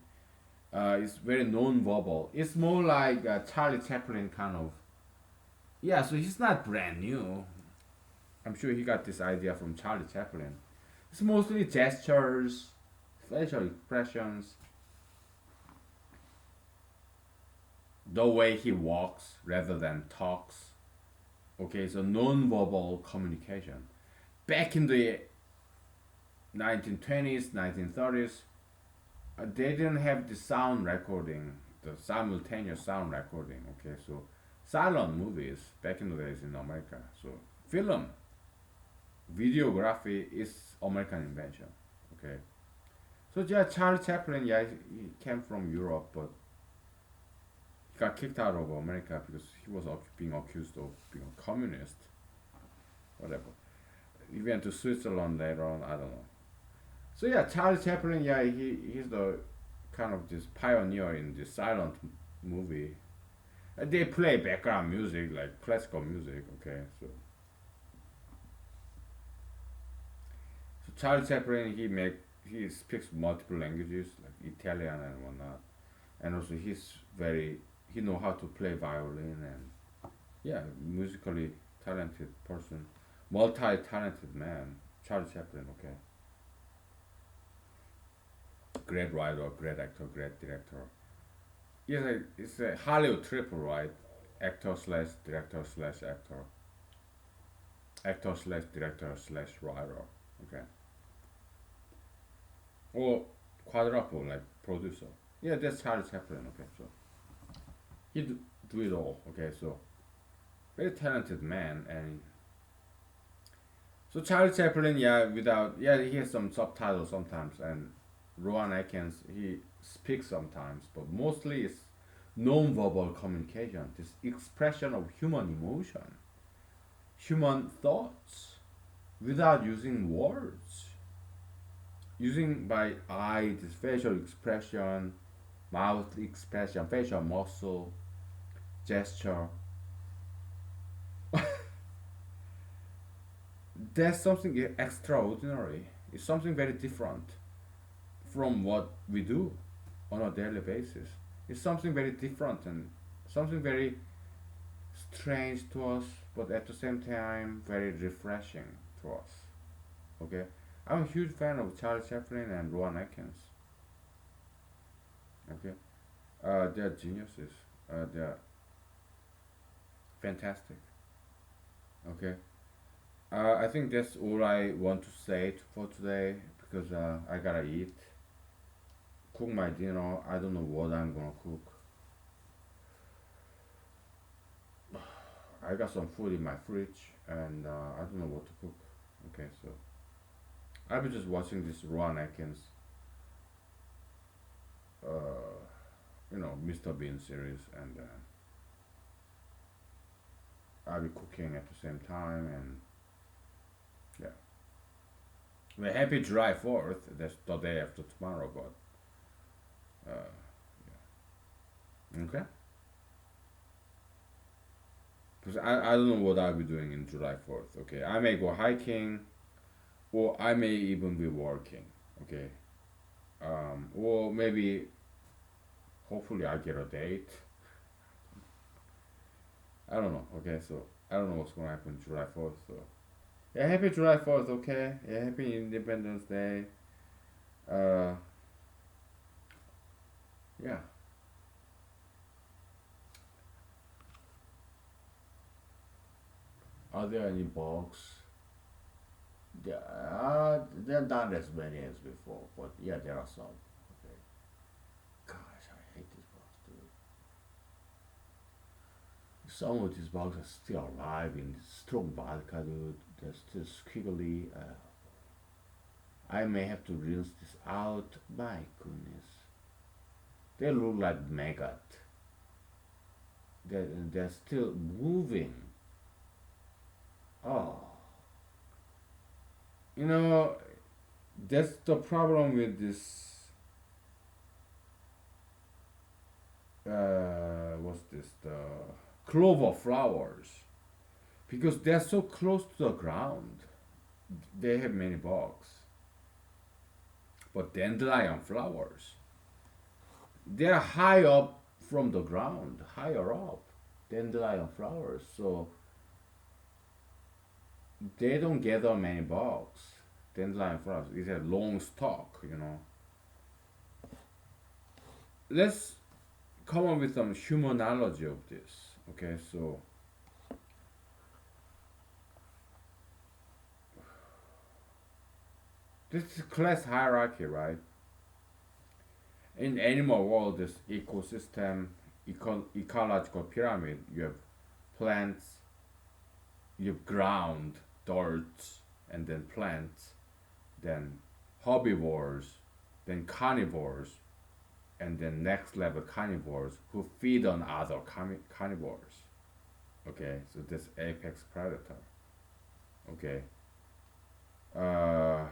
is very non-verbal. It's more like Charlie Chaplin kind of. Yeah, so he's not brand new. I'm sure he got this idea from Charlie Chaplin. It's mostly gestures, facial expressions, the way he walks rather than talks. Okay, so non-verbal communication. Back in the 1920s, 1930s, they didn't have the sound recording, the simultaneous sound recording. Okay, so silent movies back in the days in America. So film, videography is American invention. Okay, so yeah, Charlie Chaplin, yeah, he came from Europe, but he got kicked out of America because he was being accused of being a communist. Whatever. He went to Switzerland later on. I don't know. So yeah, Charlie Chaplin, yeah, he's the kind of this pioneer in the silent movie. They play background music like classical music. Okay, so Charlie Chaplin, he speaks multiple languages like Italian and whatnot, and also he know how to play violin, and yeah, musically talented person, multi-talented man. Charlie Chaplin. Okay, great writer, great actor, great director. it's a Hollywood triple, right? Actor slash director slash actor, actor slash director slash writer. Okay, or quadruple like producer. Yeah, that's Charlie Chaplin. Okay, so he do it all. Okay, so very talented man, and so Charlie Chaplin, yeah, without yeah, he has some subtitles sometimes, and Rowan Atkins he speaks sometimes, but mostly it's non-verbal communication, this expression of human emotion, human thoughts, without using words, using by eye, this facial expression, mouth expression, facial muscle, gesture. That's something extraordinary. It's something very different from what we do on a daily basis. It's something very different and something very strange to us, but at the same time very refreshing to us. Okay, I'm a huge fan of Charles Chaplin and Rowan Atkins. Okay, they're geniuses. They're fantastic. Okay, I think that's all I want to say for today because I gotta eat, cook my dinner. I don't know what I'm gonna cook. I got some food in my fridge and I don't know what to cook. Okay, so I'll be just watching this Rowan Atkins, Mr. Bean series, and I'll be cooking at the same time. And yeah, well, happy July 4th. That's the day after tomorrow, but okay. Because I don't know what I'll be doing in July 4th. Okay, I may go hiking, or I may even be working. Okay, or maybe hopefully I get a date. I don't know. Okay, so I don't know what's gonna happen July 4th. So yeah, happy July 4th. Okay, yeah, happy Independence Day. Uh, yeah. Are there any bugs? Yeah, there are not as many as before, but yeah, there are some. Okay. Gosh, I hate these bugs, dude. Some of these bugs are still alive in strong vodka, dude. They're still squiggly. I may have to rinse this out. My goodness. They look like maggot. They're still moving. Oh, you know, that's the problem with this. What's this? The clover flowers. Because they're so close to the ground, they have many bugs. But dandelion flowers, they're high up from the ground, higher up. Dandelion flowers, so they don't gather many bugs. Dandelion flowers is a long stalk. Let's come up with some humanology of this. Okay, so this is class hierarchy, right? In animal world, this ecosystem, ecological pyramid, you have plants, you have ground, dirt, and then plants, then herbivores, then carnivores, and then next level carnivores who feed on other carnivores. Okay, so this apex predator. Okay, uh,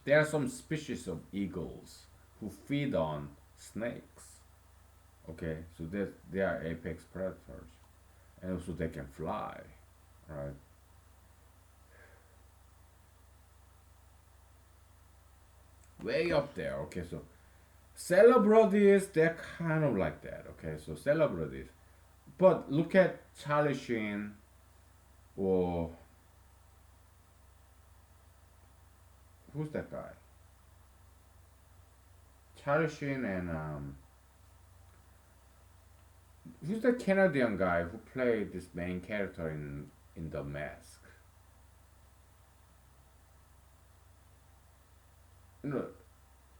there are some species of eagles who feed on snakes. Okay, so they are apex predators, and also they can fly, right? Way up there. Okay, so celebrities, they're kind of like that. Okay, so celebrities, but look at Charlie Sheen or who's that guy? Charlie Sheen and who's the Canadian guy who played this main character in The Mask? You know,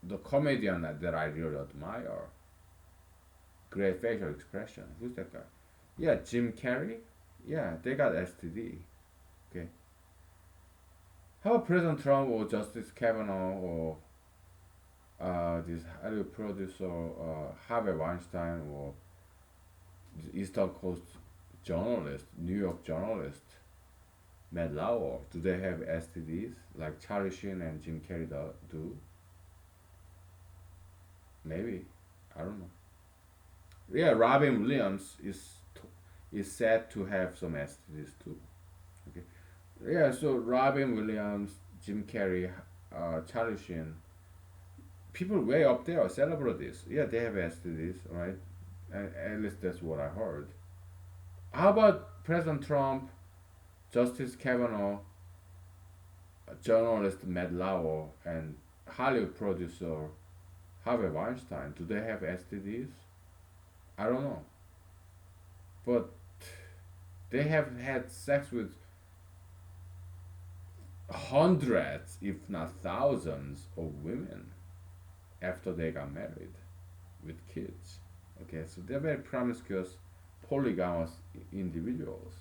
the comedian that I really admire. Great facial expression. Who's that guy? Yeah, Jim Carrey. Yeah, they got STD. Okay. How about President Trump or Justice Kavanaugh or this Hollywood producer Harvey Weinstein or the Eastern Coast journalist, New York journalist Matt Lauer? Do they have STDs like Charlie Sheen and Jim Carrey do? Maybe. I don't know. Yeah, Robin Williams is said to have some STDs too. Okay. Yeah, so Robin Williams, Jim Carrey, Charlie Sheen, people way up there are celebrities. Yeah, they have STDs, right? At least that's what I heard. How about President Trump, Justice Kavanaugh, journalist Matt Lauer, and Hollywood producer Harvey Weinstein? Do they have STDs? I don't know. But they have had sex with hundreds, if not thousands, of women after they got married with kids. Okay, so they're very promiscuous, polygamous individuals.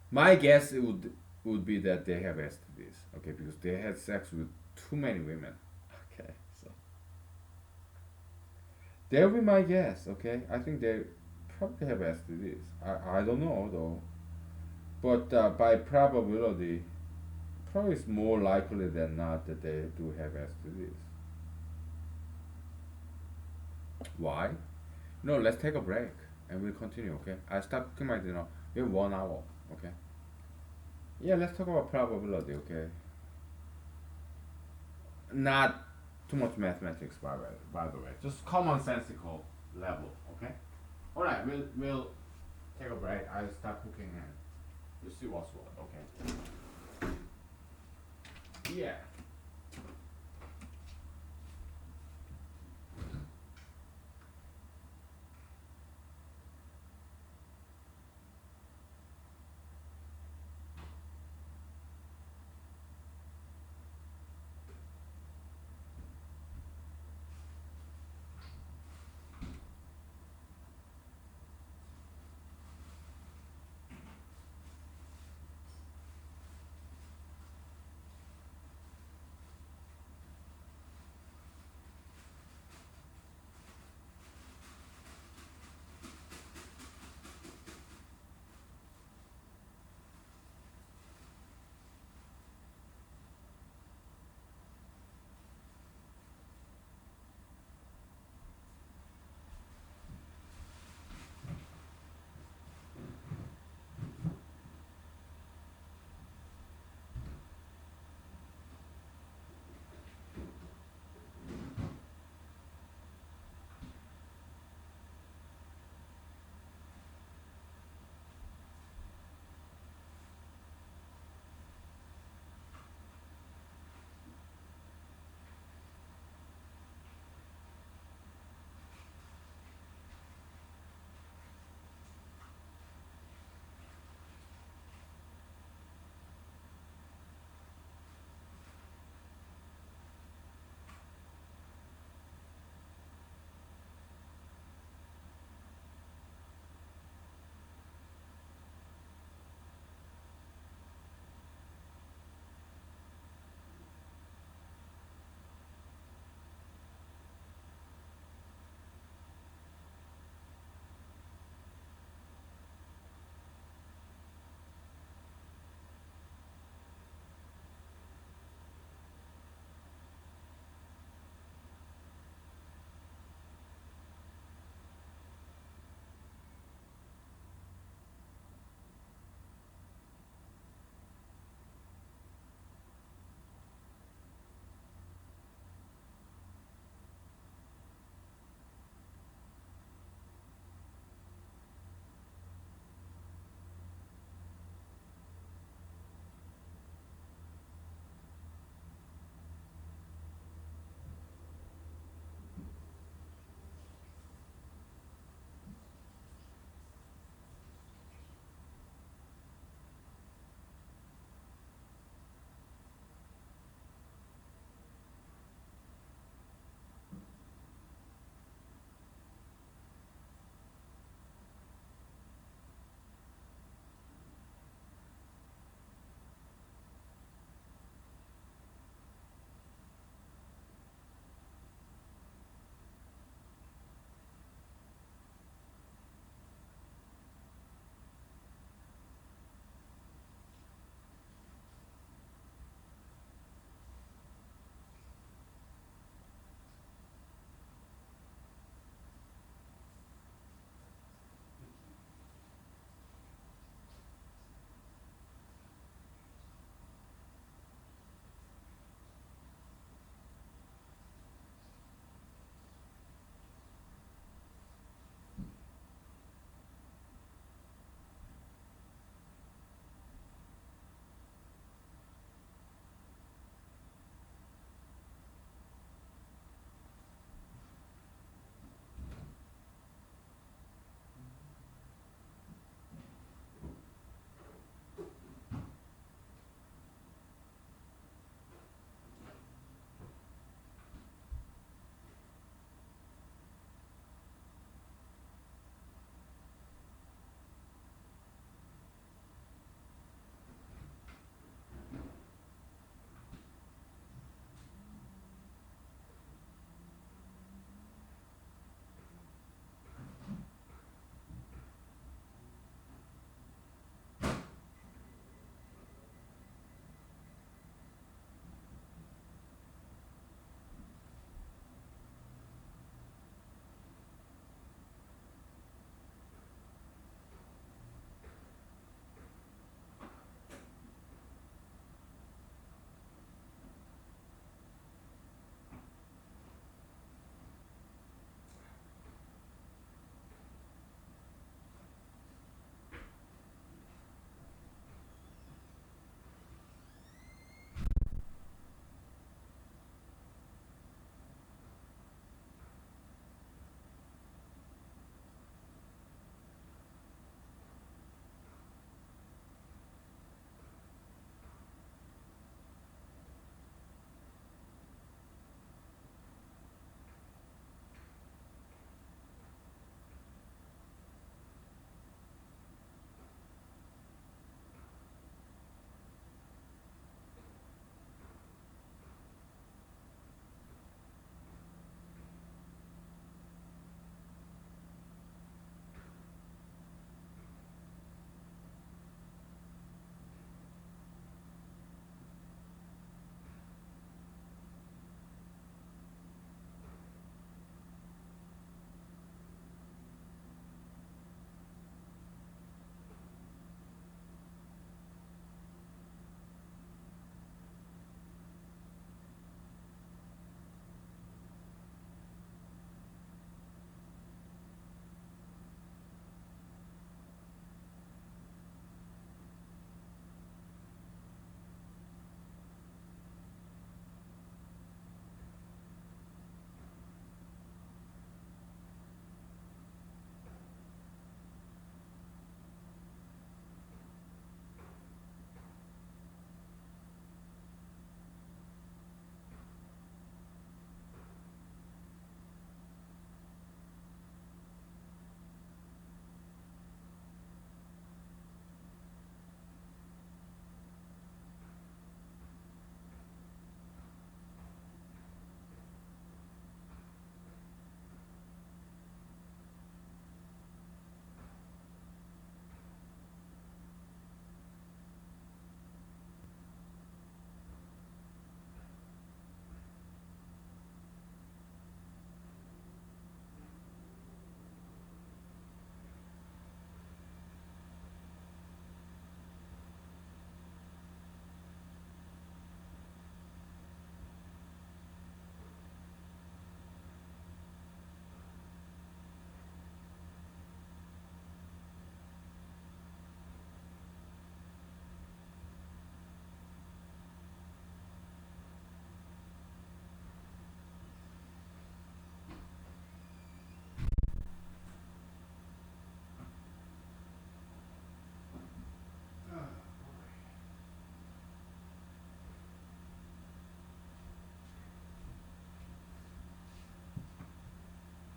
My guess it would be that they have STDs. Okay, because they had sex with too many women. Okay, so that would be my guess. Okay, I think they probably have STDs. I don't know though, but by probability, probably it's more likely than not that they do have STDs. Why? No, let's take a break and we'll continue, okay? I stop cooking my dinner. We have 1 hour, okay? Yeah, let's talk about probability, okay? Not too much mathematics, by the way. Just commonsensical level, okay? Alright, we'll take a break. I'll stop cooking and we'll see what's what, okay? Yeah.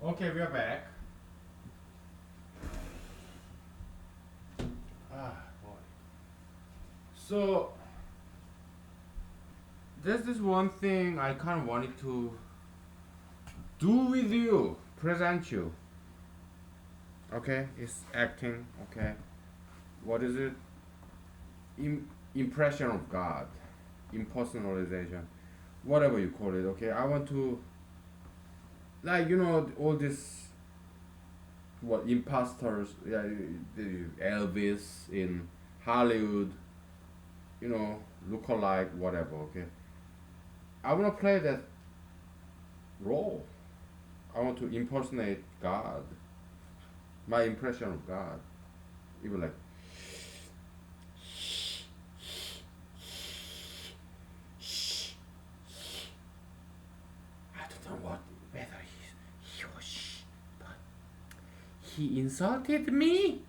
Okay, we are back. Ah, boy. So there's this one thing I kind of wanted to do with you, present you. Okay, it's acting. Okay, what is it? Impression of God, impersonalization, whatever you call it. Okay, I want to, like, all this, what, imposters, yeah, Elvis in Hollywood, look-alike, whatever. Okay, I want to play that role. I want to impersonate God, my impression of God. Even like, I don't know whether he was she, but he insulted me.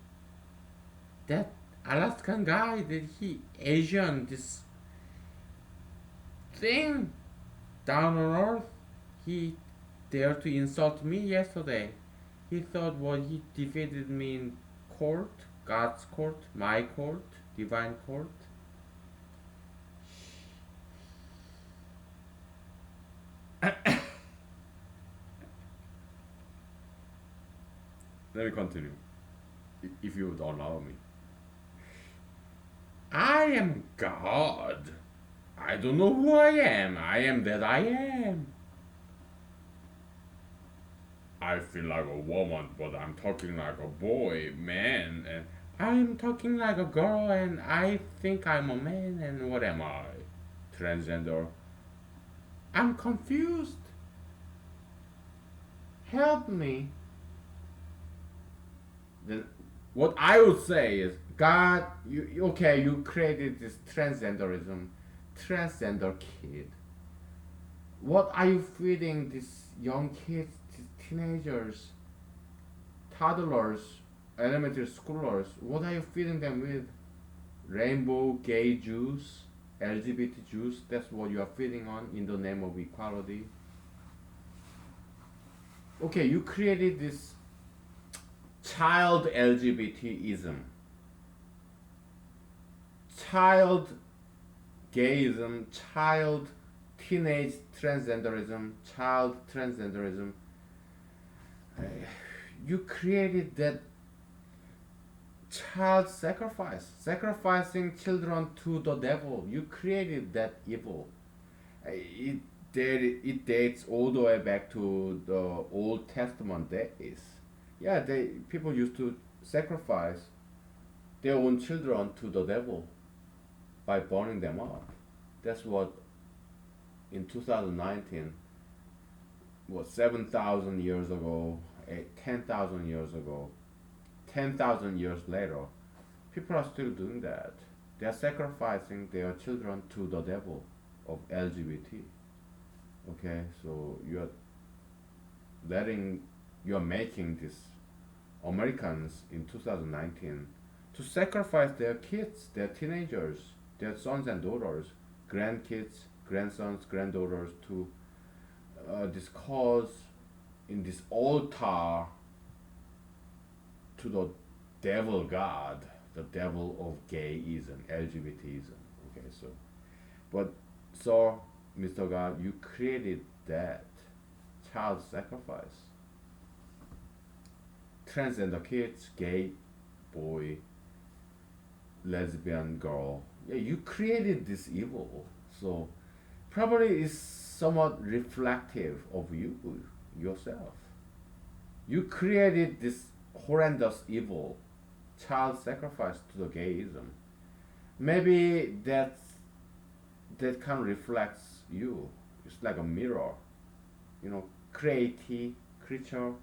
That Alaskan guy, that he Asian, this thing down on earth, he dared to insult me yesterday. He thought, what, he defeated me in court, God's court, my court, divine court. Let me continue, if you would allow me. I am God. I don't know who I am. I am that I am. I feel like a woman, but I'm talking like a boy, man, and I'm talking like a girl, and I think I'm a man, and what am I? Transgender. I'm confused. Help me. Then what I would say is, God, okay, you created this transgender kid. What are you feeding these young kids, these teenagers, toddlers, elementary schoolers? What are you feeding them with? Rainbow gay juice, LGBT juice? That's what you are feeding on in the name of equality. Okay, you created this child LGBTism, child gayism, child teenage transgenderism, child transgenderism. You created that child sacrifice, sacrificing children to the devil. You created that evil. It, it dates all the way back to the Old Testament days. Yeah, people used to sacrifice their own children to the devil by burning them up. That's what in 2019, what, 7,000 years ago, 10,000 years ago, 10,000 years later, people are still doing that. They are sacrificing their children to the devil of LGBT. Okay, so letting you're making these Americans in 2019 to sacrifice their kids, their teenagers, their sons and daughters, grandkids, grandsons, granddaughters to this cause in this altar to the devil God, the devil of gayism, LGBTism. Okay, so, but so, Mr. God, you created that child sacrifice. Transgender kids, gay boy, lesbian girl. Yeah, you created this evil. So probably is somewhat reflective of you yourself. You created this horrendous evil, child sacrifice to the gayism. Maybe that kind of reflects you. It's like a mirror. Creative creature.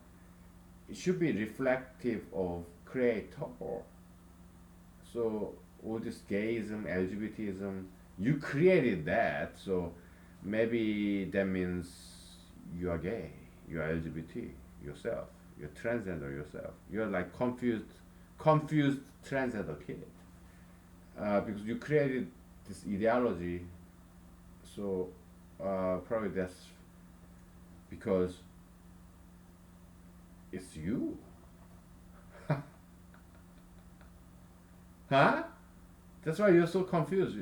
It should be reflective of creator. So all this gayism, LGBTism, you created that. So maybe that means you are gay, you are LGBT yourself, you're transgender yourself. You're like confused transgender kid because you created this ideology. So probably that's because It's you. Huh? That's why you're so confused,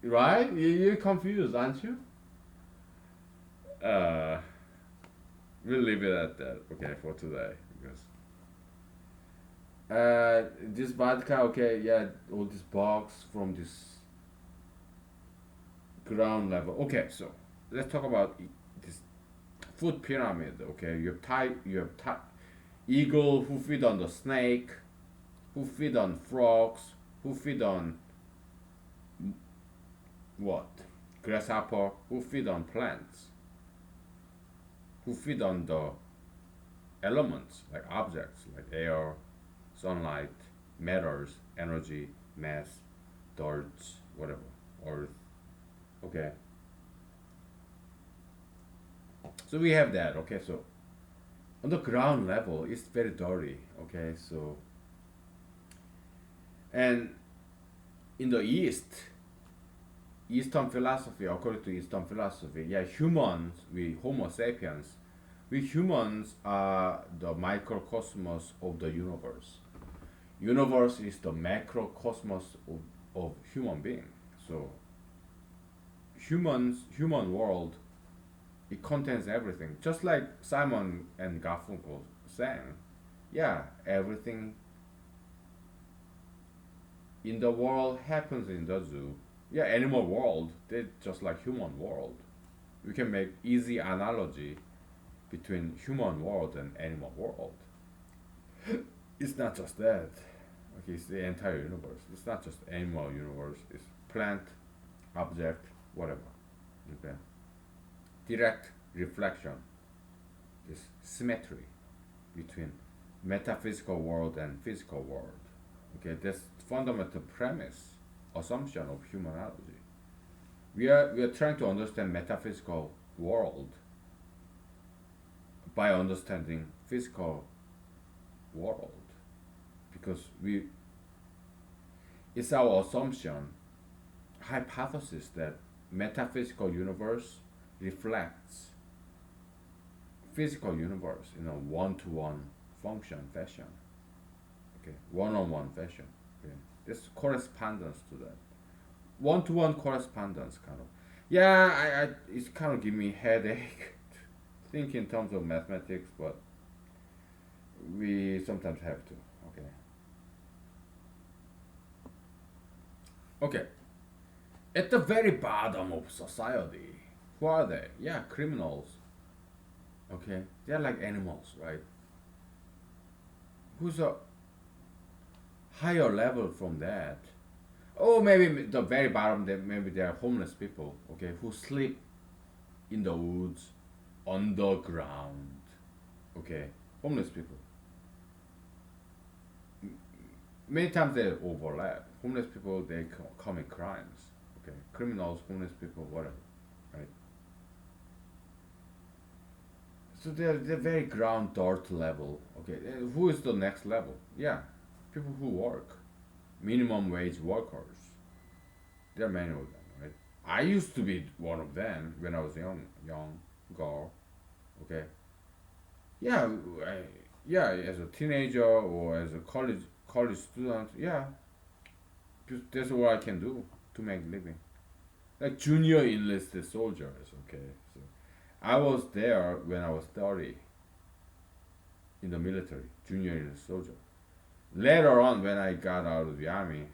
right? You're confused, aren't you? Uh, we'll leave it at that, okay, for today. Because this vodka, okay, yeah, all this box from this ground level. Okay, so let's talk about this food pyramid. Okay, you have eagle who feed on the snake, who feed on frogs, who feed on what? Grasshopper, who feed on plants, who feed on the elements like objects like air, sunlight, metals, energy, mass, dirt, whatever, earth. Okay, so we have that. Okay, so on the ground level, it's very dirty. Okay, so and in the Eastern philosophy, according to Eastern philosophy, yeah, humans, we Homo sapiens, we humans are the microcosmos of the universe. Universe is the macrocosmos of human being. So human world, it contains everything. Just like Simon and Garfunkel sang, yeah, everything in the world happens in the zoo. Yeah, animal world, they just like human world. We can make easy analogy between human world and animal world. It's not just that. Okay, it's the entire universe. It's not just animal universe. It's plant, object, whatever. Okay. Direct reflection is symmetry between metaphysical world and physical world. Okay, that's fundamental premise, assumption of humanology. We are trying to understand metaphysical world by understanding physical world because we it's our assumption hypothesis that metaphysical universe reflects physical universe in a one-to-one function fashion. Okay, one-on-one fashion. Okay, there's correspondence to that. One-to-one correspondence, kind of. Yeah, it's kind of give me headache. Think in terms of mathematics, but we sometimes have to. Okay. Okay. At the very bottom of society, who are they? Yeah, criminals. Okay, they're like animals, right? Who's a higher level from that? Oh, maybe the very bottom. Maybe they are homeless people. Okay, who sleep in the woods, underground. Okay, homeless people. Many times they overlap. Homeless people they commit crimes. Okay, criminals, homeless people, whatever. Right. So they're very ground dirt level. Okay, who is the next level? Yeah, people who work, minimum wage workers. There are many of them, right? I used to be one of them when I was young girl. Okay, yeah, I, yeah, as a teenager or as a college student, yeah, because that's what I can do to make a living. Like junior enlisted soldiers. Okay, so I was there when I was 30 in the military, junior enlisted soldier. Later on, when I got out of the army,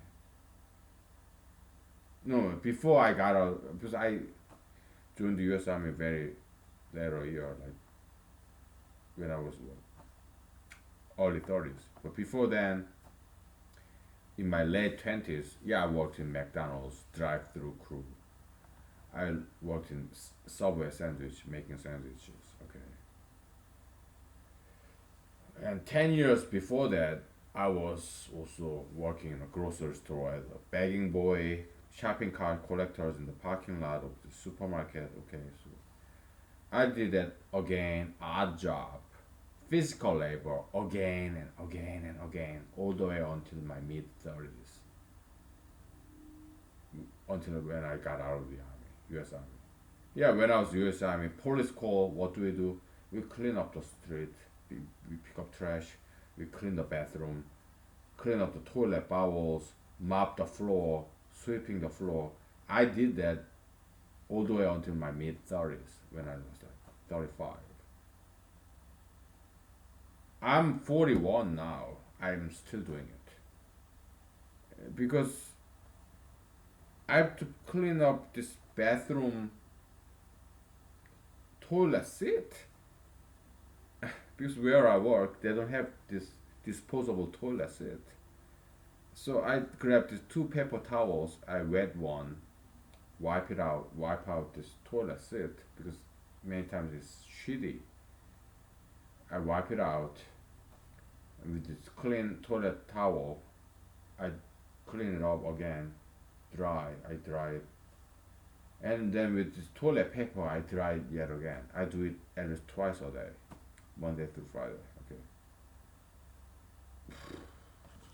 no, before I got out, because I joined the U.S. Army very later year, like when I was early 30s. But before then, in my late 20s, yeah, I worked in McDonald's drive-through crew. I worked in Subway sandwich, making sandwiches. Okay, and 10 years before that, I was also working in a grocery store as a bagging boy, shopping cart collectors in the parking lot of the supermarket. Okay, so I did that again, odd job, physical labor again and again and again, all the way until my mid 30s, until when I got out of the army, U.S. Army. Yeah, when I was U.S. Army, police call, what do? We clean up the street we pick up trash, we clean the bathroom, clean up the toilet bowels, mop the floor, sweeping the floor. I did that all the way until my mid 30s when I was like 35. I'm 41 now. I'm still doing it because I have to clean up this bathroom toilet seat because where I work they don't have this disposable toilet seat. So I grab these two paper towels. I wet one, wipe out this toilet seat because many times it's shitty. I wipe it out with this clean toilet towel. I clean it up again, I dry it, and then with this toilet paper, I dry it yet again. I do it at least twice a day, Monday through Friday. Okay,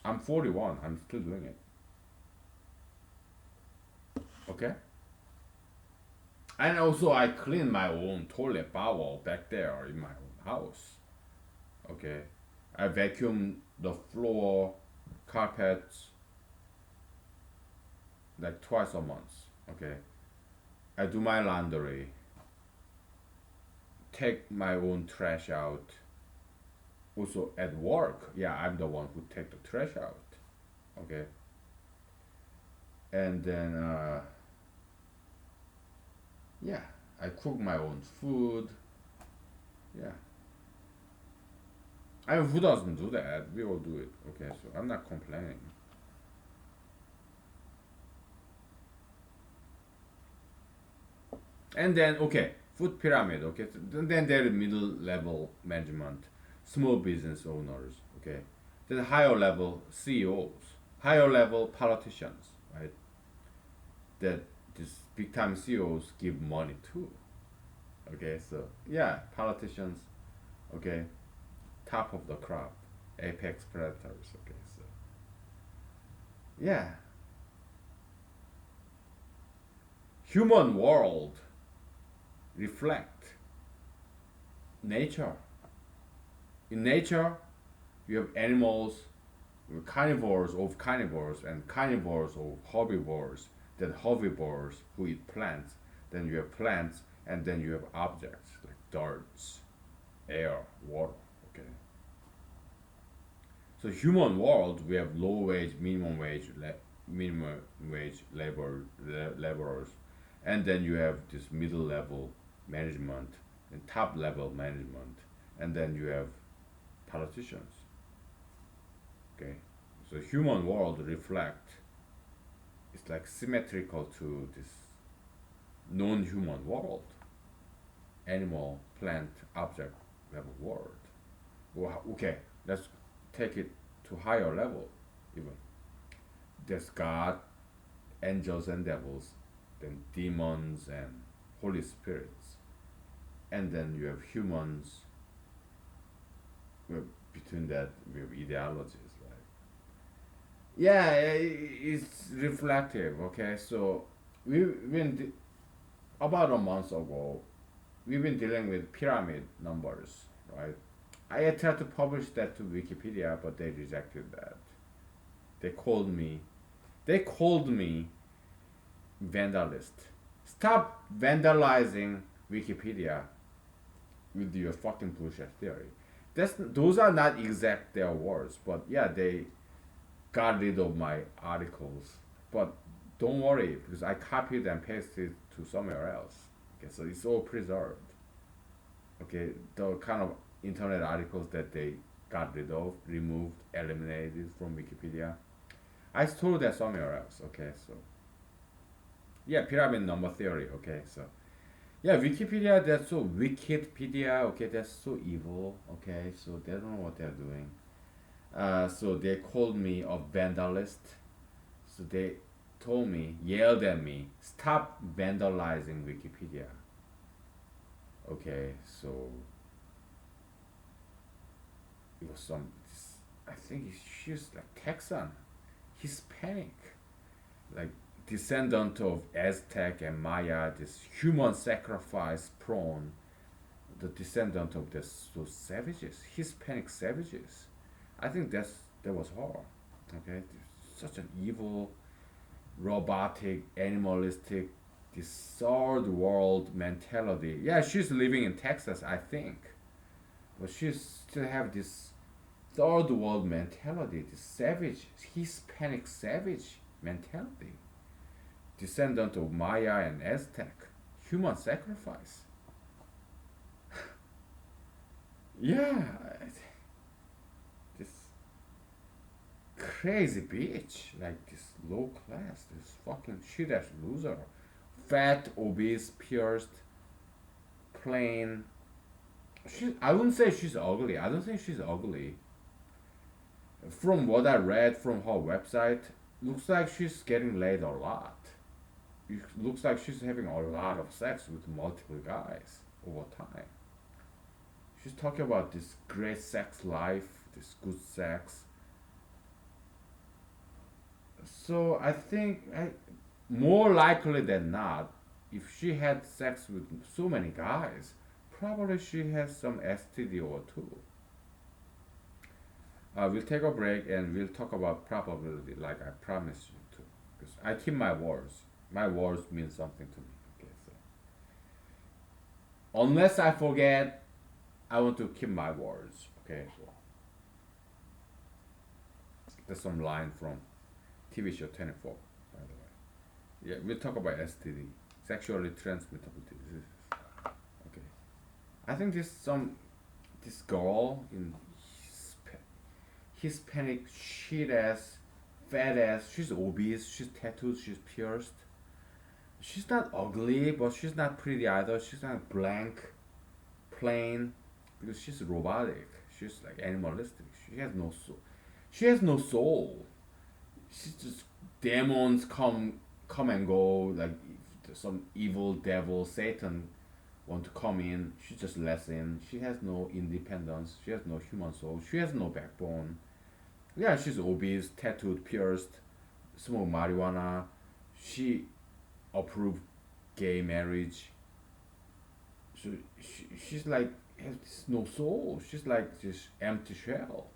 I'm 41. I'm still doing it. Okay, and also I clean my own toilet bowl back there in my own house. Okay, I vacuum the floor, carpets like twice a month. Okay, I do my laundry, take my own trash out. Also at work, yeah, I'm the one who take the trash out. Okay, and then yeah, I cook my own food. Yeah, I mean, who doesn't do that? We all do it. Okay, so I'm not complaining. And then okay, food pyramid. Okay, so then there is middle level management, small business owners. Okay, then higher level CEOs, higher level politicians, right? That these big time CEOs give money to. Okay, so yeah, politicians. Okay, top of the crop, apex predators. Okay, so yeah, human world reflect nature. In nature, you have animals, carnivores and carnivores of herbivores. Then herbivores who eat plants. Then you have plants, and then you have objects like birds, air, water. Okay. So human world, we have low wage, minimum wage laborers, and then you have this middle level management and top level management, and then you have politicians. Okay, so human world reflect. It's like symmetrical to this non-human world, animal, plant, object level world. Well, okay, let's take it to higher level even. There's God, angels and devils, then demons and holy spirits, and then you have humans. Well, between that we have ideologies, right? Yeah, it's reflective. Okay, so we've been about a month ago. We've been dealing with pyramid numbers, right? I tried to publish that to Wikipedia, but they rejected that. They called me. They called me vandalist. Stop vandalizing Wikipedia with your fucking bullshit theory. Those are not exact their words, but yeah, they got rid of my articles. But don't worry because I copied and pasted to somewhere else. Okay, so it's all preserved. Okay, the kind of internet articles that they got rid of, removed, eliminated from Wikipedia, I stored that somewhere else. Okay, so yeah, pyramid number theory. Okay, so yeah, Wikipedia, that's so Wikipedia. Okay, that's so evil. Okay, so they don't know what they're doing. So they called me a vandalist. So they told me, yelled at me, stop vandalizing Wikipedia. Okay, so it was some. I think she's like Texan, Hispanic, like descendant of Aztec and Maya. This human sacrifice prone the descendant of those savages, Hispanic savages. I think that was her. Okay, such an evil, robotic, animalistic, this third world mentality. Yeah, she's living in Texas, I think, but she still have this third world mentality, this savage, Hispanic savage mentality, descendant of Maya and Aztec, human sacrifice. Yeah, this crazy bitch, like this low class, this fucking shit ass loser, fat, obese, pierced, plain. I wouldn't say she's ugly. I don't think she's ugly. From what I read from her website, looks like she's getting laid a lot. It looks like she's having a lot of sex with multiple guys over time. She's talking about this great sex life, this good sex. So I think more likely than not, if she had sex with so many guys, probably she has some STD or two. We'll take a break and we'll talk about probability like I promised you to. Because I keep my words. My words mean something to me. Okay, so unless I forget, I want to keep my words. Okay, so there's some line from TV show 24, by the way. Yeah, we'll talk about STD, sexually transmittable diseases. Okay, I think this girl in Hispanic shit ass, fat ass. She's obese. She's tattooed. She's pierced. She's not ugly, but she's not pretty either. She's not blank, plain, because she's robotic. She's like animalistic. She has no soul. She has no soul. She's just demons come and go. Like if some evil devil, Satan, want to come in. She just lets in. She has no independence. She has no human soul. She has no backbone. Yeah, she's obese, tattooed, pierced, smoke marijuana. She approved gay marriage. So she's like has no soul. She's like this empty shell,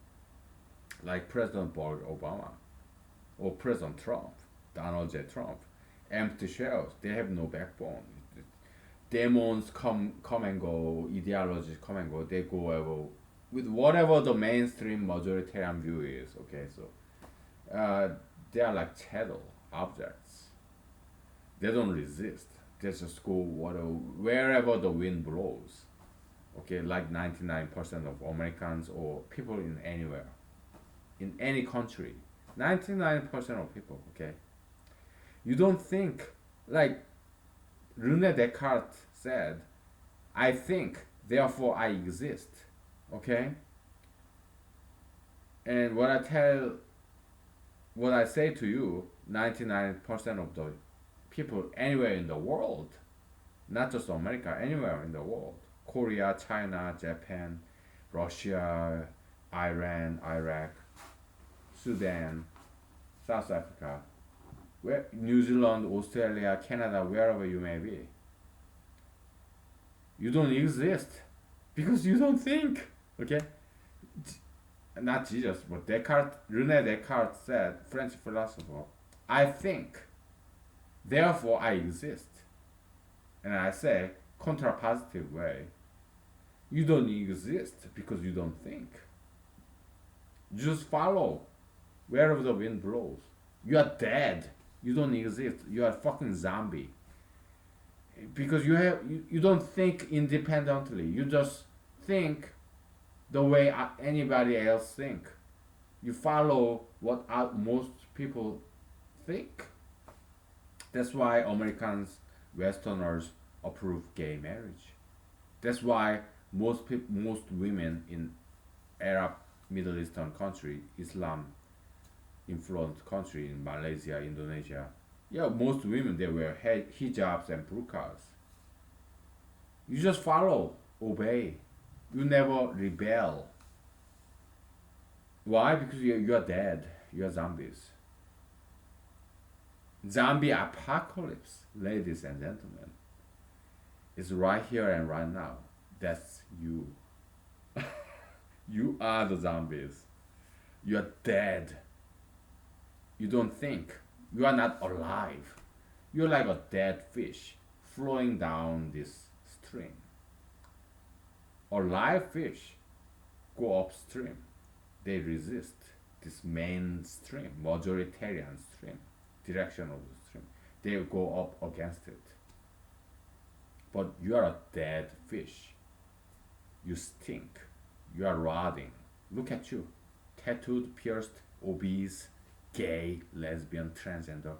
like President Barack Obama or President Trump, Donald J. Trump. Empty shells. They have no backbone. Demons come and go. Ideologies come and go. They go over with whatever the mainstream majoritarian view is. Okay, so they are like chattel objects. They don't resist. They just go wherever the wind blows. Okay, like 99% of Americans or people in anywhere, in any country. 99% of people, okay? You don't think, like Rene Descartes said, I think, therefore I exist. Okay? And what I say to you, 99% of the people anywhere in the world, not just America, anywhere in the world, Korea, China, Japan, Russia, Iran, Iraq, Sudan, South Africa, New Zealand, Australia, Canada, wherever you may be. You don't exist because you don't think. Okay? Not Jesus, but Descartes, Rene Descartes said, French philosopher, I think, therefore I exist. And I say, contrapositive way, you don't exist because you don't think. Just follow wherever the wind blows. You are dead. You don't exist. You are a fucking zombie. Because you don't think independently. You just think the way anybody else think. You follow what most people think. That's why Americans, Westerners approve gay marriage. That's why most women in Arab, Middle Eastern country, Islam influenced country in Malaysia, Indonesia, yeah, most women they wear hijabs and burqas. You just follow, obey. You never rebel. Why? Because you are dead. You are zombies. Zombie apocalypse, ladies and gentlemen, is right here and right now. That's you. You are the zombies. You're dead. You don't think. You are not alive. You're like a dead fish flowing down this stream. A live fish go upstream. They resist this mainstream, majoritarian stream, direction of the stream. They go up against it. But you are a dead fish. You stink. You are rotting. Look at you. Tattooed, pierced, obese, gay, lesbian, transgender.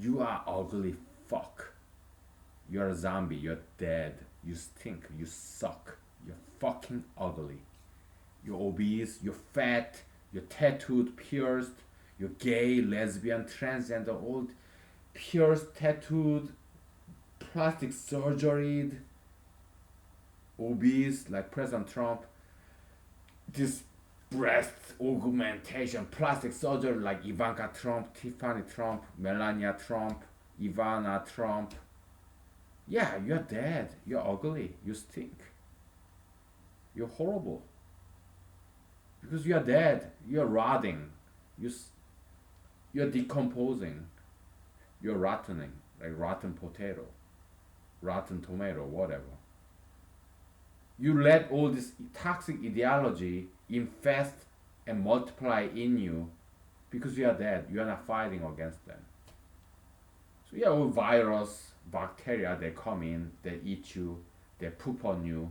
You are ugly fuck. You're a zombie. You're dead. You stink. You suck. You're fucking ugly. You're obese. You're fat. You're tattooed, pierced. You're gay, lesbian, transgender, old, pierced, tattooed, plastic surgery, obese like President Trump, this breast augmentation, plastic surgery like Ivanka Trump, Tiffany Trump, Melania Trump, Ivana Trump. Yeah, you're dead. You're ugly. You stink. You're horrible. Because you're dead. You're rotting. You, you're decomposing. You're rottening. Like rotten potato, rotten tomato, whatever. You let all this toxic ideology infest and multiply in you because you are dead. You are not fighting against them. So yeah, all virus, bacteria, they come in, they eat you, they poop on you,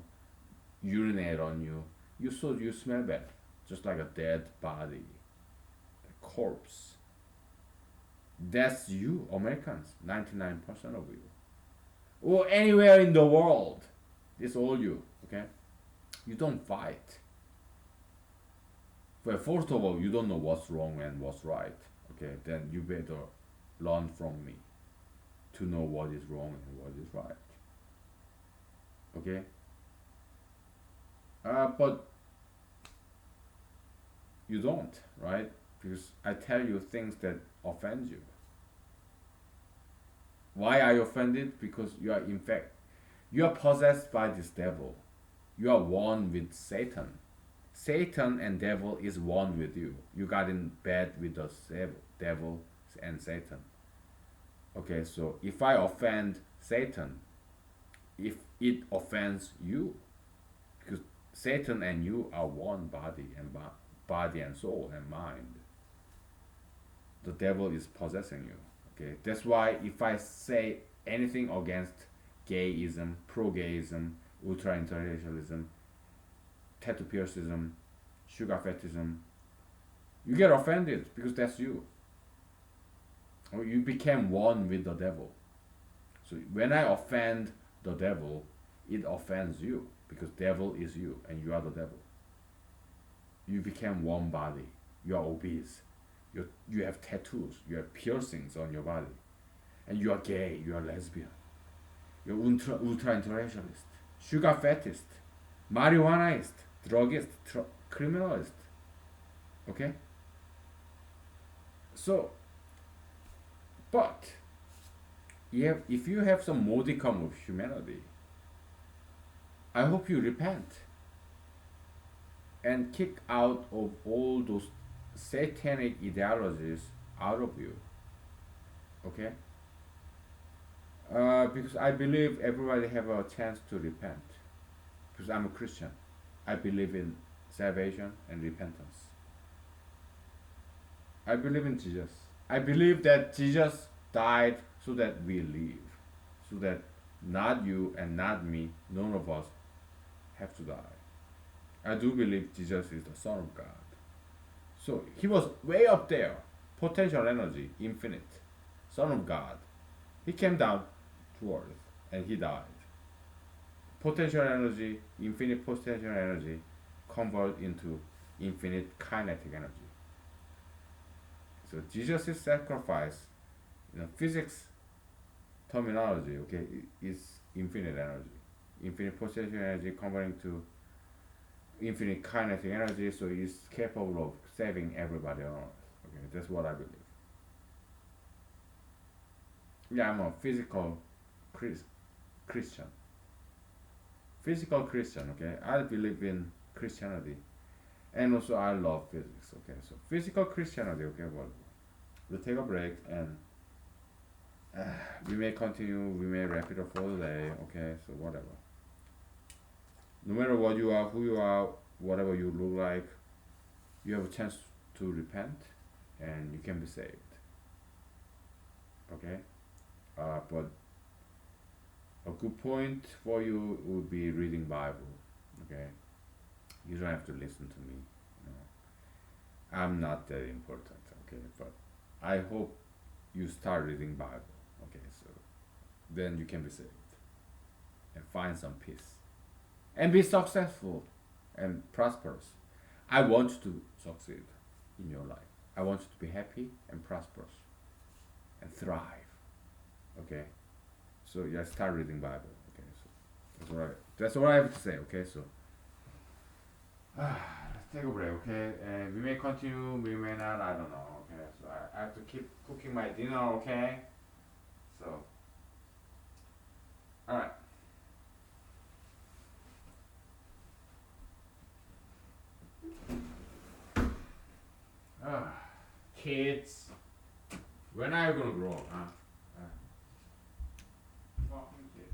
urinate on you. You smell bad, just like a dead body, a corpse. That's you, Americans, 99% of you. Or anywhere in the world. It's all you, okay? You don't fight. Well, first of all, you don't know what's wrong and what's right, okay? Then you better learn from me to know what is wrong and what is right, okay? But you don't, right? Because I tell you things that offend you. Why are you offended? Because you are in fact, you are possessed by this devil. You are one with Satan. Satan and devil is one with you. You got in bed with the devil and Satan. Okay, so if I offend Satan, if it offends you, because Satan and you are one body and body and soul and mind. The devil is possessing you. Okay, that's why if I say anything against gayism, pro-gayism, ultra-intellectualism, tattoo piercism, sugar fetishism, you get offended because that's you. Or you became one with the devil. So when I offend the devil, it offends you because devil is you and you are the devil. You became one body. You are obese. You have tattoos. You have piercings on your body. And you are gay. You are lesbian. You're ultra intellectualist. Sugar fetist. Marijuanaist. Druggist. Criminalist. Okay? So, but if you have some modicum of humanity, I hope you repent and kick out of all those satanic ideologies out of you. Okay? Because I believe everybody have a chance to repent. Because I'm a Christian. I believe in salvation and repentance. I believe in Jesus. I believe that Jesus died so that we live. So that not you and not me, none of us have to die. I do believe Jesus is the Son of God. So he was way up there, potential energy, infinite, Son of God. He came down to earth and he died. Potential energy, infinite potential energy, convert into infinite kinetic energy. So Jesus' sacrifice, physics terminology, okay, is infinite energy. Infinite potential energy converting to infinite kinetic energy, so he's capable of saving everybody on earth. Okay, that's what I believe. Yeah, I'm a physical Christian. physical Christian. Okay, I believe in Christianity, and also I love physics. Okay, so physical Christianity. Okay, well, we'll take a break and uh, we may continue. We may wrap it up for the day. Okay, so whatever. No matter what you are, who you are, whatever you look like, you have a chance to repent, and you can be saved. Okay, but a good point for you would be reading Bible. Okay, you don't have to listen to me. You know, I'm not that important. Okay, but I hope you start reading Bible. Okay, so then you can be saved and find some peace and be successful and prosperous. I want you to succeed in your life. I want you to be happy and prosperous and thrive. Okay, so yeah, start reading Bible. Okay, so that's what I have to say. Okay, so let's take a break. Okay, and we may continue, we may not. I don't know. Okay, so I have to keep cooking my dinner. Okay, so all right. Ah, kids, when are you gonna grow up? Huh? Fucking kids.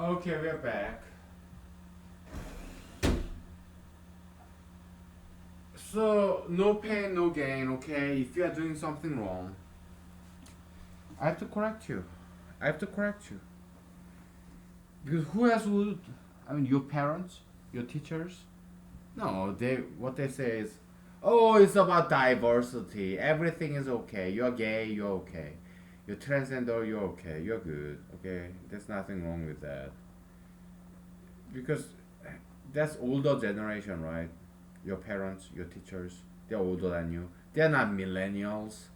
Okay, we're back. So, no pain, no gain, okay? If you are doing something wrong, I have to correct you. I have to correct you. Because who else would? I mean, your parents, your teachers? No, what they say is, oh, it's about diversity. Everything is okay. You're gay, you're okay. You're transgender, you're okay. You're good, okay? There's nothing wrong with that. Because that's older generation, right? Your parents, your teachers, they're older than you. They're not millennials.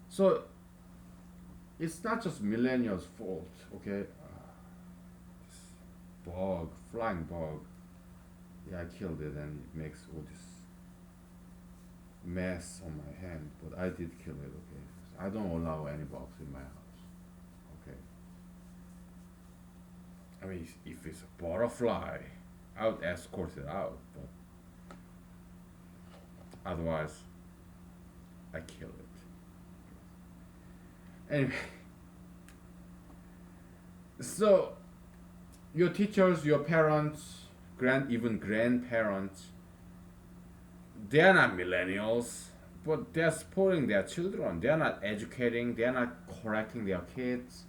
So it's not just millennials' fault, okay? Bug, flying bug. Yeah, I killed it and it makes all this mess on my hand, but I did kill it, okay? I don't allow any bugs in my house, okay? I mean, if it's a butterfly, I would escort it out, but otherwise, I kill it. Anyway, so your teachers, your parents, even grandparents, they are not millennials, but they are supporting their children. They are not educating. They are not correcting their kids.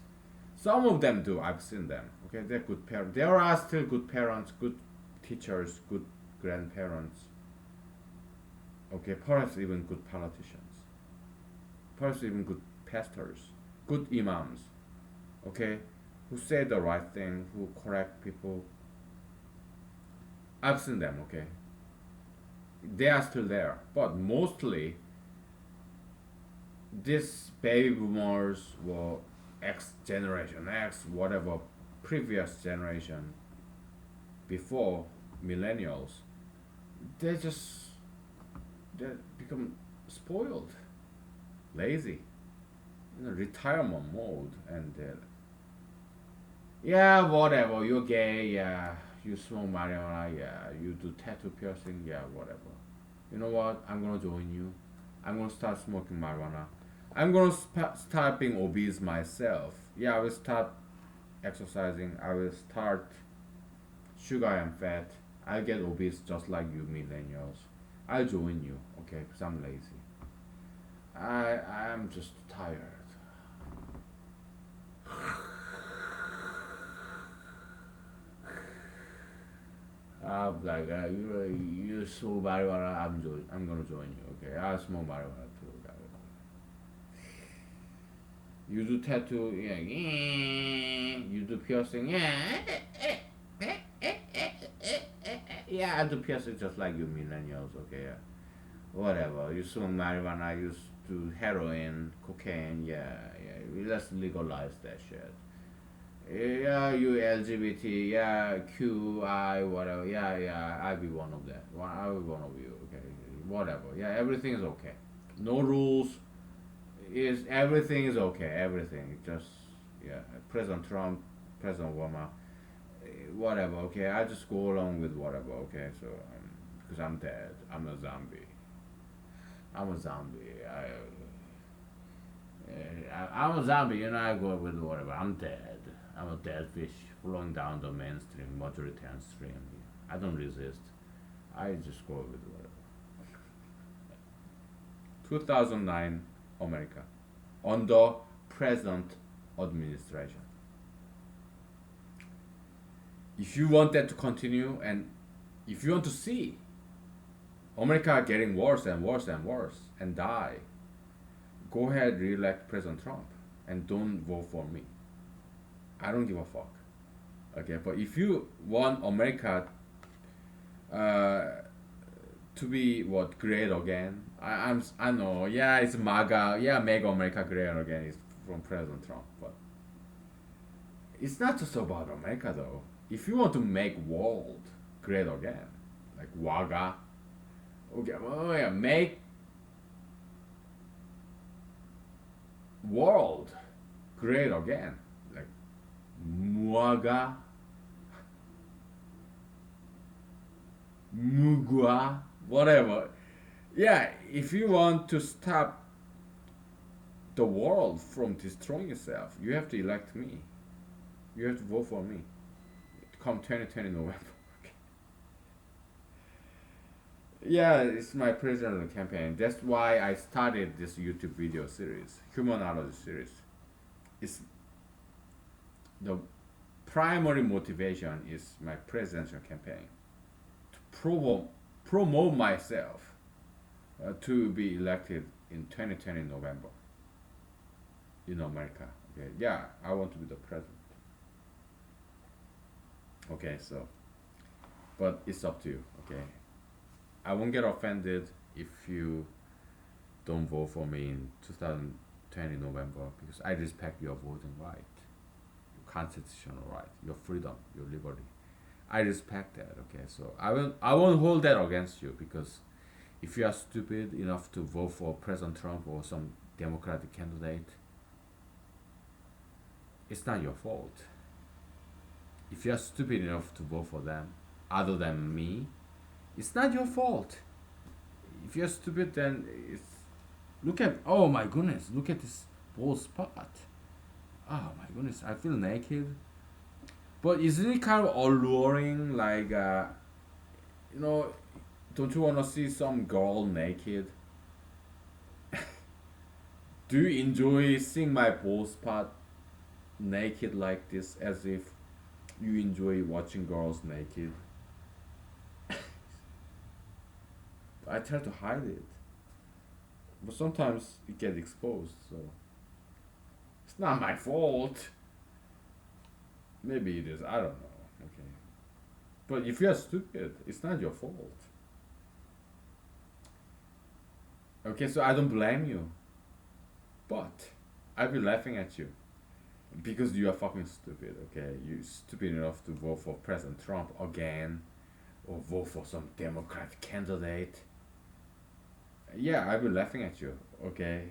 Some of them do. I've seen them. Okay, they're good parents. There are still good parents, good teachers, good grandparents. Okay, perhaps even good politicians. Perhaps even good pastors, good imams. Okay, who say the right thing, who correct people. I've seen them. Okay, they are still there, but mostly these baby boomers were X generation, X whatever previous generation before millennials, they just they become spoiled, lazy, retirement mode, and yeah, whatever. You're gay, yeah. You smoke marijuana, yeah. You do tattoo piercing, yeah, whatever. You know what? I'm gonna join you. I'm gonna start smoking marijuana. I'm gonna start being obese myself. Yeah, I will start exercising. I will start sugar and fat. I'll get obese just like you millennials. I'll join you, okay? Because I'm lazy. I'm just tired. I'm like, you smoke marijuana. I'm gonna join you, okay? I smoke marijuana too. You do tattoo, yeah. You do piercing, yeah. Yeah, I do piercing just like you millennials, okay? Yeah. Whatever. You smoke marijuana. You do heroin, cocaine, yeah, yeah. Let's legalize that shit. Yeah, you LGBT, yeah, QI, whatever, yeah, yeah, I'll be one of that. I'll be one of you, okay, whatever. Yeah, everything is okay. No rules. Is everything is okay? Everything just yeah. President Trump, President Obama, whatever. Okay, I just go along with whatever. Okay, so because I'm dead, I'm a zombie. I'm a zombie. I'm a zombie. I go with whatever. I'm dead. I'm a dead fish flowing down the mainstream, majoritarian stream. I don't resist. I just go with whatever. 2009 America under present administration. If you want that to continue and if you want to see America getting worse and worse and worse and die, go ahead re-elect President Trump and don't vote for me. I don't give a fuck. Okay, but if you want America uh, to be what great again, I know. Yeah, it's MAGA. Yeah, make America great again is from President Trump, but it's not just about America though. If you want to make world great again, like WAGA, okay, well, yeah, make world great again, like MUAGA, MUGUA, whatever. Yeah, if you want to stop the world from destroying itself, you have to elect me. You have to vote for me. Come 2020 November. Yeah, it's my presidential campaign. That's why I started this YouTube video series, humanology series. It's the primary motivation is my presidential campaign to promote myself to be elected in 2020 November in America. Okay, yeah, I want to be the president. Okay, so but it's up to you. Okay, I won't get offended if you don't vote for me in 2020 November because I respect your voting right, your constitutional right, your freedom, your liberty. I respect that. Okay, so I won't hold that against you because if you are stupid enough to vote for President Trump or some Democratic candidate, it's not your fault. If you are stupid enough to vote for them, other than me, it's not your fault. If you're stupid, then it's look at oh my goodness, look at this bald spot. Oh my goodness, I feel naked. But isn't it kind of alluring? Like, you know, don't you want to see some girl naked? Do you enjoy seeing my bald spot naked like this as if you enjoy watching girls naked? I try to hide it, but sometimes it gets exposed, so it's not my fault. Maybe it is, I don't know. Okay. But if you're stupid, it's not your fault. Okay, so I don't blame you. But I'll be laughing at you. Because you are fucking stupid, okay? You're stupid enough to vote for President Trump again or vote for some Democratic candidate. Yeah, I'll be laughing at you, okay?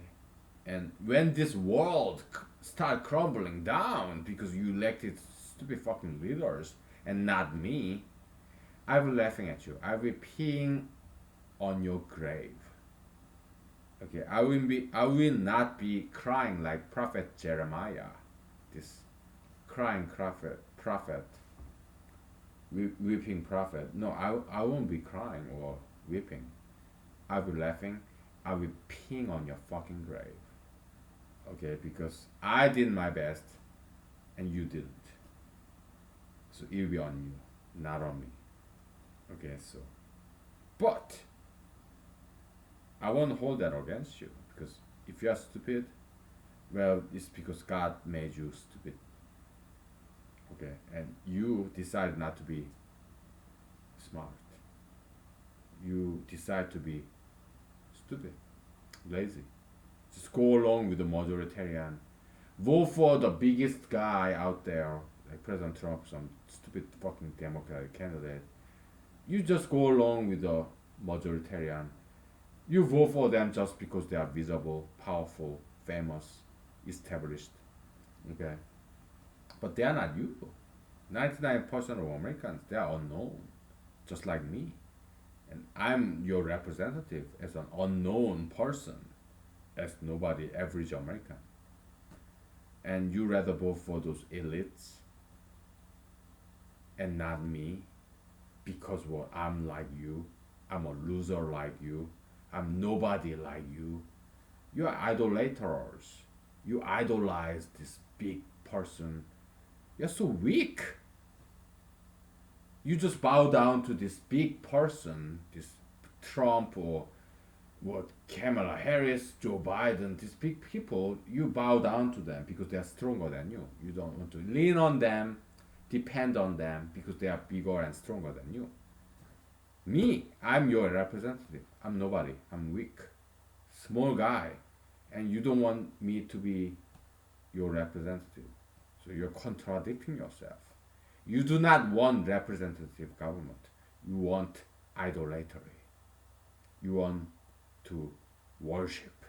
And when this world start crumbling down because you elected stupid fucking leaders and not me, I will laughing at you. I will peeing on your grave. Okay, I will not be crying like Prophet Jeremiah, this crying prophet, weeping prophet. No, I won't be crying or weeping. I'll be laughing. I'll be peeing on your fucking grave. Okay, because I did my best and you didn't. So it'll be on you, not on me. Okay, so but I won't hold that against you because if you are stupid, well, it's because God made you stupid. Okay, and you decide not to be smart. You decide to be stupid, lazy. Just go along with the majoritarian. Vote for the biggest guy out there, like President Trump, some stupid fucking Democratic candidate. You just go along with the majoritarian. You vote for them just because they are visible, powerful, famous, established. Okay? But they are not you. 99% of Americans, they are unknown, just like me. And I'm your representative as an unknown person, as nobody, average American. And you rather vote for those elites and not me because well, I'm like you, I'm a loser like you, I'm nobody like you. You are idolaters. You idolize this big person. You're so weak. You just bow down to this big person, this Trump or what Kamala Harris, Joe Biden, these big people, you bow down to them because they are stronger than you. You don't want to lean on them, depend on them because they are bigger and stronger than you. Me, I'm your representative. I'm nobody. I'm weak, small guy, and you don't want me to be your representative. So you're contradicting yourself. You do not want representative government. You want idolatry. You want to worship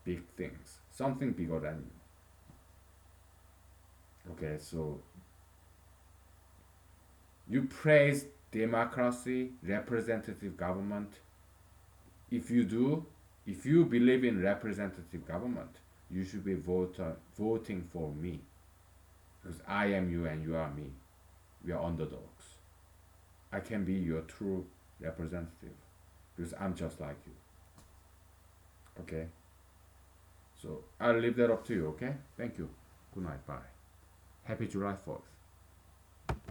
big things, something bigger than you. Okay, so you praise democracy, representative government. If you do, if you believe in representative government, you should be voting for me. Because I am you and you are me. We are underdogs. I can be your true representative because I'm just like you. Okay? So I'll leave that up to you, okay? Thank you. Good night. Bye. Happy July 4th.